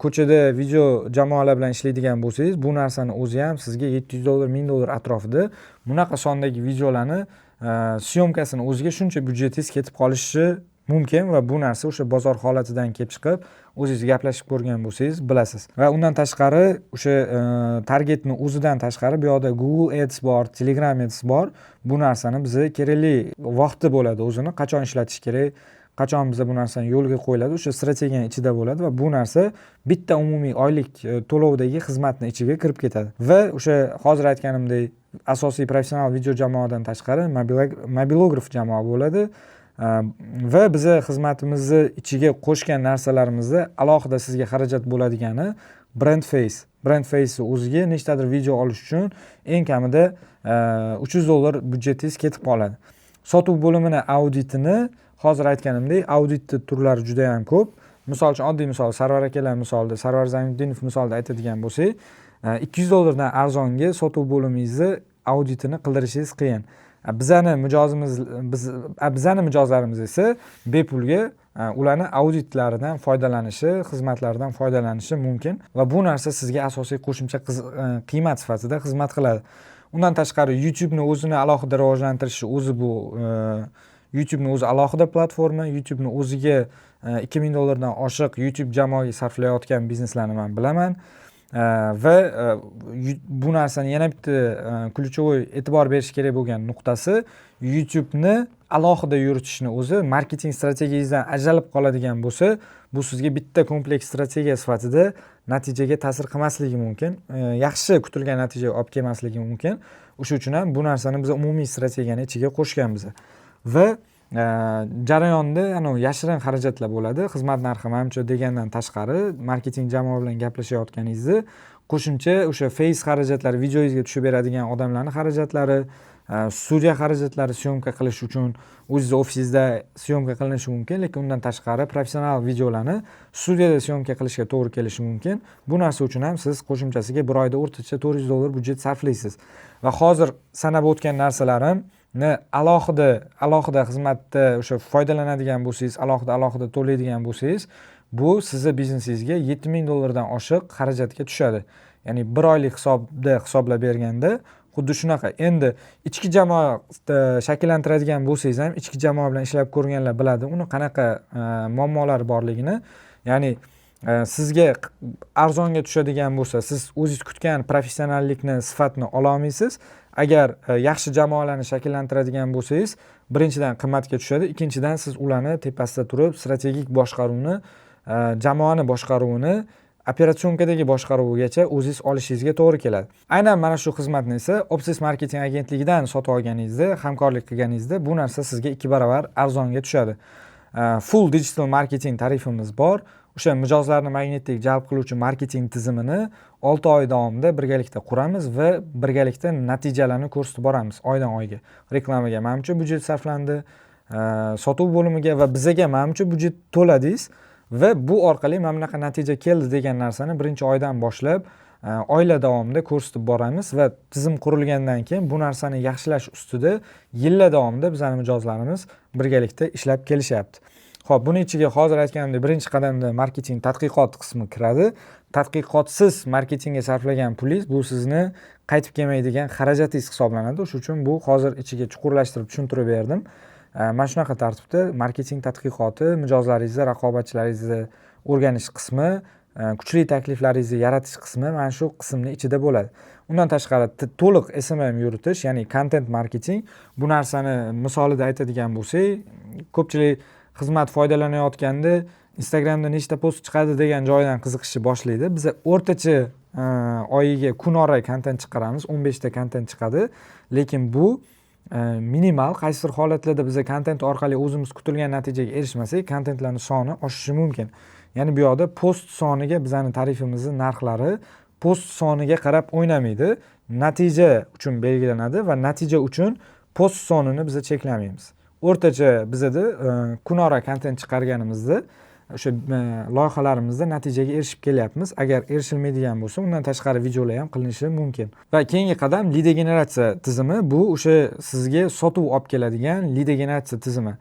S1: ko'chada video jamoalar bilan ishlaydigan bo'lsangiz, bu narsani o'zi ham sizga $700, $1000 atrofida bunaqa sondagi videolarni syomkasini o'ziga shuncha byudjetingiz ketib qolishi mumkin va bu narsa o'sha bozor holatidan kelib chiqib, o'zingiz gaplashib ko'rgan bo'lsangiz bilasiz. Va undan tashqari o'sha targetni o'zidan tashqari bu yoqda Google Ads bor, Telegram Ads bor. Bu narsani bizga kerakli vaqti bo'ladi, o'zini qachon ishlatish kerak, qachon biza bu narsani yo'lga qo'yiladi, o'sha strategiyaning ichida bo'ladi va bu narsa bitta umumiy oylik to'lovdagi xizmatning ichiga kirib ketadi. Va o'sha hozir aytganimdek asosiy professional video jamoadan tashqari mobilograf jamoa bo'ladi. Va biza xizmatimizni ichiga qo'shgan narsalarimizda alohida sizga xarajat bo'ladigani brand face. Brand face o'ziga nechtadir video olish uchun eng kamida $300 byudjetingiz ketib qoladi. Sotuv bo'limini auditini hozir aytganimdek, auditni turlari juda ham ko'p. Misol uchun oddiy misol, Sarvar akalar misolida, Sarvar Zayniddinov misolida aytadigan bo'lsak, $200 dan arzonga sotuv bo'limingizni auditini qildirishingiz qiyin. Bizani mijozlarimiz esa bepulga ularni auditlaridan foydalanishi, xizmatlaridan foydalanishi mumkin va bu narsa sizga asosiy qo'shimcha qiymat sifatida xizmat qiladi. Undan tashqari YouTube'ni o'zini alohida rivojlantirishi o'zi bu YouTube'ni o'zi alohida platforma, YouTube'ni o'ziga $2000 dan oshiq YouTube jamoaga sarflayotgan bizneslarni men bilaman. Va bu narsani yana bitta ключевой e'tibor berish kerak bo'lgan nuqtasi, YouTube'ni alohida yuritishni o'zi marketing strategiyangizdan ajralib qoladigan bo'lsa, bu sizga bitta kompleks strategiya sifatida natijaga ta'sir qilmasligi mumkin, yaxshi kutilgan natijaga olib kelmasligi mumkin. O'sha uchun ham bu narsani biz umumiy strategiyani ichiga qo'shganmiz. Va jarayonda yashirin xarajatlar bo'ladi. Xizmat narxi menimcha degandan tashqari marketing jamoa bilan gaplashayotganingizda qo'shimcha o'sha face xarajatlari, videoingizga tushib beradigan odamlarning xarajatlari, studiya xarajatlari syomka qilish uchun o'zingiz ofisingizda syomka qilinishi mumkin, lekin undan tashqari professional videolarni studiyada syomka qilishga to'g'ri kelishi mumkin. Bu narsa uchun ham siz qo'shimchasiga bir oyda o'rtacha $400 byudjet sarflaysiz. Va hozir sanab o'tgan narsalarim alohida xizmatda o'sha foydalanadigan bo'lsangiz, alohida to'laydigan bo'lsangiz, bu sizni biznesingizga $7000 dan oshiq xarajatga tushadi. Ya'ni bir oylik hisobda hisoblab berganda xuddi shunaqa. Endi ichki jamoa shakllantiradigan bo'lsangiz ham, ichki jamoa bilan ishlab ko'rganlar biladi, uni qanaqa muammolari borligini. Ya'ni sizga arzonga tushadigan bo'lsa, siz o'zingiz kutgan professionallikni, sifatni ola olmaysiz. Agar yaxshi jamoalarni shakllantiradigan bo'lsangiz, birinchidan qimmatga tushadi, ikkinchidan siz ularni tepasida turib, strategik boshqaruvni, jamoani boshqaruvini, operatsionkadagi boshqaruvigacha o'zingiz olishingizga to'g'ri keladi. Aynan mana shu xizmatni esa Obses marketing agentligidan sotib olganingizda, hamkorlik qilganingizda bu narsa sizga 2 barobar arzonga tushadi. Full digital marketing tarifimiz bor. O'sha mijozlarni magnitdek jalb qiluvchi marketing tizimini 6 oy davomida birgalikda quramiz va birgalikda natijalarni ko'rsatib boramiz oydan oyga. Reklamaga menimcha byudjet sarflandi, sotuv bo'limiga va bizaga menimcha byudjet to'ladingiz va bu orqali mana bunaqa natija keldi degan narsani birinchi oydan boshlab oylar davomida ko'rsatib boramiz va tizim qurilgandan keyin bu narsani yaxshilash ustida yillar davomida bizning mijozlarimiz birgalikda ishlab kelishyapti. Xo'p, buning ichiga hozir aytganimdek birinchi qadamda marketing tadqiqot qismi kiradi. Tadqiqotsiz marketingga sarflagan pulingiz bu sizni qaytib kelmaydigan xarajatingiz hisoblanadi. Shuning uchun bu hozir ichiga chuqurlashtirib tushuntirib berdim. Mana shunaqa tartibda marketing tadqiqoti, mijozlaringizni, raqobatchilaringizni o'rganish qismi, kuchli takliflaringizni yaratish qismi mana shu qismning ichida bo'ladi. Undan tashqari to'liq SMM yuritish, ya'ni content marketing, bu narsani misolida aytadigan bo'lsak, ko'pchilik xizmat foydalanayotganda Instagramda nechta post chiqadi degan joydan qiziqishni boshlaydi. Biz o'rtacha oyiga kunora kontent chiqaramiz, 15 ta kontent chiqadi, lekin bu minimal. Qaysidir holatlarda biz kontent orqali o'zimiz kutilgan natijaga erishmasak, kontentlarning soni oshishi mumkin. Ya'ni bu yoqda post soniga bizning tarifimizning narxlari post soniga qarab o'ynamaydi. Natija uchun belgilanadi va natija uchun post sonini biz cheklamaymiz. O'rtacha bizda kunora kontent chiqarganimizda o'sha loyihalarimizda natijaga erishib kelyapmiz. Agar erishilmaydigan bo'lsa, undan tashqari videolar ham qilinishi mumkin. Va keyingi qadam lead generatsiya tizimi. Bu o'sha sizga sotuv olib keladigan lead generatsiya tizimi.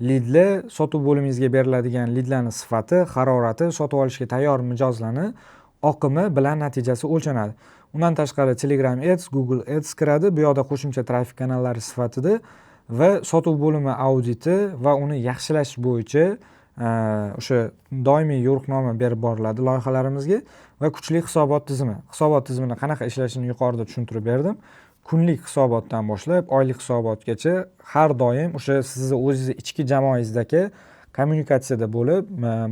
S1: Leadlar sotuv bo'limingizga beriladigan leadlarning sifati, harorati, sotib olishga tayyor mijozlarning oqimi bilan natijasi o'lchanadi. Undan tashqari Telegram Ads, Google Ads kiradi. Bu yoqda qo'shimcha trafik kanallari sifatida va sotuv bo'limi auditi va uni yaxshilash bo'yicha o'sha doimiy yo'riqnoma berib boriladi loyihalarimizga va kuchli hisobot tizimi. Hisobot tizimini qanaqa ishlashini yuqorida tushuntirib berdim. Kunlik hisobotdan boshlab oylik hisobotgacha har doim o'sha sizni o'zingiz ichki jamoangizdagi kommunikatsiyada bo'lib,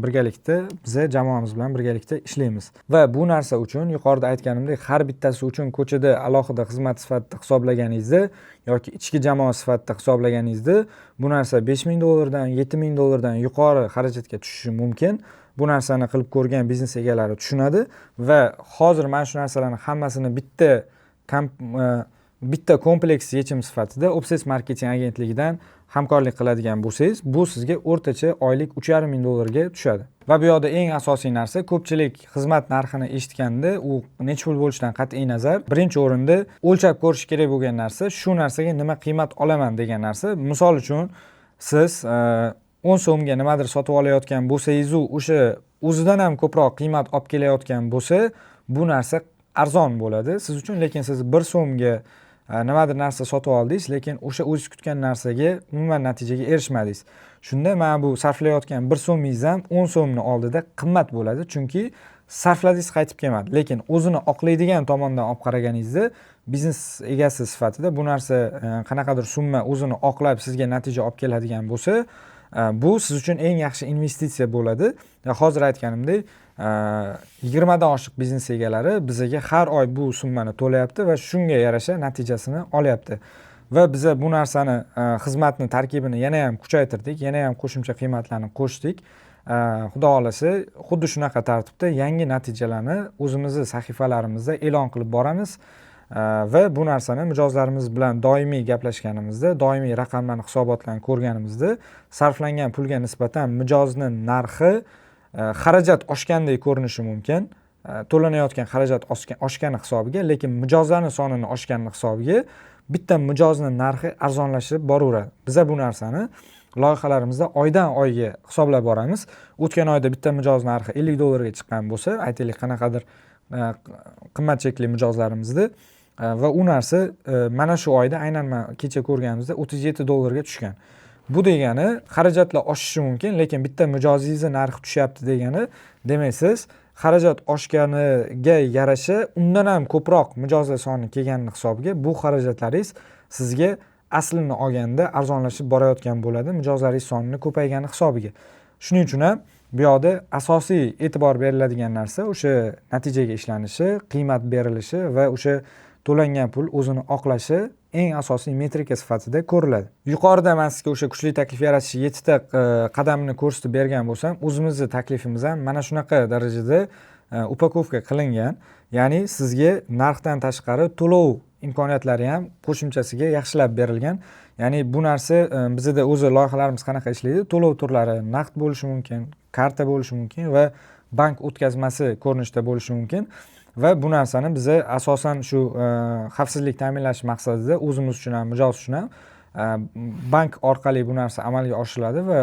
S1: birgalikda biz jamoamiz bilan birgalikda ishlaymiz. Va bu narsa uchun yuqorida aytganimdek, har bittasi uchun ko'chada alohida xizmat sifatida hisoblaganingizda yoki ichki jamoa sifatida hisoblaganingizda bu narsa $5000 $7000 yuqori xarajatga tushishi mumkin. Bu narsani qilib ko'rgan biznes egalari tushunadi va hozir mana shu narsalarning hammasini bitta kompleks yechim sifatida Obses marketing agentligidan hamkorlik qiladigan bo'lsangiz, bu sizga o'rtacha oylik $3500 ga tushadi. Va bu yoqda eng asosiy narsa, ko'pchilik xizmat narxini eshitganda u necha pul bo'lishidan qat'iy nazar, birinchi o'rinda o'lchab ko'rish kerak bo'lgan narsa, shu narsaga nima qiymat olaman degan narsa. Misol uchun, siz 10 so'mga nimadir sotib olayotgan bo'lsangiz, o'sha o'zidan ham ko'proq qiymat olib kelayotgan bo'lsa, bu narsa arzon bo'ladi siz uchun, lekin siz 1 so'mga nimadir narsa sotib oldingiz, lekin o'sha o'zingiz kutgan narsaga umuman natijaga erishmadingiz. Shunda mana bu sarflayotgan 1 so'mingiz ham 10 so'mni oldida qimmat bo'ladi, chunki sarfladingiz qaytib kelmadi. Lekin o'zini oqlaydigan tomondan olib qaraganingizda, biznes egasi sifatida bu narsa qanaqadir summa o'zini oqlab sizga natija olib keladigan bo'lsa, bu siz uchun eng yaxshi investitsiya bo'ladi. Hozir aytganimdek, 20 dan oshiq biznes egalari bizga har oy bu summani to'layapti va shunga yarasha natijasini olyapti. Va biz bu narsani xizmatni tarkibini yana ham kuchaytirdik, yana ham qo'shimcha qiymatlarni qo'shdik. Xudo xolasa, xuddi shunaqa tartibda yangi natijalarni o'zimizning sahifalarimizda e'lon qilib boramiz. Va bu narsani mijozlarimiz bilan doimiy gaplashganimizda, doimiy raqamlarni, hisobotlarni ko'rganimizda sarflangan pulga nisbatan mijozning narxi xarajat oshgandek ko'rinishi mumkin. To'lanayotgan xarajat oshgani hisobiga, lekin mijozlarning sonini oshgani hisobiga bitta mijozning narxi arzonlashib boraveradi. Biz bu narsani loyihalarimizda oydan oyga hisoblab boramiz. O'tgan oyda bitta mijoz narxi $50 ga chiqqan bo'lsa, aytaylik qanaqadir qimmat chekli mijozlarimizda va u narsa mana shu oyda aynan men kecha ko'rganimizda $37 ga tushgan. Bu degani xarajatlar oshishi mumkin, lekin bitta mijozingizning narxi tushyapti degani, demak siz xarajat oshganiga yarasha undan ham ko'proq mijozlar soni kelgani hisobiga bu xarajatlaringiz sizga aslini olganda arzonlashib borayotgan bo'ladi, mijozlaringiz sonining ko'paygani hisobiga. Shuning uchun ham bu yoqda asosiy e'tibor beriladigan narsa o'sha natijaga ishlanishi, qiymat berilishi va o'sha to'langan pul o'zini oqlashi eng asosiy metrika sifatida ko'riladi. Yuqorida men sizga o'sha kuchli taklif yaratish 7 ta qadamini ko'rsatib bergan bo'lsam, o'zimizning taklifimiz ham mana shunaqa darajada upakovka qilingan. Ya'ni sizga narxdan tashqari to'lov imkoniyatlari ham qo'shimchasiga yaxshilab berilgan. Ya'ni bu narsa bizda o'zi loyihalarimiz qanaqa ishlaydi? To'lov turlari naqd bo'lishi mumkin, karta bo'lishi mumkin va bank o'tkazmasi ko'rinishida bo'lishi mumkin. Va bu narsani biz asosan shu xavfsizlik ta'minlash maqsadida o'zimiz uchun ham, mijoz uchun ham bank orqali bu narsa amalga oshiriladi va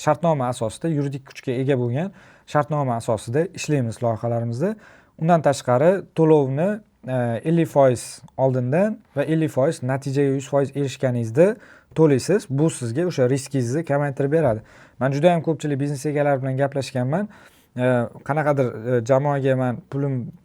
S1: shartnoma asosida, yuridik kuchga ega bo'lgan shartnoma asosida ishlaymiz loyihalarimizda. Undan tashqari to'lovni 50% oldindan va 50% natijaga 100% erishganingizda to'laysiz. Bu sizga o'sha riskingizni kamaytirib beradi. Men juda ham ko'pchilik biznes egalari bilan gaplashganman. Qanaqadir jamoaga men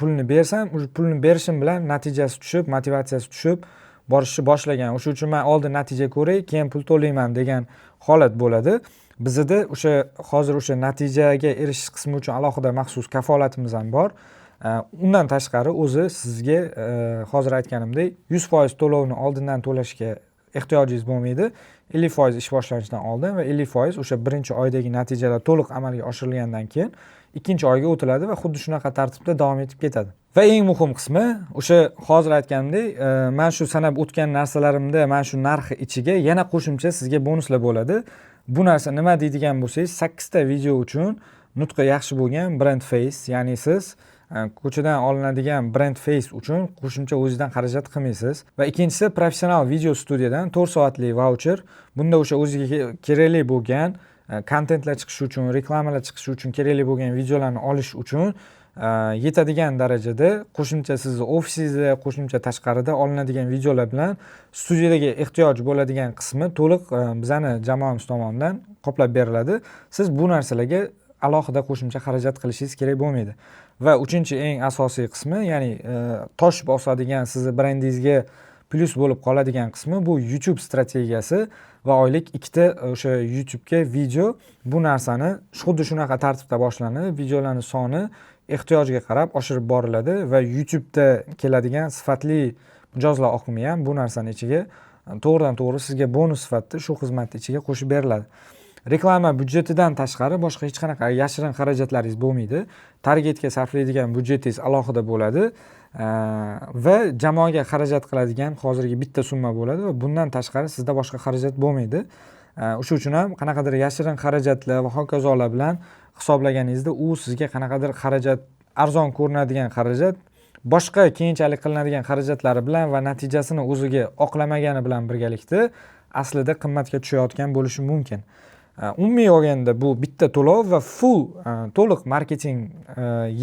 S1: pulni bersam, pulni berishim bilan natijasi tushib, motivatsiyasi tushib borishni boshlagan. O'sha uchun men oldin natija ko'ray, keyin pul to'layman degan holat bo'ladi. Bizda o'sha hozir o'sha natijaga erishish qismi uchun alohida maxsus kafolatimiz ham bor. Undan tashqari o'zi sizga hozir aytganimdek 100% to'lovni oldindan to'lashga ehtiyojingiz bo'lmaydi. 50% ish boshlanishidan oldin va 50% o'sha birinchi oydagi natijalar to'liq amalga oshirilgandan keyin ikkinchi oyga o'tiladi va xuddi shunaqa tartibda davom etib ketadi. Va eng muhim qismi o'sha hozir aytganimdek, men shu sanab o'tgan narsalarimda mana shu narxi ichiga yana qo'shimcha sizga bonuslar bo'ladi. Bu narsa nima deydigan bo'lsangiz, 8 ta video uchun nutqi yaxshi bo'lgan brand face, ya'ni siz ko'chadan olinadigan brand face uchun qo'shimcha o'zingizdan xarajat qilmaysiz. Va ikkinchisi professional video studiyadan 4 soatlik voucher. Bunda o'sha o'ziga kerakli bo'lgan kontentlar chiqishi uchun, reklamalar chiqishi uchun kerakli bo'lgan videolarni olish uchun yetadigan darajada qo'shimcha sizni ofisingizda, qo'shimcha tashqarida olinadigan videolar bilan studiyadagi ehtiyoj bo'ladigan qismi to'liq bizani jamoamiz tomonidan qoplab beriladi. Siz bu narsalarga alohida qo'shimcha xarajat qilishingiz kerak bo'lmaydi. Va uchinchi eng asosiy qismi, ya'ni tosh bosadigan sizni brendingizga plyus bo'lib qoladigan qismi bu YouTube strategiyasi va oylik 2 ta o'sha YouTube'ga video. Bu narsani xuddi shunaqa tartibda boshlanib, videolarning soni ehtiyojga qarab oshirib boriladi va YouTube'da keladigan sifatli mijozlar oqimi ham bu narsani ichiga to'g'ridan to'g'ri sizga bonus sifatida shu xizmatni ichiga qo'shib beriladi. Reklama byudjetidan tashqari boshqa hech qanaqa yashirin xarajatlaringiz bo'lmaydi. Targetga sarflaydigan budjetingiz alohida bo'ladi va jamoaga xarajat qiladigan hozirgi bitta summa bo'ladi va bundan tashqari sizda boshqa xarajat bo'lmaydi. O'sha uchun ham qanaqadir yashirin xarajatlar va hokazolar bilan hisoblaganingizda u sizga qanaqadir xarajat, arzon ko'rinadigan xarajat boshqa keyinchalik qilinadigan xarajatlari bilan va natijasini o'ziga oqlamagani bilan birgalikda aslida qimmatga tushayotgan bo'lishi mumkin. Umumiy olganda bu bitta to'lov va full to'liq marketing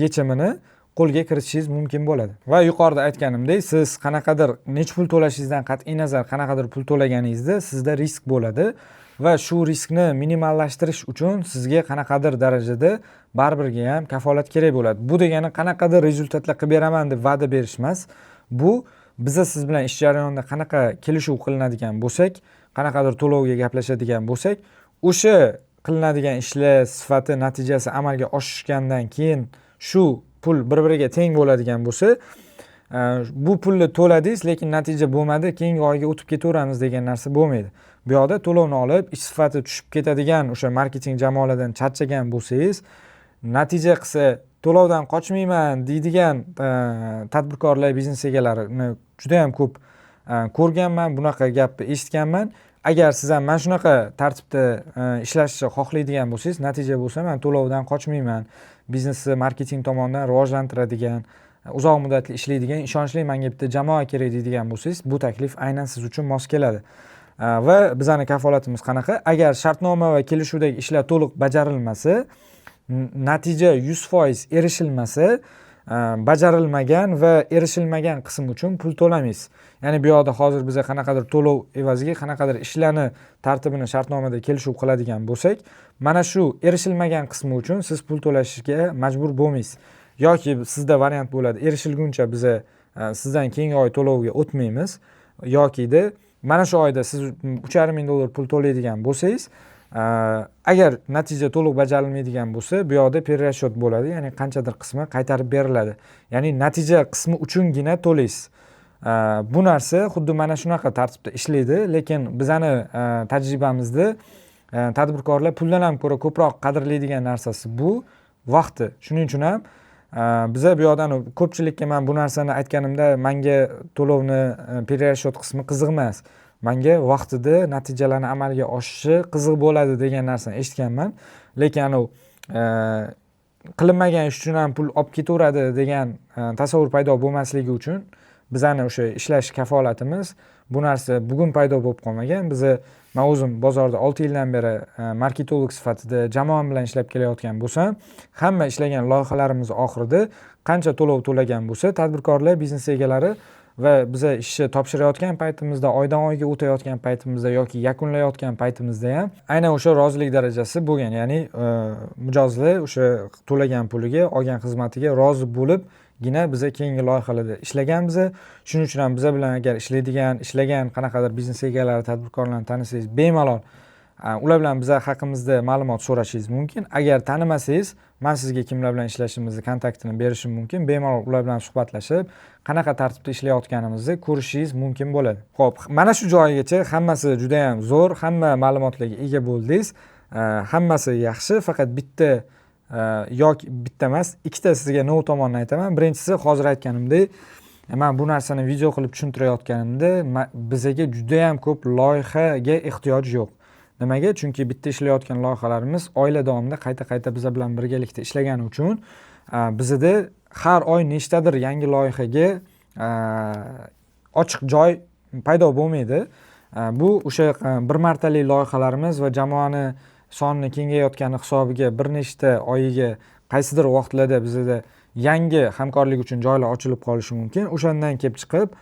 S1: yechimini qo'lga kiritishingiz mumkin bo'ladi. Va yuqorida aytganimdek, siz qanaqadir nech pul to'lashingizdan qat'iy nazar qanaqadir pul to'laganingizda sizda risk bo'ladi va shu riskni minimallashtirish uchun sizga qanaqadir darajada baribirga ham kafolat kerak bo'ladi. Bu degani qanaqadir rezultatlar qilib beraman deb va'da berish emas. Bu biz siz bilan ish jarayonida qanaqa kelishuv qilinadigan bo'lsak, qanaqadir to'lovga gaplashadigan bo'lsak, o'sha qilinadigan ishlar sifati, natijasi amalga oshishgandan keyin shu pul bir-biriga teng bo'ladigan bo'lsa, bu pulni to'ladingiz, lekin natija bo'lmadi, keyingi oyga o'tib ketaveramiz degan narsa bo'lmaydi. Bu yoqda to'lovni olib, ish sifati tushib ketadigan o'sha marketing jamoalaridan charchagan bo'lsangiz, natija qilsa to'lovdan qochmayman deydigan tadbirkorlar, biznes egalarini juda ham ko'p ko'rganman, bunaqa gapni eshitganman. Agar siz ham mana shunaqa tartibda ishlashni xohlaydigan bo'lsangiz, natija bo'lsa, men to'lovdan qochmayman, biznesni marketing tomonidan rivojlantiradigan, uzoq muddatli ishlaydigan, ishonchli menga bitta jamoa kerak deydigan bo'lsangiz, bu taklif aynan siz uchun mos keladi. Va bizning kafolatimiz qanaqa? Agar shartnoma va kelishuvdagi ishlar to'liq bajarilmasa, natija 100% erishilmasa, bajarilmagan va erishilmagan qism uchun pul to'lamaysiz. Ya'ni bu yoqda hozir biz qanaqadir to'lov evaziga qanaqadir ishlarni tartibini shartnomada kelishuv qiladigan bo'lsak, mana shu erishilmagan qismi uchun siz pul to'lashga majbur bo'lmaysiz. Yoki sizda variant bo'ladi, erishilguncha biz sizdan keyingi oy to'lovga o'tmaymiz, yokida mana shu oyda siz 3,5 ming dollar pul to'laydigan bo'lsangiz, agar natija to'liq bajarilmaydigan bo'lsa, bu yoqda перерасчет bo'ladi, ya'ni qanchadir qismi qaytarib beriladi. Ya'ni natija qismi uchungina to'laysiz. Bu narsa xuddi mana shunaqa tartibda ishlaydi, lekin bizani tajribamizda tadbirkorlar puldan ham ko'ra ko'proq qadrlaydigan narsasi bu vaqti. Shuning uchun ham biza bu yoqdan ko'pchilikka men bu narsani aytganimda, menga to'lovni перерасчет qismi qiziq emas. Menga vaqtida natijalarni amalga oshishi qiziq bo'ladi degan narsani eshitganman. Lekin qilinmagan ish uchun ham pul olib ketaveradi degan tasavvur paydo bo'lmasligi uchun bizani o'sha ishlash kafolatimiz bu narsa bugun paydo bo'lib qolmagan. Men o'zim bozorda 6 yildan beri marketolog sifatida jamoam bilan ishlab kelayotgan bo'lsam, hamma ishlagan loyihalarimiz oxirida qancha to'lov to'lagan bo'lsa, tadbirkorlar, biznes egalari va biz ishni topshirayotgan paytimizda, oydan oyga o'tayotgan paytimizda yoki yakunlayotgan paytimizda ham aynan o'sha rozilik darajasi bo'lgan. Ya'ni mijozlar o'sha to'lagan puliga, olgan xizmatiga rozi bo'libgina biz keyingi loyihalarda ishlaganmiz. Shuning uchun ham biz bilan agar ishlagan qanaqadir biznes egalari, tadbirkorlarni tanisangiz, bemalol ular bilan bizlar haqimizda ma'lumot so'rashingiz mumkin. Agar tanimasangiz, men sizga kimlar bilan ishlashimizni kontaktini berishim mumkin. Bemalol ular bilan suhbatlashib, qanaqa tartibda ishlayotganimizni ko'rishingiz mumkin bo'ladi. Xo'p, mana shu joyigacha hammasi juda ham zo'r, hamma ma'lumotlarga ega bo'ldingiz. Hammasi yaxshi, faqat bitta yoki bitta emas, ikkita sizga nov tomondan aytaman. Birinchisi, hozir aytganimdek, men bu narsani video qilib tushuntirayotganimda bizga juda ham ko'p loyihaga ehtiyoj yo'q. Nimaga? Chunki bitta ishlayotgan loyihalarimiz oila davomida qayta-qayta bizlar bilan birgalikda ishlagani uchun bizda har oy nechtadir yangi loyihaga ochiq joy paydo bo'lmaydi. Bu o'sha bir martalik loyihalarimiz va jamoani soni kengayotgani hisobiga bir nechta oyiga qaysidir vaqtlarda bizda yangi hamkorlik uchun joylar ochilib qolishi mumkin. O'shandan kelib chiqib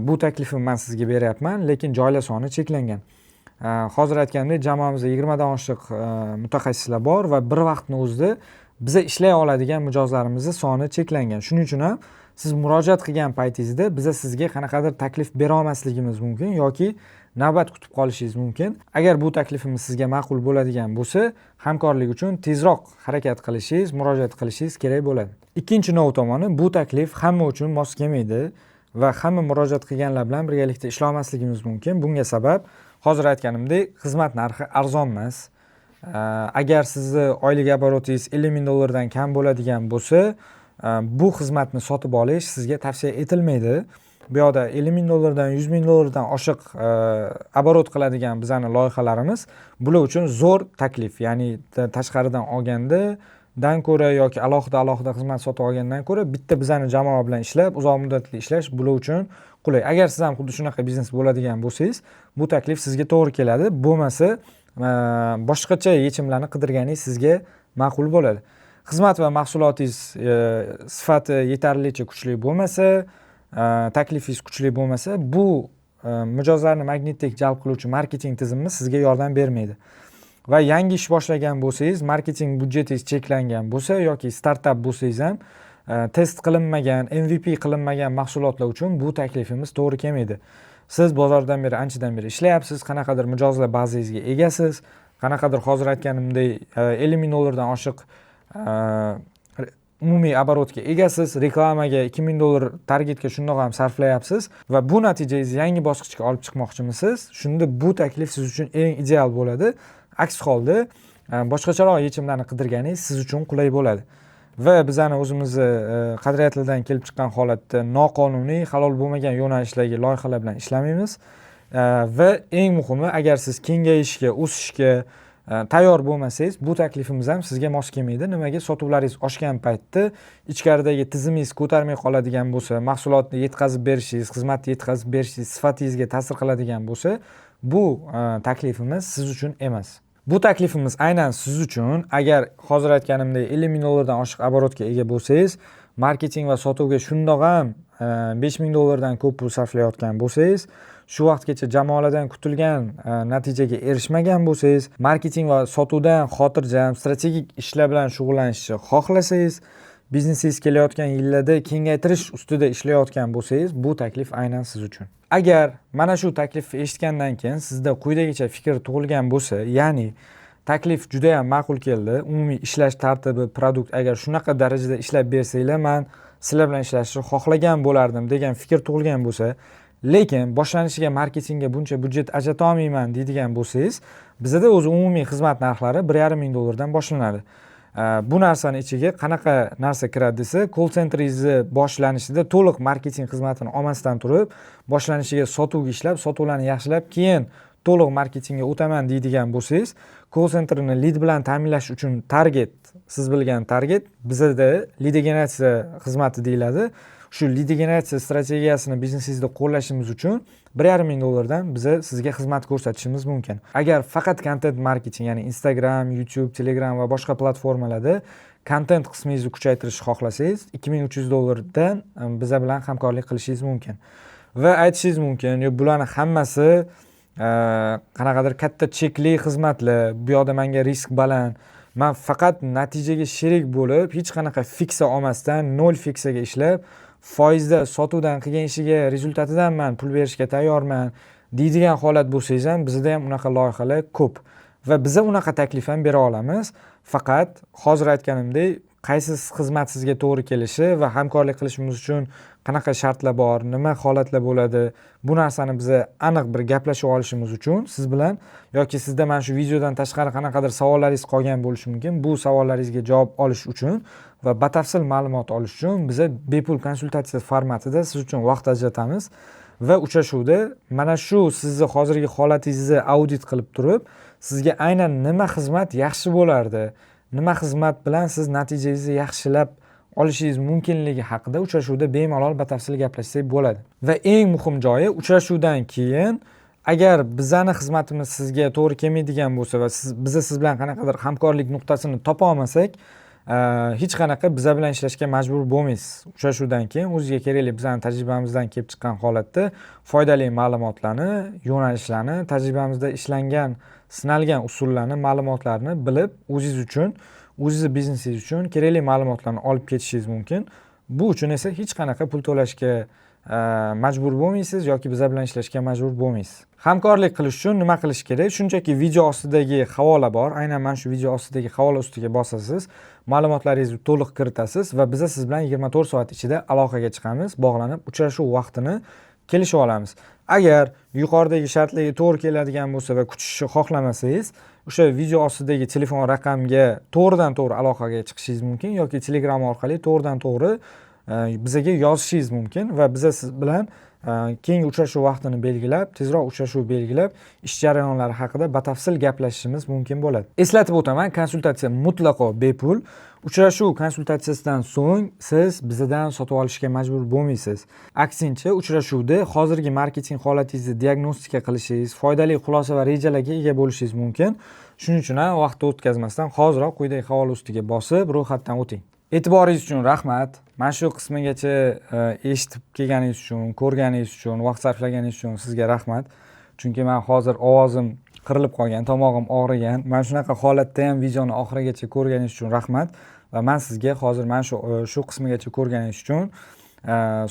S1: bu taklifni men sizga beryapman, lekin joylar soni cheklangan. Hozir aytgandek, jamoamizda 20 dan oshiq mutaxassislar bor va bir vaqtning o'zida biza ishlay oladigan mijozlarimizni soni cheklangan. Shuning uchun ham siz murojaat qilgan paytingizda biza sizga qanaqadir taklif bera olmasligimiz mumkin yoki navbat kutib qolishingiz mumkin. Agar bu taklifimiz sizga ma'qul bo'ladigan bo'lsa, hamkorlik uchun tezroq harakat qilishingiz, murojaat qilishingiz kerak bo'ladi. Ikkinchi nov tomoni, bu taklif hamma uchun mos kelmaydi va hamma murojaat qilganlar bilan birgalikda ishlamasligimiz mumkin. Bunga sabab hozir aytganimdek, xizmat narxi arzon emas. Agar sizni oylik oborotingiz 50 ming dollardan kam bo'ladigan bo'lsa, bu xizmatni sotib olish sizga tavsiya etilmaydi. Bu yoqda 50 ming dollardan 100 ming dollardan oshiq oborot qiladigan bizning loyihalarimiz bular uchun zo'r taklif. Ya'ni tashqaridan olganda dan ko'ra yoki alohida xizmat sotib olgandan ko'ra bitta bizning jamoa bilan ishlab, uzoq muddatli ishlash bular uchun qulay. Agar siz ham xuddi shunaqa biznes bo'ladigan bo'lsangiz, bu taklif sizga to'g'ri keladi. Bo'lmasa, boshqacha yechimlarni qidirganingiz sizga ma'qul bo'ladi. Xizmat va mahsulotingiz sifati yetarlicha kuchli bo'lmasa, taklifingiz kuchli bo'lmasa, bu mijozlarni magnitdek jalb qiluvchi marketing tizimi sizga yordam bermaydi. Va yangi ish boshlagan bo'lsangiz, marketing budjetingiz cheklangan bo'lsa yoki startap bo'lsangiz ham test qilinmagan, MVP qilinmagan mahsulotlar uchun bu taklifimiz to'g'ri kelmaydi. Siz bozordan beri, anchadan beri ishlayapsiz, qanaqadir mijozlar bazangizga egasiz, qanaqadir hozir aytganimdek 50 ming dollardan oshiq umumiy oborotga egasiz, reklamaga 2 ming dollar targetga shundoq ham sarflayapsiz va bu natijangizni yangi bosqichga olib chiqmoqchimisiz? Shunda bu taklif siz uchun eng ideal bo'ladi. Aks holda boshqacharoq yechimlarni qidirganingiz siz uchun qulay bo'ladi. Va bizani o'zimizni qadriyatlardan kelib chiqqan holatda noqonuniy, halol bo'lmagan yo'nalishlardagi loyihalar bilan ishlamaymiz. Va eng muhimi, agar siz kengayishga, o'sishga tayyor bo'lmasangiz, bu taklifimiz ham sizga mos kelmaydi. Nimaga? Sotuvlaringiz oshgan paytda ichkaridagi tizimingiz ko'tarmay qoladigan bo'lsa, mahsulotni yetkazib berishingiz, xizmatni yetkazib berishingiz sifatingizga ta'sir qiladigan bo'lsa, bu taklifimiz siz uchun emas. Bu taklifimiz aynan siz uchun. Agar hozir aytganimdek 50 ming dollardan oshiq oborotga ega bo'lsangiz, marketing va sotuvga shundoq ham 5 ming dollardan ko'p pul sarflayotgan bo'lsangiz, shu vaqtgacha jamoalardan kutilgan natijaga erishmagan bo'lsangiz, marketing va sotuvdan xotirjam, strategik ishlar bilan shug'ullanishni xohlasangiz, biznesingiz kelayotgan yillarda kengaytirish ustida ishlayotgan bo'lsangiz, bu taklif aynan siz uchun. Agar mana shu taklifni eshitgandan keyin sizda quyidagicha fikr tug'ilgan bo'lsa, ya'ni taklif juda ham ma'qul keldi, umumiy ishlash tartibi, produkt agar shunaqa darajada ishlab bersanglar, men sizlar bilan ishlashni xohlagan bo'lardim degan fikr tug'ilgan bo'lsa, lekin boshlanishiga marketingga buncha budjet ajrata olmayman deydigan bo'lsangiz, bizda o'zi umumiy xizmat narxlari 1,5 ming dollardan boshlanadi. Bu narsani ichiga qanaqa narsa kiradi desa, call centeringizni boshlanishida to'liq marketing xizmatini olmasdan turib, boshlanishiga sotuvga ishlab, sotuvlarni yaxshilab, keyin to'liq marketingga o'taman deydigan bo'lsangiz, call centerni lead bilan ta'minlash uchun target, siz bilgan target, bizda lead generatsiya xizmati deyiladi. Shu lead generatsiya strategiyasini biznesingizda qo'llashimiz uchun 1,5 ming dollardan biza sizga xizmat ko'rsatishimiz mumkin. Agar faqat content marketing, ya'ni Instagram, YouTube, Telegram va boshqa platformalarda content qismingizni kuchaytirishni xohlasangiz, 2300 dollardan biza bilan hamkorlik qilishingiz mumkin. Va aytishingiz mumkin, bularni hammasi qanaqadir katta chekli xizmatlar, bu yoqda menga risk baland. Men faqat natijaga sherik bo'lib, hech qanaqa fiksa olmasdan, 0 fiksaga ishlab, foizda sotuvdan qilgan ishiga rezultatidan men pul berishga tayyorman deydigan holat bo'lsangiz ham bizda ham unaqa loyihalar ko'p va biza unaqa taklif ham bera olamiz. Faqat hozir aytganimdek, qaysi xizmat sizga to'g'ri kelishi va hamkorlik qilishimiz uchun qanaqa shartlar bor, nima holatlar bo'ladi, bu narsani biza aniq bir gaplashib olishimiz uchun siz bilan yoki sizda mana shu videodan tashqari qanaqadir savollaringiz qolgan bo'lishi mumkin. Bu savollaringizga javob olish uchun va batafsil ma'lumot olish uchun biza bepul konsultatsiya formatida siz uchun vaqt ajratamiz va uchrashuvda mana shu sizni hozirgi holatingizni audit qilib turib, sizga aynan nima xizmat yaxshi bo'lardi, nima xizmat bilan siz natijangizni yaxshilab olishingiz mumkinligi haqida uchrashuvda bemalol batafsil gaplashsak bo'ladi. Va eng muhim joyi, uchrashuvdan keyin agar bizani xizmatimiz sizga to'g'ri kelmaydigan bo'lsa va biz siz bilan qanaqadir hamkorlik nuqtasini topa olmasak, hech qanaqa biza bilan ishlashga majbur bo'lmaysiz. Uchrashuvdan keyin o'zingizga kerakli bizning tajribamizdan kelib chiqqan holatda foydali ma'lumotlarni, yo'nalishlarni, tajribamizda ishlangan, sinalgan usullarni, ma'lumotlarni bilib, o'zingiz uchun, o'zingiz biznesingiz uchun kerakli ma'lumotlarni olib ketishingiz mumkin. Bu uchun esa hech qanaqa pul to'lashga majbur bo'lmaysiz yoki biza bilan ishlashga majbur bo'lmaysiz. Hamkorlik qilish uchun nima qilish kerak? Shunchaki video ostidagi havola bor. Aynan mana shu video ostidagi havola ustiga bosasiz, ma'lumotlaringizni to'liq kiritasiz va biz siz bilan 24 soat ichida aloqaga chiqamiz, bog'lanib, uchrashuv vaqtini kelishib olamiz. Agar yuqoridagi shartlarga to'g'ri keladigan bo'lsa va kutishni xohlamasangiz, o'sha video ostidagi telefon raqamga to'g'ridan-to'g'ri aloqaga chiqishingiz mumkin yoki Telegram orqali to'g'ridan-to'g'ri bizaga yozishingiz mumkin va biz siz bilan keyingi uchrashuv vaqtini belgilab, tezroq uchrashuv belgilab, ish jarayonlari haqida batafsil gaplashishimiz mumkin bo'ladi. Eslatib o'taman, konsultatsiya mutlaqo bepul. Uchrashuv konsultatsiyasidan so'ng siz bizdan sotib olishga majbur bo'lmaysiz. Aksincha, uchrashuvda hozirgi marketing holatingizni diagnostika qilishingiz, foydali xulosa va rejalarga ega bo'lishingiz mumkin. Shuning uchun ham vaqt o'tkazmasdan hoziroq quyidagi havola ustiga bosib, ro'yxatdan o'ting. E'tiboringiz uchun rahmat. Mana shu qismigacha eshitib kelganingiz uchun, ko'rganingiz uchun, vaqt sarflaganingiz uchun sizga rahmat. Chunki men hozir ovozim qirilib qolgan, tomog'im og'rigan. Mana shunaqa holatda ham videoni oxirigacha ko'rganingiz uchun rahmat va men sizga hozir mana shu qismigacha ko'rganingiz uchun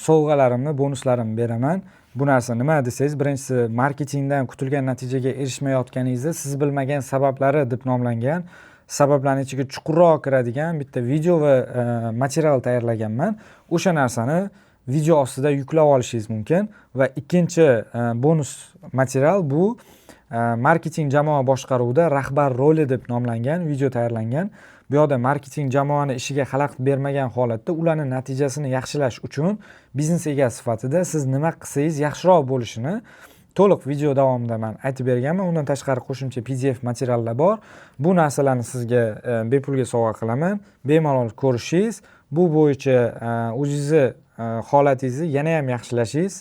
S1: sovg'alarimni, bonuslarimni beraman. Bu narsa nima desangiz, birinchisi marketingdan kutilgan natijaga erishmayotganingizni siz bilmagan sabablari deb nomlangan. Sabablarning ichiga chuqurroq kiradigan bitta video va material tayyorlaganman. O'sha narsani video ostida yuklab olishingiz mumkin va ikkinchi bonus material bu marketing jamoa boshqaruvida rahbar roli deb nomlangan video tayyorlangan. Bu yerda marketing jamoani ishiga xalaqit bermagan holatda ularning natijasini yaxshilash uchun biznes egasi sifatida siz nima qilsangiz yaxshiroq bo'lishini to'liq video davomida men aytib berganman. Undan tashqari qo'shimcha PDF materiallar bor. Bu narsalarni sizga bepulga sovg'a qilaman. Bemalol ko'rishingiz, bu bo'yicha o'zingizni holatingizni yana ham yaxshilashingiz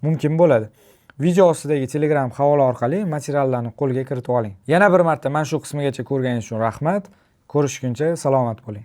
S1: mumkin bo'ladi. Video ostidagi Telegram havola orqali materiallarni qo'lga kiritib oling. Yana bir marta mana shu qismigacha ko'rganingiz uchun rahmat. Ko'rishguncha salomat bo'ling.